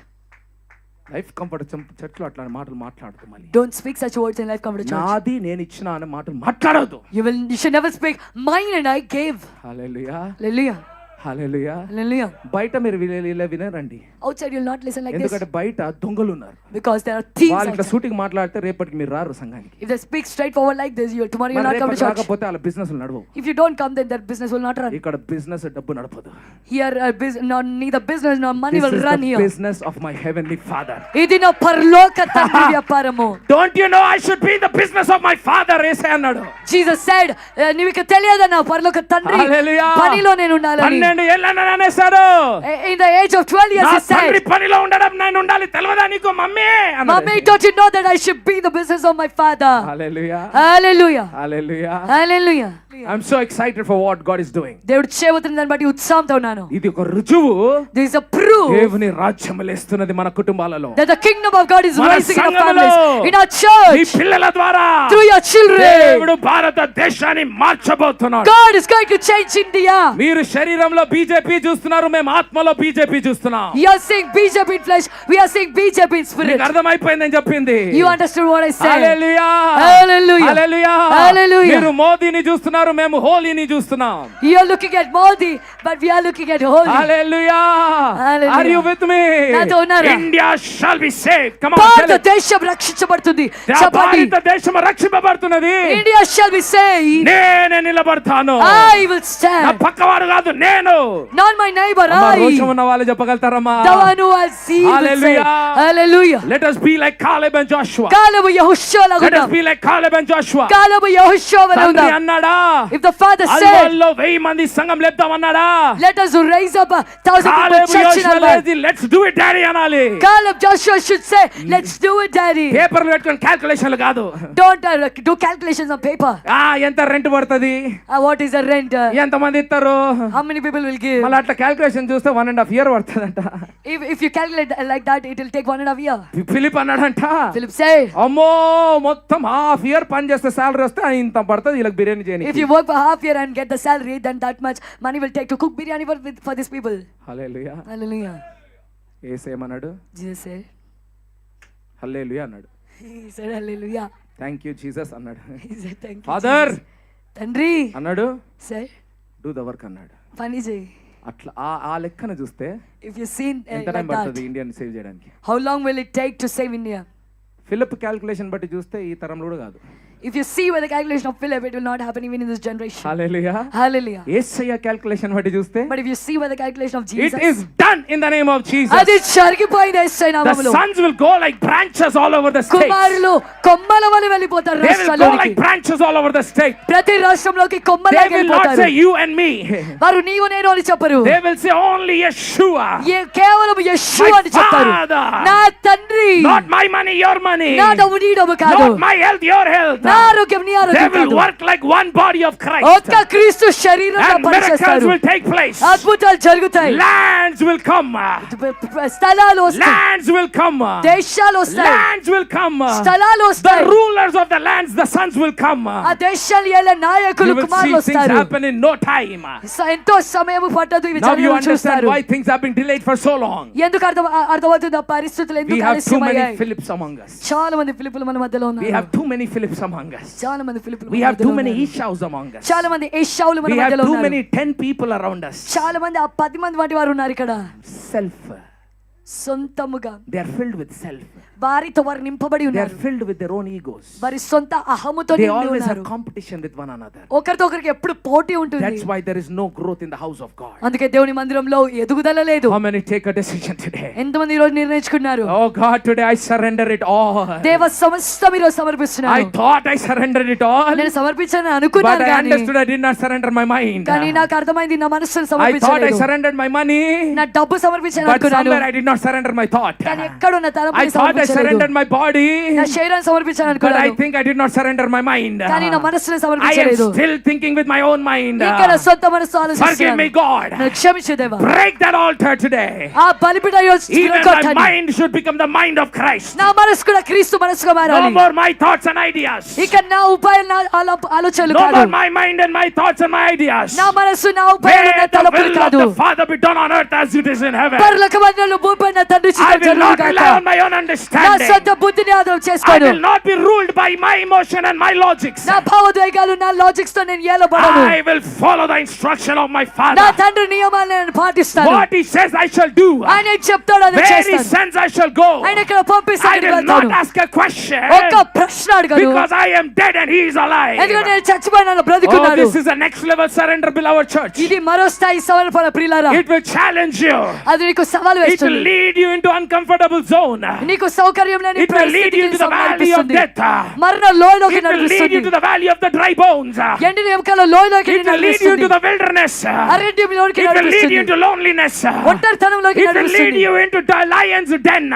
Life comfort చర్చిలో అట్లాంటి మాటలు మాట్లాడదు. మళ్ళీ Don't speak such words in Life Comfort Church. నాది నేను ఇచ్చిన అనే మాటలు మాట్లాడదు. You should never speak mine and I gave. Hallelujah, Hallelujah. Hallelujah. Hallelujah. బయట మీరు ఇలా వినరండి, Outside you'll not listen like this ఎందుకంటే బయట దొంగలు ఉన్నారు. because there are thieves. వాళ్ళు ఇట్లా outside. సూటికి మాట్లాడితే రేపటికి మీరు రారు సంఘానికి. If they speak straightforward like this, tomorrow you'll మరి not come to రేపటి church. రాకపోతే వాళ్ళ business నడవవు. If you don't come, then their business will not run. ఇక్కడ బిజినెస్ డబ్బు నడపదు. Here, neither business nor money will run here. Business of my heavenly father. ఇది నా పరలోక తండ్రి వ్యాపారము. Don't you know I should be in the business of my father యేసే అన్నాడు. Jesus said, నీకు తెలియదా నా పరలోక తండ్రి హల్లెలూయా. పనిలో నేను ఉండాలని. 12 ఏళ్ళని అనేసాడు. In the age of 12 years నా he said, తండ్రి పనిలో ఉండడం నేను ఉండాలి తెలవదా నీకు మమ్మీ అన్నాడు. Mommy, don't you know that I should be in the business of my father? Hallelujah, Hallelujah. Hallelujah. Hallelujah. I'm so excited for what God is doing. దేవుడు చేయబోతున్న దాన్ని బట్టి ఉత్సాహంతో ఉన్నాను. ఇది ఒక రుజువు, This is a proof దేవుని రాజ్యం లేస్తున్నది మన కుటుంబాలలో. that the kingdom of God is మన rising in our సంఘములో, families, in our ఈ church, పిల్లల ద్వారా through your children. దేవుడు భారతదేశాన్ని మార్చబోతున్నాడు. God is going to change India. మీరు శరీరంలో బీజేపీ చూస్తున్నారు, మేము ఆత్మలో బీజేపీ చూస్తున్నాం. You are seeing BJP in flesh, we are seeing BJP in spirit. మీకు అర్థమైపోయిందని చెప్పింది. You understood what I said? Hallelujah, Hallelujah. Hallelujah, Hallelujah. మీరు మోదీని చూస్తున్నారు, మేము హోలీని చూస్తున్నాం. You are looking at Modi, but we are looking at holy. Hallelujah. Hallelujah. Are you with me? నాతో ఉన్నారా? India shall be saved. Come on, tell it. భారతదేశం రక్షించబడుతుంది. చెప్పండి. భారతదేశం రక్షింపబడుతున్నది. India shall be saved. నేనే నిలబడతాను. I will నా stand. పక్కవాడు కాదు, నేను నేను, not my neighbor, అమ్మా, I. రోషం ఉన్న వాళ్ళు చెప్పగలుగుతారమ్మా. The one who has seen will say, Hallelujah. hallelujah. Let us be like Caleb and Joshua. కాలేబు యెహోషువ లాగా Let us ఉందాం. be like Caleb and Joshua. కాలేబు యెహోషువ వలె తండ్రి ఉందాం. అన్నాడా, If the father said, అల్వాల్లో 1000 మంది సంఘం లేపుదామన్నాడా, let us raise up 1,000 people Caleb church in యోషువ Alvar. లేచి, let's do it daddy అనాలి. Caleb Joshua should say, let's do it, daddy. పేపర్లు పెట్టుకొని క్యాల్కులేషన్లు కాదు. Don't do calculations on paper. ఎంత రెంట్ పడుతుంది, What is the rent? ఎంత మంది ఇస్తారు, How many people will give? మళ్ళీ అట్లా క్యాల్కులేషన్ చూస్తే 1.5 years పడుతుందంట. If you calculate like that, it will take 1.5 years. Philip అన్నాడంట, Philip said, అమ్మో మొత్తం ½ year పని చేస్తే సాలరీ వస్తే ఇంత పడుతుంది వీళ్ళకి బిర్యానీ చేయని. if you work for half year and get the salary, then that much money will take to cook biryani for these people. Hallelujah. Hallelujah. ఏసేమన్నాడు, Jesus said, హల్లెలూయా అన్నాడు. he said hallelujah. Thank you Jesus అన్నాడు. He said thank you. Father Jesus. Tandri అన్నాడు, said, డూ ద వర్క్ అన్నాడు. పని చేయి. అట్లా ఆ లెక్కన చూస్తే If you seen ఎంత like టైం పడుతుంది that, ఇండియాని సేవ్ చేయడానికి? how long will it take to save India? Philip calculation బట్టి చూస్తే ఈ తరంలో కూడా కాదు. If you see by the calculation of Philip, it will not happen even in this generation. Hallelujah. Hallelujah. Yesayya calculation బట్టి చూస్తే But if you see by the calculation of it Jesus, is done in the name of Jesus. అది జరిగిపోయింది యేసయ్య The నామములో. sons will go like branches all over the state. కుమారులు కొమ్మల వలె వెళ్ళిపోతారు They will go రాష్ట్రాల్లోకి. like branches all over the state. ప్రతి రాష్ట్రంలోకి They కొమ్మలాగా will not వెళ్ళిపోతారు. say you and me. వారు నీవు నేను అని చెప్పరు. They will say only Yeshua. కేవలం యెషూవ My అని చెప్తారు. Father. నా తండ్రి, Not my money, your money. నా డబ్బు నీ డబ్బు కాదు, Not my health, your health. నా ఆరోగ్యం నీ They ఆరోగ్యం will కాదు. work like one body of Christ. ఒక్క క్రీస్తు శరీరంగా And miracles పనిచేస్తారు. will take place. అద్భుతాలు జరుగుతాయి. Lands will come. స్థలాలు వస్తాయి. Lands will come. దేశాలు వస్తాయి. Lands will come. స్థలాలు The వస్తాయి. rulers of the lands, the sons will come. ఆ దేశాలు ఏళ్ళ నాయకులు You will కుమారులు see things వస్తారు. happen in no time. ఎంతో సమయం పట్టదు ఇవి Now you జరగడం understand చూస్తారు. why things have been delayed for so long. ఎందుకు అర్థమవుతుంది ఆ పరిస్థితులు We ఎందుకు have too many ఆలస్యమయ్యాయి? Philips among us. చాలా మంది ఫిలిపులు మన మధ్యలో We ఉన్నారు. have too many Philips among us. చాలా మంది ఫిలిపులు We మన have మధ్యలో too many ఉన్నారు. Eshaus among us. చాలా మంది ఏషావులు మన We have మధ్యలో too ఉన్నారు. many 10 people around us. చాలా మంది ఆ 10 మంది వంటి వారు ఉన్నారు ఇక్కడ. Self. సొంతముగా They are filled with self. వారితో వారు నింపబడి They are ఉన్నారు. filled with their own egos. వారి సొంత అహముతో They నిండి always ఉన్నారు. have competition with one another. ఒకరితో ఒకరికి ఎప్పుడు పోటీ ఉంటుంది. That's why there is no growth in the house of God. అందుకే దేవుని మందిరంలో ఎదుగుదల లేదు. How many take a decision today? ఎంతమంది ఈ రోజు నిర్ణయించుకున్నారు? Oh God, today I surrender it all. దేవ సమస్తం ఈ రోజు సమర్పిస్తున్నాను. I thought I surrendered it all. నేను సమర్పించాను But అనుకున్నాను I కానీ understood I did not surrender my mind. కానీ నాకు అర్థమైంది నా మనస్సును I thought I సమర్పించలేదు. surrendered my money. నా డబ్బు సమర్పించాను But అనుకున్నాను somewhere I did not surrender my thought. కానీ ఎక్కడ ఉన్న I తలంపుని thought I సమర్పించలేదు. surrendered my body. నా శరీరాన్ని సమర్పించాను But I అనుకున్నాను think I did not surrender my mind. కానీ నా మనస్సును I am సమర్పించలేదు. still thinking with my own mind. ఇక్కడ సొంత మనస్సు Forgive me, ఆలోచిస్తున్నాను. God. నన్ను క్షమించు దేవా. Break that altar today. ఆ బలిపీఠ ఈరోజు Even my విరగొట్టండి. mind should become the mind of Christ. నా మనస్సు కూడా క్రీస్తు మనస్సుగా No మారాలి. more my thoughts and ideas. ఇక నా ఉపాయాలు నా ఆలోచనలు No కాదు. more my mind and my thoughts and my ideas. నా మనస్సు నా ఉపాయాలు నా May the తలపులు will of కాదు. the Father be done on earth as it is in heaven. పరలోక మందిరంలో భూమిపై నా తండ్రి I చిత్తం will జరుగును not గాక. rely on my own నా understanding. సొంత బుద్ధిని ఆధారం I చేసుకోను. will not be ruled by my emotion and my logics. నా భావోద్వేగాలు నా లాజిక్స్ తో నేను ఏలబడను. I will follow the instruction of my నా Father. తండ్రి నియమాలను నేను పాటిస్తాను. What He says I shall do. ఆయన ఏం చెప్తాడో అది Where He చేస్తాను. sends I shall go. ఆయన ఇక్కడ పంపిస్తే I అక్కడికి will not వెళ్తాను. ask a question. ఒక్క ప్రశ్న అడగను. Because I am dead and He is alive. ఎందుకంటే నేను చచ్చిపోయిన Oh, బ్రతికున్నాను. this is the next level surrender, beloved church. ఇది మరో స్థాయి సమర్పణ ప్రియులారా. It will challenge you. అది నీకు సవాలు It will వేస్తుంది. lead you into uncomfortable zone. నీకు సౌకర్యం లేని It will lead you పరిస్థితికి to the valley of నడిపిస్తుంది. death. మరణ లోయలోకి It will lead నడిపిస్తుంది. you to the valley of the dry bones. ఎండిన ఎముకల లోయలోకి It will lead you నడిపిస్తుంది. to the wilderness. అరణ్యంలోకి It will lead నడిపిస్తుంది. you into loneliness. ఒంటరితనంలోకి It will lead నడిపిస్తుంది. you into the lion's den.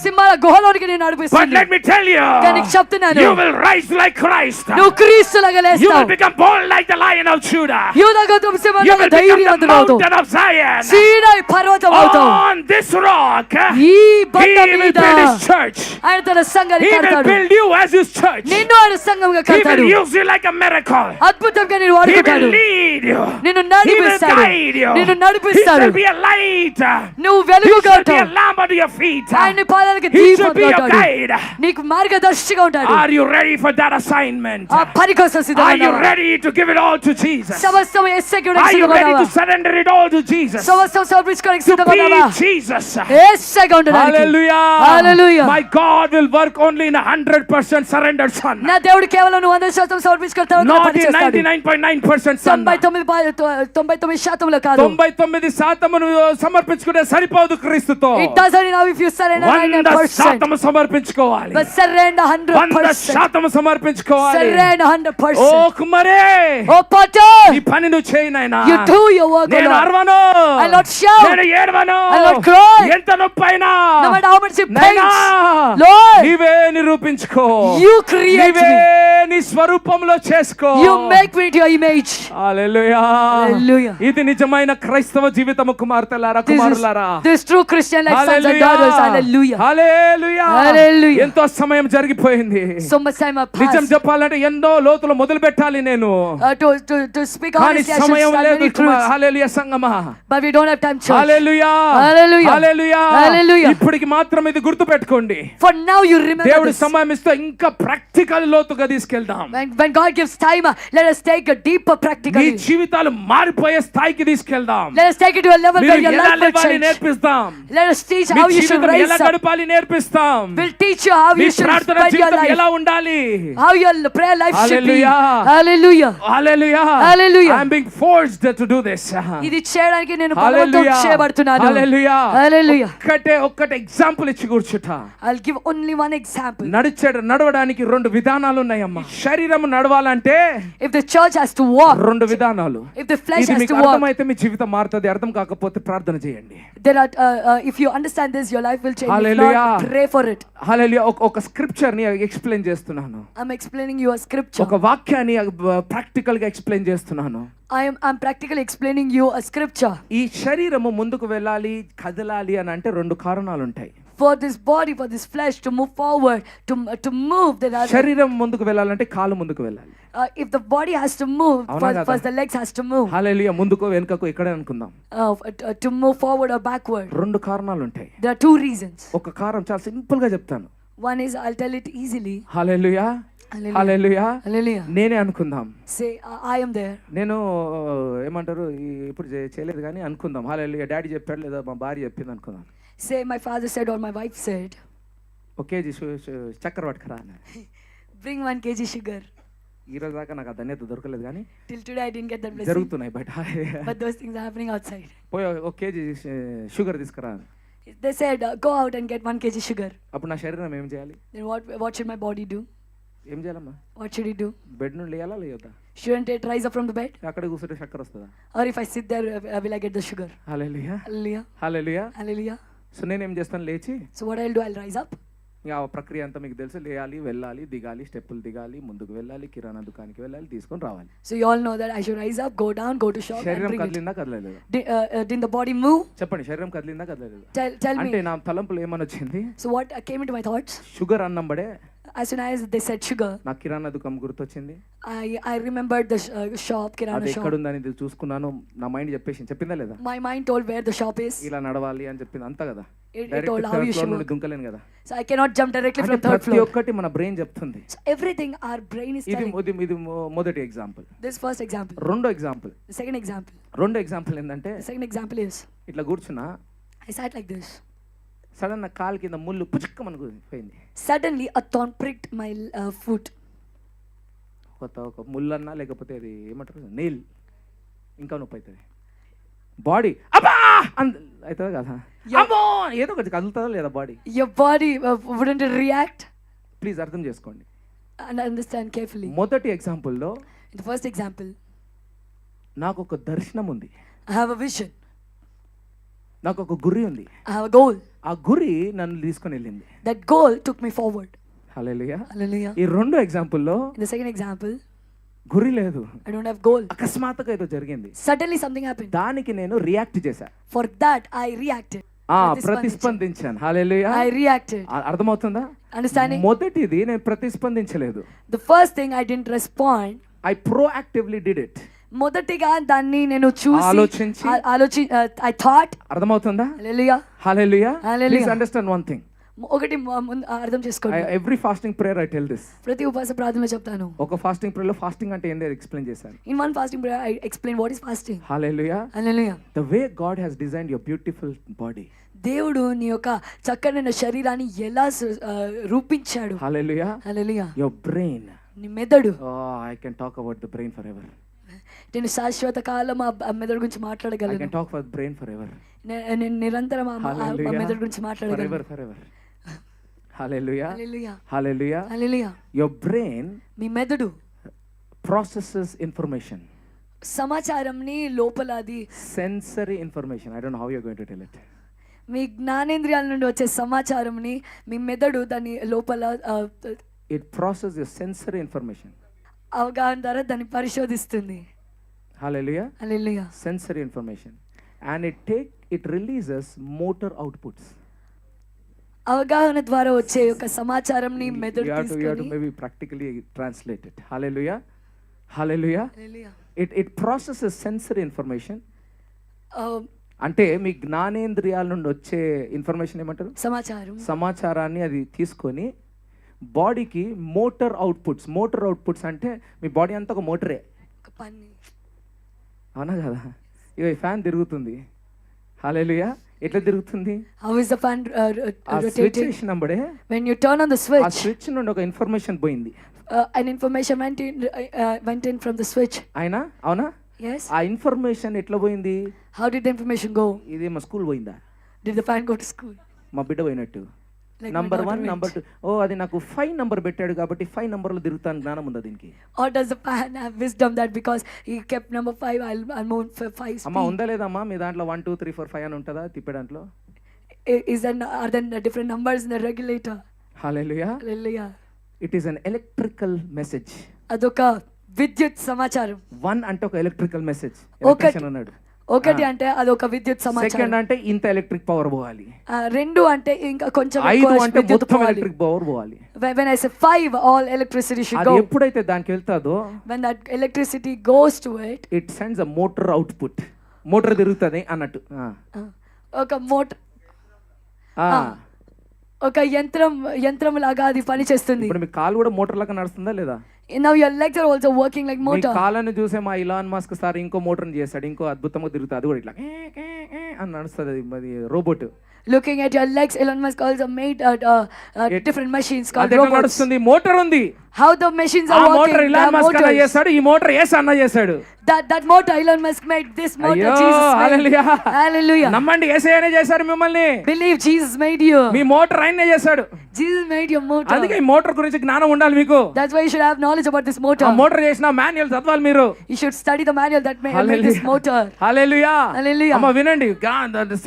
సింహాల గుహలోకి నేను But నడిపిస్తుంది. let me tell you, కానీ చెప్తున్నాను, you will rise like Christ. నువ్వు క్రీస్తులాగా You will లేస్తావు. become bold like the lion of Judah. యూదా గోత్రం You సింహంలాగా will become the ధైర్యవంతుడవుతావు. mountain of Zion. సీనాయి పర్వతం అవుతావు. On this rock, ఈ He బండ will మీద build His church. ఆయన తన సంఘాన్ని He will కడతాడు. build you as His church. నిన్ను ఆయన సంఘంగా He కడతాడు. will use you like a miracle. అద్భుతంగా నేను He will వాడుకుంటాడు. lead you. నిన్ను He will నడిపిస్తాడు. guide you. నిన్ను He నడిపిస్తాడు. shall be a light. నువ్వు He వెలుగుగా shall be a ఉంటావు. lamp unto your feet. ఆయన పాదాలకు He దీపంగా shall be your ఉంటాడు. guide. నీకు మార్గదర్శిగా ఉంటాడు. Are you ready for that assignment? ఆ పని కోసం Are you సిద్ధమయ్యావా? ready to give it all to Jesus? సమస్తం యేసుకే Are you ready సిద్ధమయ్యావా? to surrender it all to Jesus? సమస్తం సమర్పించుకోవడానికి To సిద్ధమయ్యావా? be Jesus. యేసయ్యగా ఉండడానికి. Hallelujah. Hallelujah. My God will work only in a 100% surrendered son. నా దేవుడు కేవలం 100% సమర్పించుకున్న తర్వాత Not పని in చేస్తాడు. 99.9% son. 99% కాదు. 99% సమర్పించుకుంటే సరిపోదు క్రీస్తుతో. It doesn't enough if you surrender 100%. 100% సమర్పించుకోవాలి. But surrender 100%. 100% సమర్పించుకోవాలి. Surrender oh 100%. కుమారే, Oh Potter, ఈ పని నువ్వు చేయి నాయనా. you do your work, నేను Lord. అరవను, I'll not shout. నేను ఏడవను, I'll not cry. ఎంత నొప్పైనా No matter how much it నైనా, pains, Lord, నీవే నిరూపించుకో. you create నీవే me. నీ స్వరూపంలో చేసుకో. You make me into your image. Hallelujah. Hallelujah. ఇది నిజమైన క్రైస్తవ జీవితము కుమార్తెలారా, కుమారులారా. This true Christian life, sons and hallelujah. daughters. Hallelujah. Hallelujah. Hallelujah. ఎంతో సమయం జరిగిపోయింది. So much time has నిజం passed. చెప్పాలంటే ఎన్నో లోతులు మొదలు పెట్టాలి నేను. To speak కానీ honestly, I should సమయం start లేదు. many truths. హల్లెలూయా సంగమా. But we don't have time, church. Hallelujah. Hallelujah. Hallelujah. Hallelujah. ఇప్పటికి మాత్రం ఇది గుర్తు పెట్టుకోండి. For now you remember దేవుడి this. సమయం ఇస్తే ఇంకా ప్రాక్టికల్ లోతుగా తీసుకెళ్దాం. When God gives time, let us take a deeper me practical. జీవితాలు మారిపోయే స్థాయికి తీసుకెళ్దాం. Let us take it to a level మీరు where your ఎలా life will లేవాలి change. నేర్పిస్తాం. Let us teach me how you should జీవితం rise ఎలా up. గడపాలి నేర్పిస్తాం. We'll teach you how me you should ప్రార్థన spend your జీవితం life. ఎలా ఉండాలి. How your prayer life should be. Hallelujah. Hallelujah. Hallelujah. Hallelujah. I'm being forced to do this. ఇది చేయడానికి నేను బలవంతం చేయబడుతున్నాను. హల్లెలూయా. Hallelujah. ఒక్కటే ఎగ్జాంపుల్ ఇచ్చి కూర్చుట. I'll give only one example. నడవడానికి రెండు విధానాలు ఉన్నాయమ్మా. శరీరం నడవాలంటే If the church has to walk, రెండు విధానాలు. if the flesh ఇది has మీకు to walk, అర్థమైతే మీ జీవితం మారుతుంది. అర్థం కాకపోతే ప్రార్థన చేయండి. there are if you understand this, your life will change. If Hallelujah. not, pray for it. హల్లెలూయా. ఒక స్క్రిప్చర్ ని ఎక్స్ప్లెయిన్ చేస్తున్నాను. I'm explaining you a scripture. ఒక వాక్యాన్ని ప్రాక్టికల్ గా ఎక్స్ప్లెయిన్ చేస్తున్నాను. I'm practically explaining you a scripture. ఈ శరీరము ముందుకు వెళ్ళాలి, కదలాలి అని అంటే రెండు కారణాలు ఉంటాయి. For this body, for this flesh to move forward, to move, there are శరీరం ముందుకు వెళ్ళాలంటే కాలు ముందుకు వెళ్ళాలి. if the body has to move, first the legs has to move. హల్లెలూయా. ముందుకు వెనుకకు ఇక్కడే అనుకుందాం. To move forward or backward. రెండు కారణాలు ఉంటాయి. There are two reasons. ఒక కారణం చాలా సింపుల్ గా చెప్తాను. One is, I'll tell it easily. Hallelujah. Hallelujah. Hallelujah. Hallelujah. నేనే అనుకుందాం. Say, I am there. నేను ఏమంటారు ఇప్పుడు చేయలేదు కానీ అనుకుందాం. హల్లెలూయా. డాడీ చెప్పాడు లేదా మా భార్య చెప్పింది అనుకుందాం. Say, my father said or my wife said. ఒక కేజీ చక్కెర పట్టుకురా. Bring 1 kg sugar. ఈ రోజు దాకా నాకు ఆ ధన్యత దొరకలేదు కానీ Till today I didn't get that blessing. జరుగుతున్నాయి బయట. But those things are happening outside. పోయి ఒక కేజీ షుగర్ తీసుకురా. They said, go out and get 1 kg sugar. అప్పుడు నా శరీరం ఏం చేయాలి? Then what should my body do? ఏం చేయాలమ్మా? What should it do? Bed నుండి లేయాలా లేవద్దా? Shouldn't it rise up from the bed? అక్కడ కూర్చుంటే చక్కెర వస్తుందా? Or if I sit there, will I get the sugar? Hallelujah. Hallelujah. Hallelujah. Hallelujah. So నేనేం చేస్తాను? లేచి So what I'll do, I'll rise up. ఇంకా ఆ ప్రక్రియ అంతా మీకు తెలుసు. లేయాలి, వెళ్ళాలి, దిగాలి, స్టెప్పులు దిగాలి, ముందుకు వెళ్ళాలి, కిరాణా దుకాణానికి వెళ్ళాలి, తీసుకొని రావాలి. So you all know that I should rise up, go down, go to shop and శరీరం bring it. కదిలిందా కదలలేదు? Didn't the body move? చెప్పండి. శరీరం కదిలిందా కదలలేదు? Tell అంటే me. నా తలంపులు ఏమని వచ్చింది? So what came into my thoughts? Sugar అన్నంబడే As soon as they said sugar, నా కిరాణా దుకాణం గుర్తొచ్చింది. I remembered the shop, kirana అది shop. ఎక్కడుందని ఇది చూసుకున్నాను. నా మైండ్ చెప్పేసింది. చెప్పిందా లేదా? My mind told where the shop is. ఇలా నడవాలి అని చెప్పింది అంతా కదా. It told how you should నుండి work. దుంకలేను కదా. So I cannot jump directly అంటే from third ప్రతి floor. ఒక్కటి మన బ్రెయిన్ చెప్తుంది. So everything our brain is ఇది telling. ఇది మొదటి ఎగ్జాంపుల్. This first example. రెండో ఎగ్జాంపుల్. The second example. రెండో ఎగ్జాంపుల్ ఏంటంటే The second example is, ఇట్లా కూర్చున్నా I sat like this. Sudden నా కాలు కింద ముళ్ళు పుచ్చుక్కమని పోయింది. Suddenly a thorn pricked my foot. ఒక ముళ్ళన్నా లేకపోతే అది ఏమంటారు నెయిల్ ఇంకా నొప్పి అవుతుంది. బాడీ అబ్బా అవుతుంది కదా. అమ్మో ఏదో ఒకటి కదులుతుందా లేదా body? Your body wouldn't it react? Please అర్థం చేసుకోండి. And understand carefully. మొదటి ఎగ్జాంపుల్లో In the first example, నాకు ఒక దర్శనం ఉంది. I have a vision. నాకు ఒక గురి ఉంది. I have a goal. ఆ గురి నన్ను తీసుకొని వెళ్ళింది. That goal took me forward. Hallelujah. Hallelujah. ఈ రెండో ఎగ్జాంపుల్లో In the second example, గురి లేదు. I don't have goal. అకస్మాత్తుగా ఏదో జరిగింది. Suddenly something happened. దానికి నేను రియాక్ట్ చేశా. For that I reacted. ప్రతిస్పందించాను. Hallelujah. I reacted. అర్థమవుతుందా? Understanding? మొదటిది నేను ప్రతిస్పందించలేదు. The first thing I didn't respond. I proactively did it. మొదటిగా దాన్ని నేను చూసి ఆలోచించి I thought. అర్థమవుతుందా? Hallelujah. Hallelujah. Hallelujah. Please understand one thing. ఒకటి అర్థం చేసుకోండి. Every fasting prayer I tell this. ప్రతి ఉపవాస ప్రార్థనలో చెప్తాను. ఒక ఫాస్టింగ్ ప్రేయర్ లో ఫాస్టింగ్ అంటే ఏందో ఎక్స్ప్లెయిన్ చేశాను. In one fasting prayer I explain what is fasting. Hallelujah. Hallelujah. The way God has designed your beautiful body. దేవుడు నీ యొక్క చక్కనైన శరీరాన్ని ఎలా రూపించాడు. హల్లెలూయా. హల్లెలూయా. Your brain. నీ మెదడు. Oh, I can talk about the brain forever. నేను శాశ్వత కాలం ఆ మెదడు గురించి I మాట్లాడగలను. can talk about the brain forever. నేను నిరంతరం ఆ మెదడు గురించి మాట్లాడగలను. Forever, forever. Hallelujah. Hallelujah. Hallelujah. Hallelujah. Your brain మీ మెదడు processes information. సమాచారంని లోపల అది Sensory information. I don't know how you're going to tell it. మీ జ్ఞానేంద్రియాల నుండి వచ్చే సమాచారంని మీ మెదడు దాని లోపల It processes your sensory information. అవగాహన ద్వారా దాన్ని పరిశోధిస్తుంది. Hallelujah. Hallelujah. Sensory information. And it releases motor outputs. అవగాహన ద్వారా వచ్చే ఒక సమాచారంని మెదడు You have to తీసుకొని maybe practically translate it. Hallelujah. Hallelujah. Hallelujah. It processes sensory information. ఆ, అంటే మీ జ్ఞానేంద్రియాల నుండి వచ్చే ఇన్ఫర్మేషన్ ఏమంటారు? సమాచారాన్ని అది తీసుకొని బాడీకి మోటార్ అవుట్పుట్స్ అంటే మీ బాడీ అంతా ఒక మోటరే. ఒక పని. అవునా కదా? ఇక ఫ్యాన్ తిరుగుతుంది. హల్లెలూయా. ఎట్లా తిరుగుతుంది? How is the fan switch rotating? చేసినప్పుడే When you turn on the ఆ switch, స్విచ్ నుండి ఒక ఇన్ఫర్మేషన్ పోయింది. an information went in from the switch. అయినా అవునా? Yes. ఆ ఇన్ఫర్మేషన్ ఎట్లా పోయింది? How did the information go? ఇది మా స్కూల్ పోయిందా? Did the fan go to school? మా బిడ్డ పోయినట్టు. Like number my 1 daughter number 2 ఓ అది నాకు 5 నంబర్ పెట్టాడు కాబట్టి 5 నంబర్లు తిరుగుతాను జ్ఞానం ఉందా దీనికి? Or does the fan have wisdom that because he kept number 5, I'll move for 5 అమ్మా speed? ఉందా లేదమ్మా మీ దాంట్లో 1 2 3 4 5 అని ఉంటుందా తిప్పే దాంట్లో? Are there different numbers in the regulator? Hallelujah. Hallelujah. It is an electrical message. అదొక విద్యుత్ సమాచారం. 1 అంటే ఒక ఎలక్ట్రికల్ మెసేజ్ అన్నాడు. ఒకటి అంటే అదొక విద్యుత్ సమాచారం. సెకండ్ అంటే ఇంత ఎలక్ట్రిక్ పవర్ పోవాలి. 2 అంటే ఇంకా కొంచెం 5 అంటే మొత్తం ఎలక్ట్రిక్ పవర్ పోవాలి. When I say 5, all electricity should అది go. ఎప్పుడైతే దానికి వెళ్తాదో When that electricity goes to it, it sends a motor output. Motor తిరుగుతుంది అన్నట్టు. ఒక మోటార్ ఒక యంత్రం లాగా అది పనిచేస్తుంది. ఇప్పుడు మీ కాలు కూడా మోటార్ లాగా నడుస్తుందా లేదా? Now your legs are also working like me motor. కాళ్ళని చూసే మా ఇలాన్ మస్క్ సార్ ఇంకో మోటార్ చేస్తాడు, ఇంకో అద్భుతంగా తిరుగుతుంది. అది కూడా ఇట్లా అని నడుస్తుంది. అది robot. Looking at your legs, Elon Musk also made different machines called అది robots. నడుస్తుంది. మోటార్ ఉంది. How the machines ఆ are motor working. Elon Musk అన్న చేస్తాడు, ఈ మోటార్ యేసు అన్న చేస్తాడు. That motor Elon Musk made, this motor అయ్యో, Jesus made. హల్లెలూయా. Hallelujah. నమ్మండి, యేసయ్యనే చేశాడు మిమ్మల్ని. Believe Jesus made you. Me motor ఆయనే చేశాడు. Jesus made your motor. అందుకే ఈ మోటార్ గురించి జ్ఞానం ఉండాలి మీకు. That's why you should have knowledge about this motor. ఆ మోటార్ చేసిన మాన్యువల్ చదవాలి మీరు. You should study the manual that made this motor. Hallelujah. Hallelujah. అమ్మ వినండి,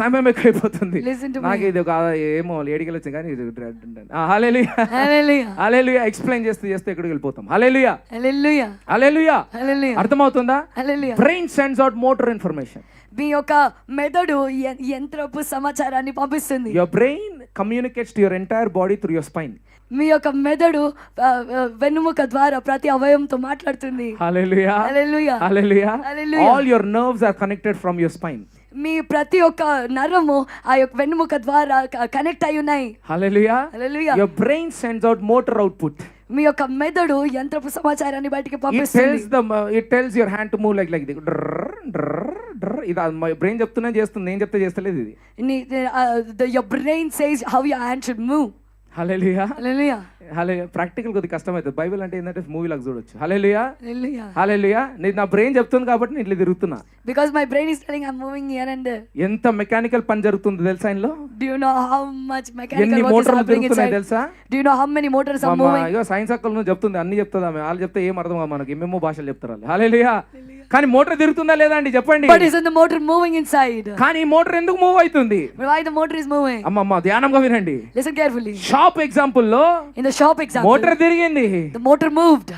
సమయం ఎక్కువైపోతుంది. Listen to నాకు ఇది ఒక ఏమో ఏడికి వచ్చింది కానీ హల్లెలూయా. Hallelujah. హల్లెలూయా. ఎక్స్ప్లెయిన్ చేస్తే ఎక్కడికి వెళ్ళిపోతాం. హల్లెలూయా. Hallelujah. హల్లెలూయా. Hallelujah. అర్థమవుతుందా? Hallelujah. Brain sends out motor information. మీ యొక్క మెదడు యంత్రపు సమాచారాన్ని పంపిస్తుంది. Your brain communicates to your entire body through your spine. మీ యొక్క మెదడు వెన్నుముక ద్వారా ప్రతి అవయవంతో మాట్లాడుతుంది. హల్లెలూయా. హల్లెలూయా. హల్లెలూయా. Hallelujah. All your nerves are connected from your spine. మీ ప్రతి ఒక్క నరము ఆ యొక్క వెన్నుముక ద్వారా కనెక్ట్ అయి ఉన్నాయి. హల్లెలూయా. Hallelujah. Your brain sends out motor output. మీ యొక్క మెదడు యంత్రపు సమాచారాన్ని బయటికి పంపిస్తుంది. It tells your hand to move like this. ఇది మై బ్రెయిన్ చెప్తున్నా చేస్తుంది, నేను చెప్తే చేస్తలేదు ఇది. Your brain says how your hand should move. Hallelujah. Hallelujah. Hallelujah. Practical కొద్దిగా కష్టమవుతుంది. బైబిల్ అంటే ఏంటంటే మూవీ లాగా చూడొచ్చు. హల్లెలూయా. Hallelujah. హల్లెలూయా. నేను నా బ్రెయిన్ చెప్తుంది కాబట్టి నేను ఇట్లా తిరుగుతున్నా. Because my brain is telling I'm moving here and there. ఎంత మెకానికల్ పని జరుగుతుంది తెలుసా ఇందులో? Do you know how much mechanical ఎన్ని work is మోటార్లు happening తిరుగుతున్నాయి inside? తెలుసా? Do you know how many motors are moving? అయ్యో సైన్స్ అక్కలు నువ్వు చెప్తుంది, అన్ని చెప్తుంది ఆమె. వాళ్ళు చెప్తే ఏం అర్థం కాదు మనకి, ఏమేమో భాషలు చెప్తారు వాళ్ళు. హల్లెలూయా. కానీ మోటార్ తిరుగుతుందా లేదా అండి చెప్పండి. But isn't the motor moving inside? కానీ ఈ మోటార్ ఎందుకు మూవ్ అవుతుంది? Why the motor is moving? అమ్మమ్మ ధ్యానంగా వినండి. Listen carefully. షాప్ ఎగ్జాంపుల్ లో In the shop example, motor తిరిగింది. the motor moved.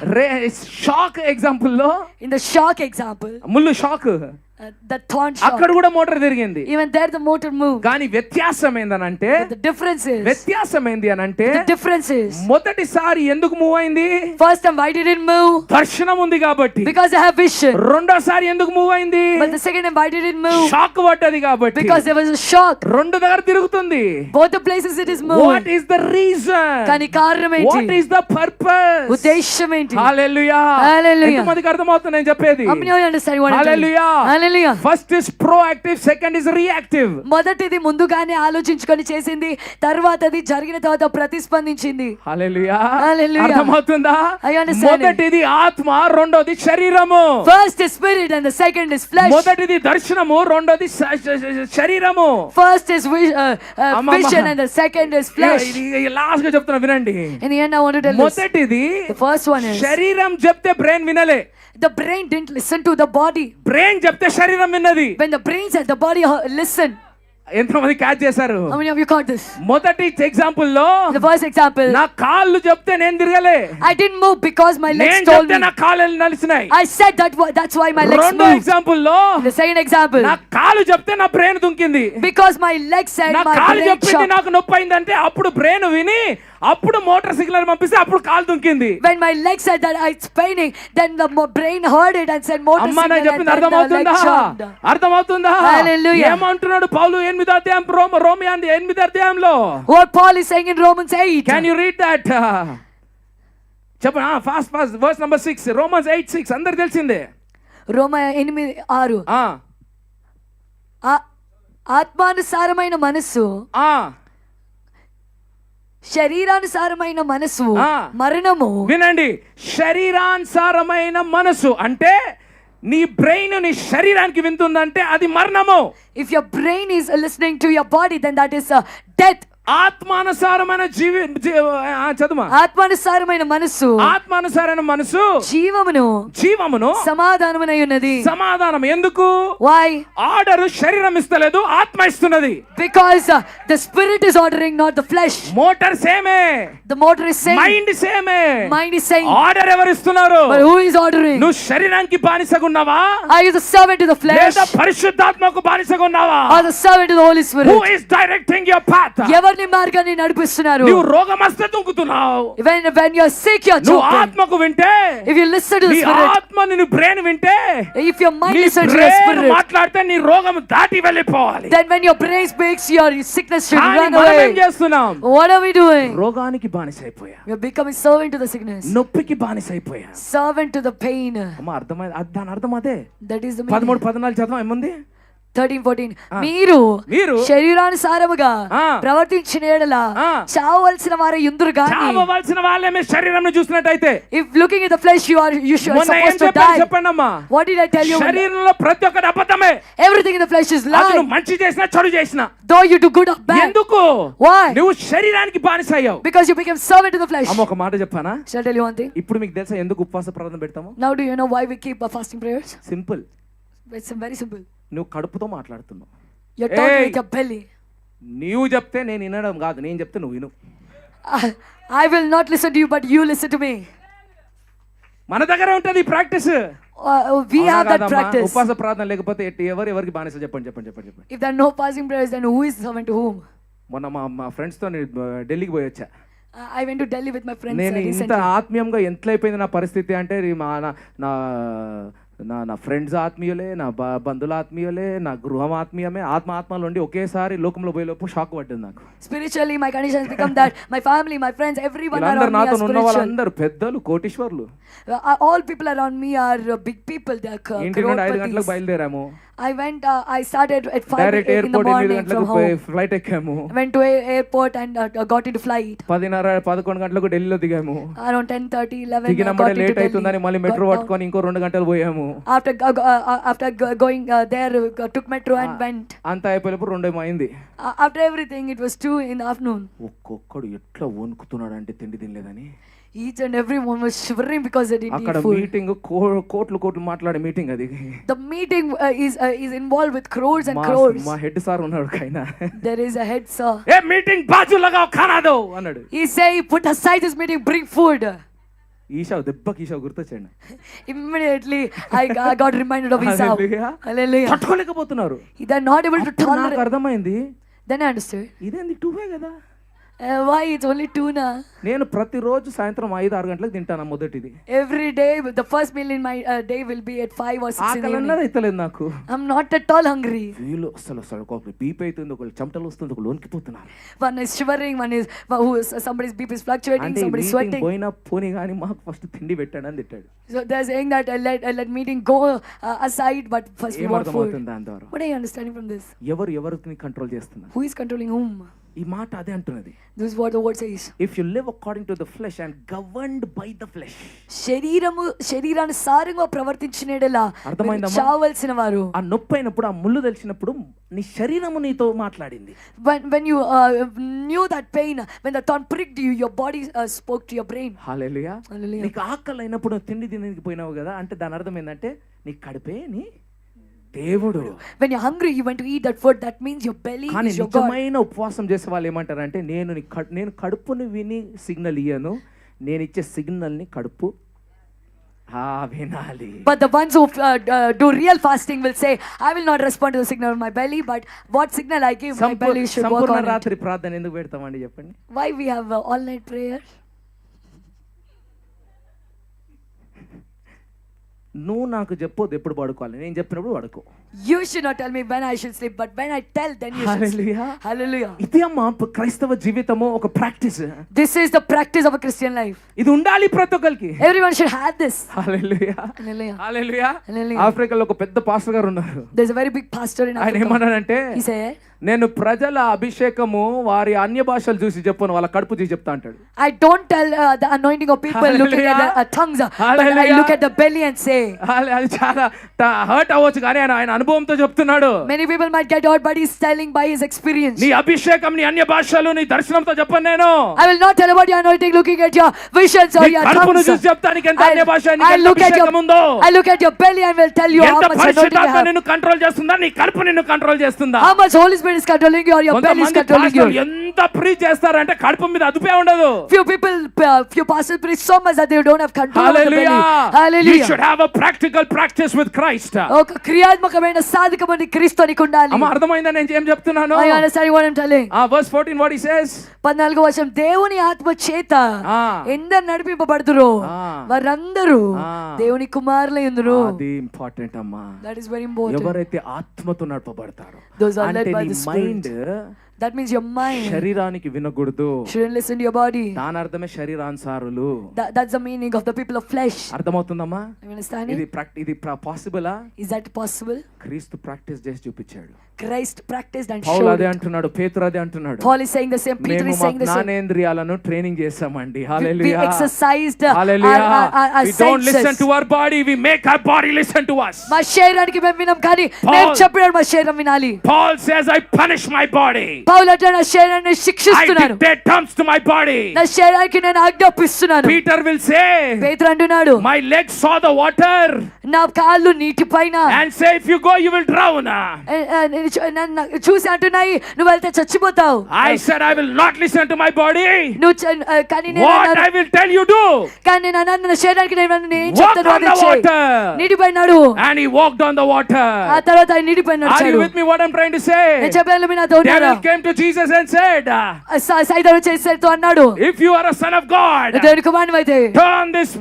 Shock example లో In the shock example, ముళ్ళు షాక్, the thorn shock, అక్కడ కూడా మోటార్ తిరిగింది. even there the motor moved. కానీ వ్యత్యాసం ఏందనంటే, But the difference is, మొదటిసారి ఎందుకు మూవ్ అయింది? first time why did it move? దర్శనం ఉంది కాబట్టి. Because they have vision. రెండోసారి ఎందుకు మూవ్ అయింది? But the second time why did it move? Shock పడ్డది కాబట్టి. Because there was a shock. రెండు దగ్గర తిరుగుతుంది. Both the places it is moving. What is the reason? కానీ కారణం ఏంటి? What is the purpose? ఉద్దేశం ఏంటి? హల్లెలూయా. Hallelujah. ఎంతమందికి అర్థమవుతుంది నేను చెప్పేది? How many of you understand what I'm telling? Hallelujah. Hallelujah. Hallelujah. First is proactive, second is reactive. మొదటిది ముందుగానే ఆలోచించుకొని చేసింది, తర్వాతది జరిగిన తర్వాత ప్రతిస్పందించింది. హల్లెలూయా. Hallelujah. అర్థమవుతుందా? I understand it. మొదటిది ఆత్మ, రెండోది శరీరము. First is spirit and the second is flesh. మొదటిది దర్శనము, రెండోది శరీరము. First is vision and the second is flesh. Last గా చెప్తున్నా వినండి. In the end I want to tell you. మొదటిది The first one is శరీరం చెప్తే బ్రెయిన్ వినలే. the brain didn't listen to the body. Brain చెప్తే శరీరం విన్నది. When the brain said, the body listened. ఎంతమంది క్యాచ్ చేశారు? How many of you caught this? మొదటి ఎగ్జాంపుల్ లో The first example, నా కాళ్ళు చెప్తే నేను తిరగలే. I didn't move because my legs నేను told చెప్తే me. నా కాళ్ళు నలిసినాయి. I said that's why my legs రెండో moved. ఎగ్జాంపుల్ లో The second example, నా కాళ్ళు చెప్తే నా brain దుంకింది. because my legs said, నా my కాళ్ళు brain చెప్పింది shot. నాకు నొప్పి అయిందంటే అప్పుడు బ్రెయిన్ విని అప్పుడు మోటార్ సిగ్నల్ పంపిస్తే అప్పుడు కాలు దుంకింది. When my leg said that it's paining, then the brain heard it and said motor అమ్మా నాకు signal and చెప్పింది then the leg అర్థమవుతుందా? jumped. అర్థమవుతుందా? Hallelujah. ఏమంటున్నాడు పౌలు 8వ అధ్యాయం రోమియా 8వ అధ్యాయంలో? What Paul is saying in Romans 8. Can you read that? చెప్పండి ఫాస్ట్ వర్స్ నంబర్ 6, రోమన్స్ 8:6 అందరికి తెలిసిందే. రోమ 8:6. ఆత్మానుసారమైన మనస్సు, శరీరానుసారమైన మనసు మరణము. వినండి, శరీరానుసారమైన మనసు అంటే నీ బ్రెయిన్ నీ శరీరానికి వింటుందంటే అది మరణము. If your brain is listening to your body, then that is death. ఆత్మానుసారమైన చదువు. ఆత్మానుసారమైన మనసు, ఆత్మానుసారమైన మనసు జీవమును సమాధానమునై ఉన్నది. సమాధానం ఎందుకు? Why? ఆర్డర్ శరీరం ఇస్తలేదు, ఆత్మ ఇస్తున్నది. Because the spirit is ordering, not the flesh. Motor సేమే, the motor is saying, mind సేమే, mind is saying. ఆర్డర్ ఎవరు ఇస్తున్నారు? But who is ordering? నువ్వు శరీరానికి బానిసగా ఉన్నావా? Are you the servant to the flesh? లేదా పరిశుద్ధాత్మకు బానిసగా ఉన్నావా? Or the servant to the Holy Spirit? Who is directing your path? ఎవరిని మార్గాన్ని నడిపిస్తున్నారు? నువ్వు రోగం వస్తే దుంకుతున్నావు. When you are sick, you are నువ్వు jumping. ఆత్మకు వింటే, if you listen to the నీ spirit, ఆత్మ నిన్ను బ్రెయిన్ వింటే, if your mind నీ listens to your brain spirit, మాట్లాడితే నీ రోగం దాటి వెళ్ళిపోవాలి. then when your brain speaks, your sickness should కానీ run మనం ఏం away. చేస్తున్నాం? What are we doing? రోగానికి బానిసైపోయా, We are becoming servant to the sickness, నొప్పికి బానిసైపోయా, servant to the pain. అమ్మ అర్థమైంది, దాని అర్థం అదే. That is the meaning. 13-14 చదవం ఏముంది? 13-14 మీరు శరీరానుసారముగా ప్రవర్తించిన యెడల చావవలసిన వారే యుందురు గాని. చావవలసిన వాళ్ళే శరీరంను చూసినట్టయితే, if looking at the flesh you should supposed to die. చెప్పండమ్మా, what did I tell you? శరీరంలో ప్రతి ఒక్కటి అబద్ధమే. everything in the flesh is lie. నువ్వు మంచి చేసినా చెడు చేసినా, though you do good or bad. ఎందుకు? why? నువ్వు శరీరానికి బానిసయ్యావు. because you became servant to the flesh. అమ్మ ఒక మాట చెప్పానా? shall I tell you one thing? ఇప్పుడు మీకు తెలుసా ఎందుకు ఉపవాస ప్రార్థన పెడతాము? now do you know why we keep fasting prayers? Simple. it's very simple. నువ్వు కడుపుతో మాట్లాడుతున్నావు. you're talking with your belly. నీవు చెప్తే నేను వినడం కాదు, నేను చెప్తే నువ్వు విను. I will not listen to you, but you listen to me. మన దగ్గర ఉంటది practice. we have that practice. ఉపవాస ప్రార్థన లేకపోతే ఎవరికి బానిస చెప్పండి. if there are no fasting prayers, then who is servant to whom? మొన్న మా ఫ్రెండ్స్ తో ఢిల్లీకి పోయి వచ్చా. I went to Delhi with my friends. నేను ఇంత ఆత్మీయంగా ఎంతైపోయింది నా పరిస్థితి అంటే, నా ఫ్రెండ్స్ ఆత్మీయులే, నా బంధువుల ఆత్మీయులే, నా గృహం ఆత్మీయమే. ఆత్మలో ఉండి ఒకేసారి లోకంలో పోయేలోపు షాక్ పడ్డది నాకు. Spiritually my condition has become that my family, my friends, everyone around me are spiritual. వాళ్ళందరూ పెద్దలు, కోటీశ్వర్లు. all people around me are big people. They are ఇంటి నుండి 5 గంటలకు బయలుదేరాము. I started at 5 in the morning from home. Flight ఎక్కాము. went to airport and got into flight. 10:30-11 గంటలకు ఢిల్లీలో దిగాము. around 10:30-11 దిగినప్పుడే లేట్ అవుతుందని మళ్ళీ మెట్రో పట్టుకొని ఇంకో 2 గంటలు పోయాము. after going there, took metro and went. అంతా అయిపోయేప్పుడు 2 అయింది. after everything it was 2 in the afternoon. ఒక్కొక్కడు ఎట్లా వణుకుతున్నాడు అంటే తిండి తినలేదని. each and everyone was shivering because they didn't eat food. అక్కడ మీటింగ్ కోట్లు మాట్లాడే మీటింగ్ అది. the meeting is involved with crores and crores. మా హెడ్ సార్ ఉన్నాడు కైనా. there is a head sir. ఏ మీటింగ్ బాజు లగావ్ ఖానా దో అన్నాడు. he say put aside this meeting, bring food. Isha గుర్తొచ్చాడు. immediately I got reminded of Esau. hallelujah. తట్టుకోలేకపోతున్నారు. they are not able to tolerate. నాకు అర్థమైంది. then I understood. ఇదేంది 2 కదా. Why? It's only tuna. నేను ప్రతిరోజు సాయంత్రం 5-6 గంటలకు తింటాను మొదటిది. Every day, the first meal in my day will be at 5 or 6 in the ఆకలి evening. అన్నది అయితలేదు నాకు. I'm not at all hungry. వీళ్ళు అసలు ఒక బీపీ అవుతుంది, ఒకళ్ళు చెమటలు వస్తుంది, ఒకళ్ళు వణికిపోతున్నారు. One is shivering, one is somebody's BP is fluctuating, అంటే somebody's మీటింగ్ sweating. పోయినా పోనీ కానీ మాకు ఫస్ట్ తిండి పెట్టాడు అని తిట్టాడు. So they're saying that let meeting go aside, but first we want food. ఏమర్థమవుతుంది దాని ద్వారా? What are you understanding from this? ఎవరిని కంట్రోల్ చేస్తున్నారు? Who is controlling whom? ఈ మాట అదే అంటున్నది. This is what the word says. If you live according to the flesh and governed by the flesh. శరీరానుసారంగా ప్రవర్తించినడలా అర్థమైందమ్మా? చావలసిన వారు. ఆ నొప్పి అయినప్పుడు, ఆ ముళ్ళు తెలిసినప్పుడు నీ శరీరము నీతో మాట్లాడింది. When you knew that pain, when the thorn pricked you, your body spoke to your brain. Hallelujah. Hallelujah. నీకు ఆకలి అయినప్పుడు తిండి తినడానికి పోయినావు కదా అంటే దాని అర్థం ఏంటంటే నీ కడుపే నీ దేవుడు. When you're hungry, you want to eat that food. That means your belly కానీ is your God. నిజమైన ఉపవాసం చేసే వాళ్ళు ఏమంటారంటే నేను కడుపుని విని సిగ్నల్ ఇయ్యను, నేను ఇచ్చే సిగ్నల్ ని కడుపు వినాలి. But the ones who do real fasting will say, I will not respond to the signal of my belly, but what signal I give, my belly should work Sampoorna on it. రాత్రి ప్రార్థన ఎందుకు పెడతామండి చెప్పండి? Why we have all night prayer? నువ్వు నాకు చెప్పొద్దు ఎప్పుడు పడుకోవాలి, నేను చెప్పినప్పుడు పడుకో. You should not tell me when I should sleep, but when I tell, then you should sleep. Hallelujah. Hallelujah. ఇది అమ్మా క్రైస్తవ జీవితము ఒక practice. This is the practice of a Christian life. ఇది ఉండాలి ప్రతి ఒక్కరికి. Everyone should have this. Hallelujah. Hallelujah. Hallelujah. Hallelujah. ఆఫ్రికాలో ఒక పెద్ద పాస్టర్ గారు ఉన్నారు. There's a very big pastor in ఆయన Africa. ఏమన్నాడంటే, He said, నేను ప్రజల అభిషేకము వారి అన్య భాషలు చూసి చెప్పను, వాళ్ళ కడుపు చూసి చెప్తా అంటాడు. I don't tell the anointing of people looking at the tongues, but I look at the belly and say. అది చాలా హర్ట్ అవ్వచ్చు కానీ ఆయన అనుభవంతో చెప్తున్నాడు. Many people might get hurt, but he's telling by his experience. నీ అభిషేకం, నీ అన్య భాషలు, నీ దర్శనంతో చెప్పను నేను. I will not tell about your anointing looking at your visions or your కడుపును tongues. చూసి చెప్తానికి ఎంత అన్య భాష, నీకు I ఎంత look at అభిషేకం ఉందో. I look at your belly and will tell you how ఎంత much anointing you పరిశుద్ధాత్మ have. నిన్ను కంట్రోల్ చేస్తుందా, నీ కడుపు నిన్ను కంట్రోల్ చేస్తుందా? How much Holy Spirit is controlling you or your belly is కొంతమంది controlling పాస్టర్లు you. ఎంత ప్రీచ్ చేస్తారంటే కడుపు మీద అదుపే ఉండదు. Few pastors preach so much that they don't have control over the belly. You Hallelujah. should have a practical practice with Christ. ఒక క్రియాత్మకమైన సాధకమైన క్రీస్తు నీకు ఉండాలి. అమ్మ అర్థమైందా నేను ఏం చెప్తున్నాను? I understand what I'm telling. Verse 14 what he says? 14వ వచనం, దేవుని ఆత్మ చేత ఎందరు నడిపింపబడుదురో వారందరూ దేవుని కుమారులై ఉందురు. అది ఇంపార్టెంట్ అమ్మా. That is very important. ఎవరైతే ఆత్మతో నడపబడతారో, Those are led అంటే by నీ the Spirit. Mind That means your mind శరీరానికి వినకూడదు. shouldn't listen to your body. దాని అర్థమే శరీరానుసారులు. That's the meaning of the people of flesh. అర్థమవుతుందమ్మా? You understand? ఇది పాసిబులా? Is that possible? క్రీస్తు ప్రాక్టీస్ చేసి చూపించాడు. Christ practiced and Paul showed అదే it. అంటున్నాడు, పేతురు అదే అంటున్నాడు. Paul is saying the same, Peter మేము is మా saying the same. జ్ఞానేంద్రియాలను ట్రైనింగ్ చేసామండి. We hallelujah. exercised hallelujah. our We don't listen senses. to our body, we make our body listen to us. మా శరీరానికి మేము వినం కానీ మేము చెప్పినాడు మా శరీరం వినాలి. Paul says I punish my body. పౌలు అంటే నా శరీరాన్ని I శిక్షిస్తున్నాను, dictate terms to my body. నా శరీరానికి నేను ఆజ్ఞాపిస్తున్నాను. Peter will say, పేతురు అంటున్నాడు, my legs saw the water నా కాళ్ళు నీటి పైన and say if you go you will drown. చూసి అంటున్నాయి నువ్వు వెళ్తే చచ్చిపోతావు. I said I will not listen to my body. కానీ What I will tell you do. కానీ నేను అన్నాను నా శరీరానికి నేను ఏం Walk చెప్తాను on అది the చెయ్యి. water. నీటి పైన నడు. And he walked on the water. ఆ తర్వాత ఆయన నీటి పైన Are you నడిచాడు. with me what I'm trying to say? నేను చెప్పాను మీరు నాతో ఉన్నారా? Devil came to Jesus and said, సైతాను చేసేతో అన్నాడు, if you are a son of God, దేవుని కుమారుడు అయితే turn this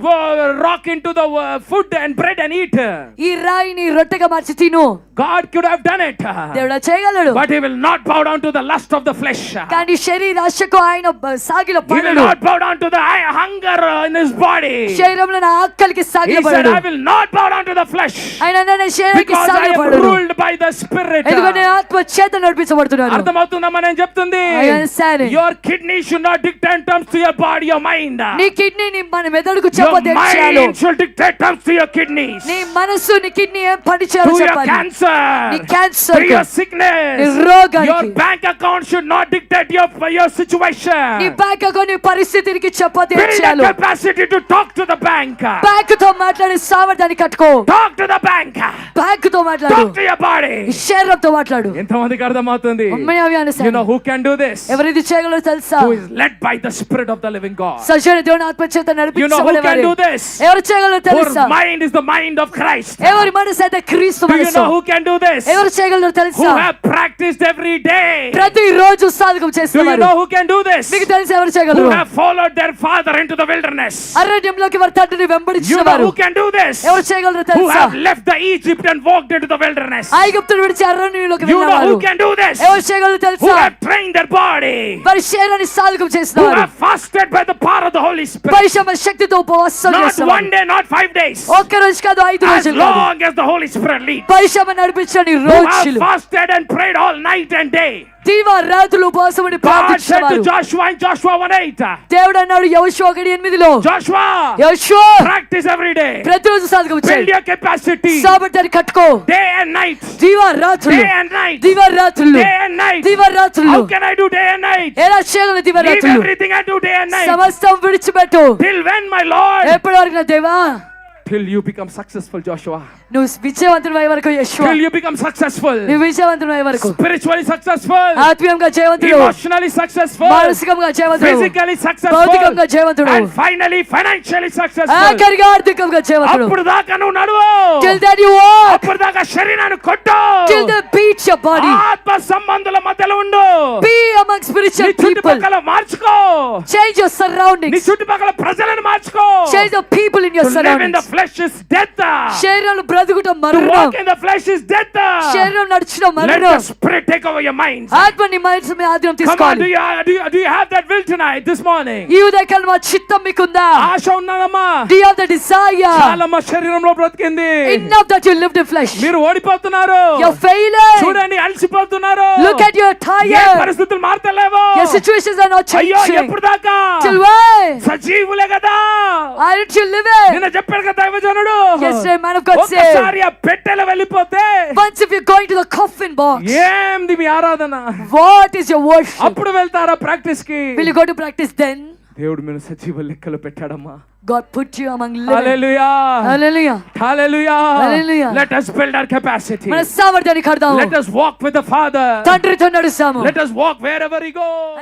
rock into the food and bread and eat. ఈ రాయిని రొట్టెగా మార్చి తిను. God could have done it, దేవుడు చేయగలడు, but he will not bow down to the lust of the flesh. కానీ శరీరాశకు ఆయన సాగిల He will పడడు. not bow down to the hunger in his body. శరీరంలో నా ఆకలికి He సాగిల said పడడు. I will not bow down to the flesh ఆయన నా శరీరానికి because I సాగిల am పడడు. ruled by the Spirit. ఎందుకంటే నేను ఆత్మ చేత నడిపించబడుతున్నాను. అర్థమవుతుందమ్మా నేను చెప్తుంది? I understand it. Your kidney should not dictate terms to your body, your mind. నీ కిడ్నీ నీ మన మెదడుకు Your చెప్పదు ఏం చేయాలో. mind should dictate terms to your kidneys, నీ మనసు నీ కిడ్నీ ఏం పని చేయాలో to your చెప్పాలి. cancer, నీ క్యాన్సర్ to your sickness. నీ రోగానికి. Your bank account should not dictate your situation. నీ బ్యాంక్ అకౌంట్ నీ పరిస్థితికి చెప్పదు ఏం Build చేయాలో. the capacity to talk to the bank. Bank తో మాట్లాడే సామర్థ్యాన్ని కట్టుకో. Talk to the bank. Bank తో మాట్లాడు, Talk to your body. నీ శరీరంతో మాట్లాడు. ఎంతమందికి అర్థమవుతుంది? అమ్మయ్య చెప్పేశాను. You know who can do this? ఎవరు ఇది చేయగలరో తెలుసా? Who is led by the Spirit of the living God. సజీవ దేవుని ఆత్మ చేత You know who నడిపించబడేవారు. can do this? ఎవరు చేయగలరో తెలుసా? Whose mind is the mind of Christ. ఎవరి మనసు అయితే క్రీస్తు Do you మనసు. know who can do this? ఎవరు చేయగలరో Who తెలుసా? have practiced every day. ప్రతి రోజు సాధకం Do you చేస్తున్నారు. know who can do this? మీకు తెలుసు ఎవరు Who చేయగలరు? have followed their father into the wilderness. అరణ్యంలోకి వారి తండ్రిని You know వెంబడించేవారు. who can do this? ఎవరు చేయగలరో Who తెలుసా? have left the Egypt and walked into the wilderness. ఐగుప్తును విడిచి అరణ్యంలోకి You know వెళ్ళారు. who can do this? ఎవరు చేయగలరో Who తెలుసా? have trained their body. వారి శరీరాన్ని సాధకం Who చేస్తున్నారు. have fasted by the power of the Holy Spirit. పరిశుద్ధ శక్తితో ఉపవాసం Not చేస్తున్నారు. one day, not 5 days. ఒక్క రోజు కాదు 5 As రోజులు కాదు. long as the Holy Spirit leads. పరిశుద్ధ నడిపించని Who have రోజులు. fasted and prayed all night and day. దీవా రాత్రులు ఉపవాసం ఉండి God said to ప్రార్థించేవారు. Joshua in Joshua 1:8. దేవుడు అన్నాడు యెహోషువ 1:8లో, Joshua, యెహోషువ practice every day. ప్రతిరోజు సాధకం Build చేయి. your capacity. సాబర్దారి కట్టుకో. Day and night. దీవా రాత్రులు. Day and night. దీవా రాత్రులు. Day and night. దీవా రాత్రులు. How can I do day and night? ఎలా చేయగలను దీవా Leave రాత్రులు? everything and do day and night. సమస్తం విడిచిపెట్టు. Till when, my Lord? ఎప్పటి వరకు నా దేవా? Till you become successful, Joshua. నువ్వు విజయవంతుడు అయ్యే వరకు యెహోషువ. Till you become successful. నువ్వు విజయవంతుడు అయ్యే వరకు. Spiritually successful. ఆత్మీయంగా జయవంతుడు. Emotionally successful. మానసికంగా జయవంతుడు. Physically successful. భౌతికంగా జయవంతుడు. And finally financially successful. ఆఖరిగా ఆర్థికంగా జయవంతుడు. అప్పుడు దాకా నువ్వు నడువు. Till then you walk. అప్పుడు దాకా శరీరాన్ని కొట్టు. Till then beat your body. ఆత్మ సంబంధుల మధ్యలో ఉండు. Be among spiritual నీ people. చుట్టుపక్కల మార్చుకో. Change your నీ surroundings. చుట్టుపక్కల ప్రజలను మార్చుకో. Change the people in your To live in the surroundings. flesh is death. శరీరంలో బ్రతుకుట To మరణం. walk in the flesh is death. శరీరం నడుచుట Let మరణం. the Spirit take over your minds. ఆత్మ నీ మనసు మీద ఆధీనం Come on, తీసుకోవాలి. do you have that will tonight, this morning? ఈ ఉదయకాలం మా చిత్తం మీకుందా? ఆశ ఉన్నదమ్మా. Do you have the desire? చాలా మా శరీరంలో బ్రతికింది. Enough that you lived in flesh. మీరు ఓడిపోతున్నారు. You're failing. చూడండి అలసిపోతున్నారు. Look at your A tired. పరిస్థితులు మారతలేవు. Your situations are not అయ్యో changing. ఎప్పుడు దాకా? Till when? సజీవులే కదా. Aren't you living? నిన్న చెప్పాడు కదా దైవజనుడు. Yesterday man of God said, ఒక్కసారి ఆ పెట్టెలో వెళ్ళిపోతే once if you're going to the coffin box, ఏంది మీ ఆరాధన? what is your worship? అప్పుడు వెళ్తారా ప్రాక్టీస్ కి? Will you go to practice then? దేవుడు మీరు సజీవ లెక్కలో పెట్టాడమ్మా. God put you among living. Hallelujah. Hallelujah. Hallelujah. Hallelujah. Let us build our capacity. మన సామర్థ్యాన్ని కడదాము. Let us walk with the Father. తండ్రితో నడుస్తాము. Let us walk wherever he goes.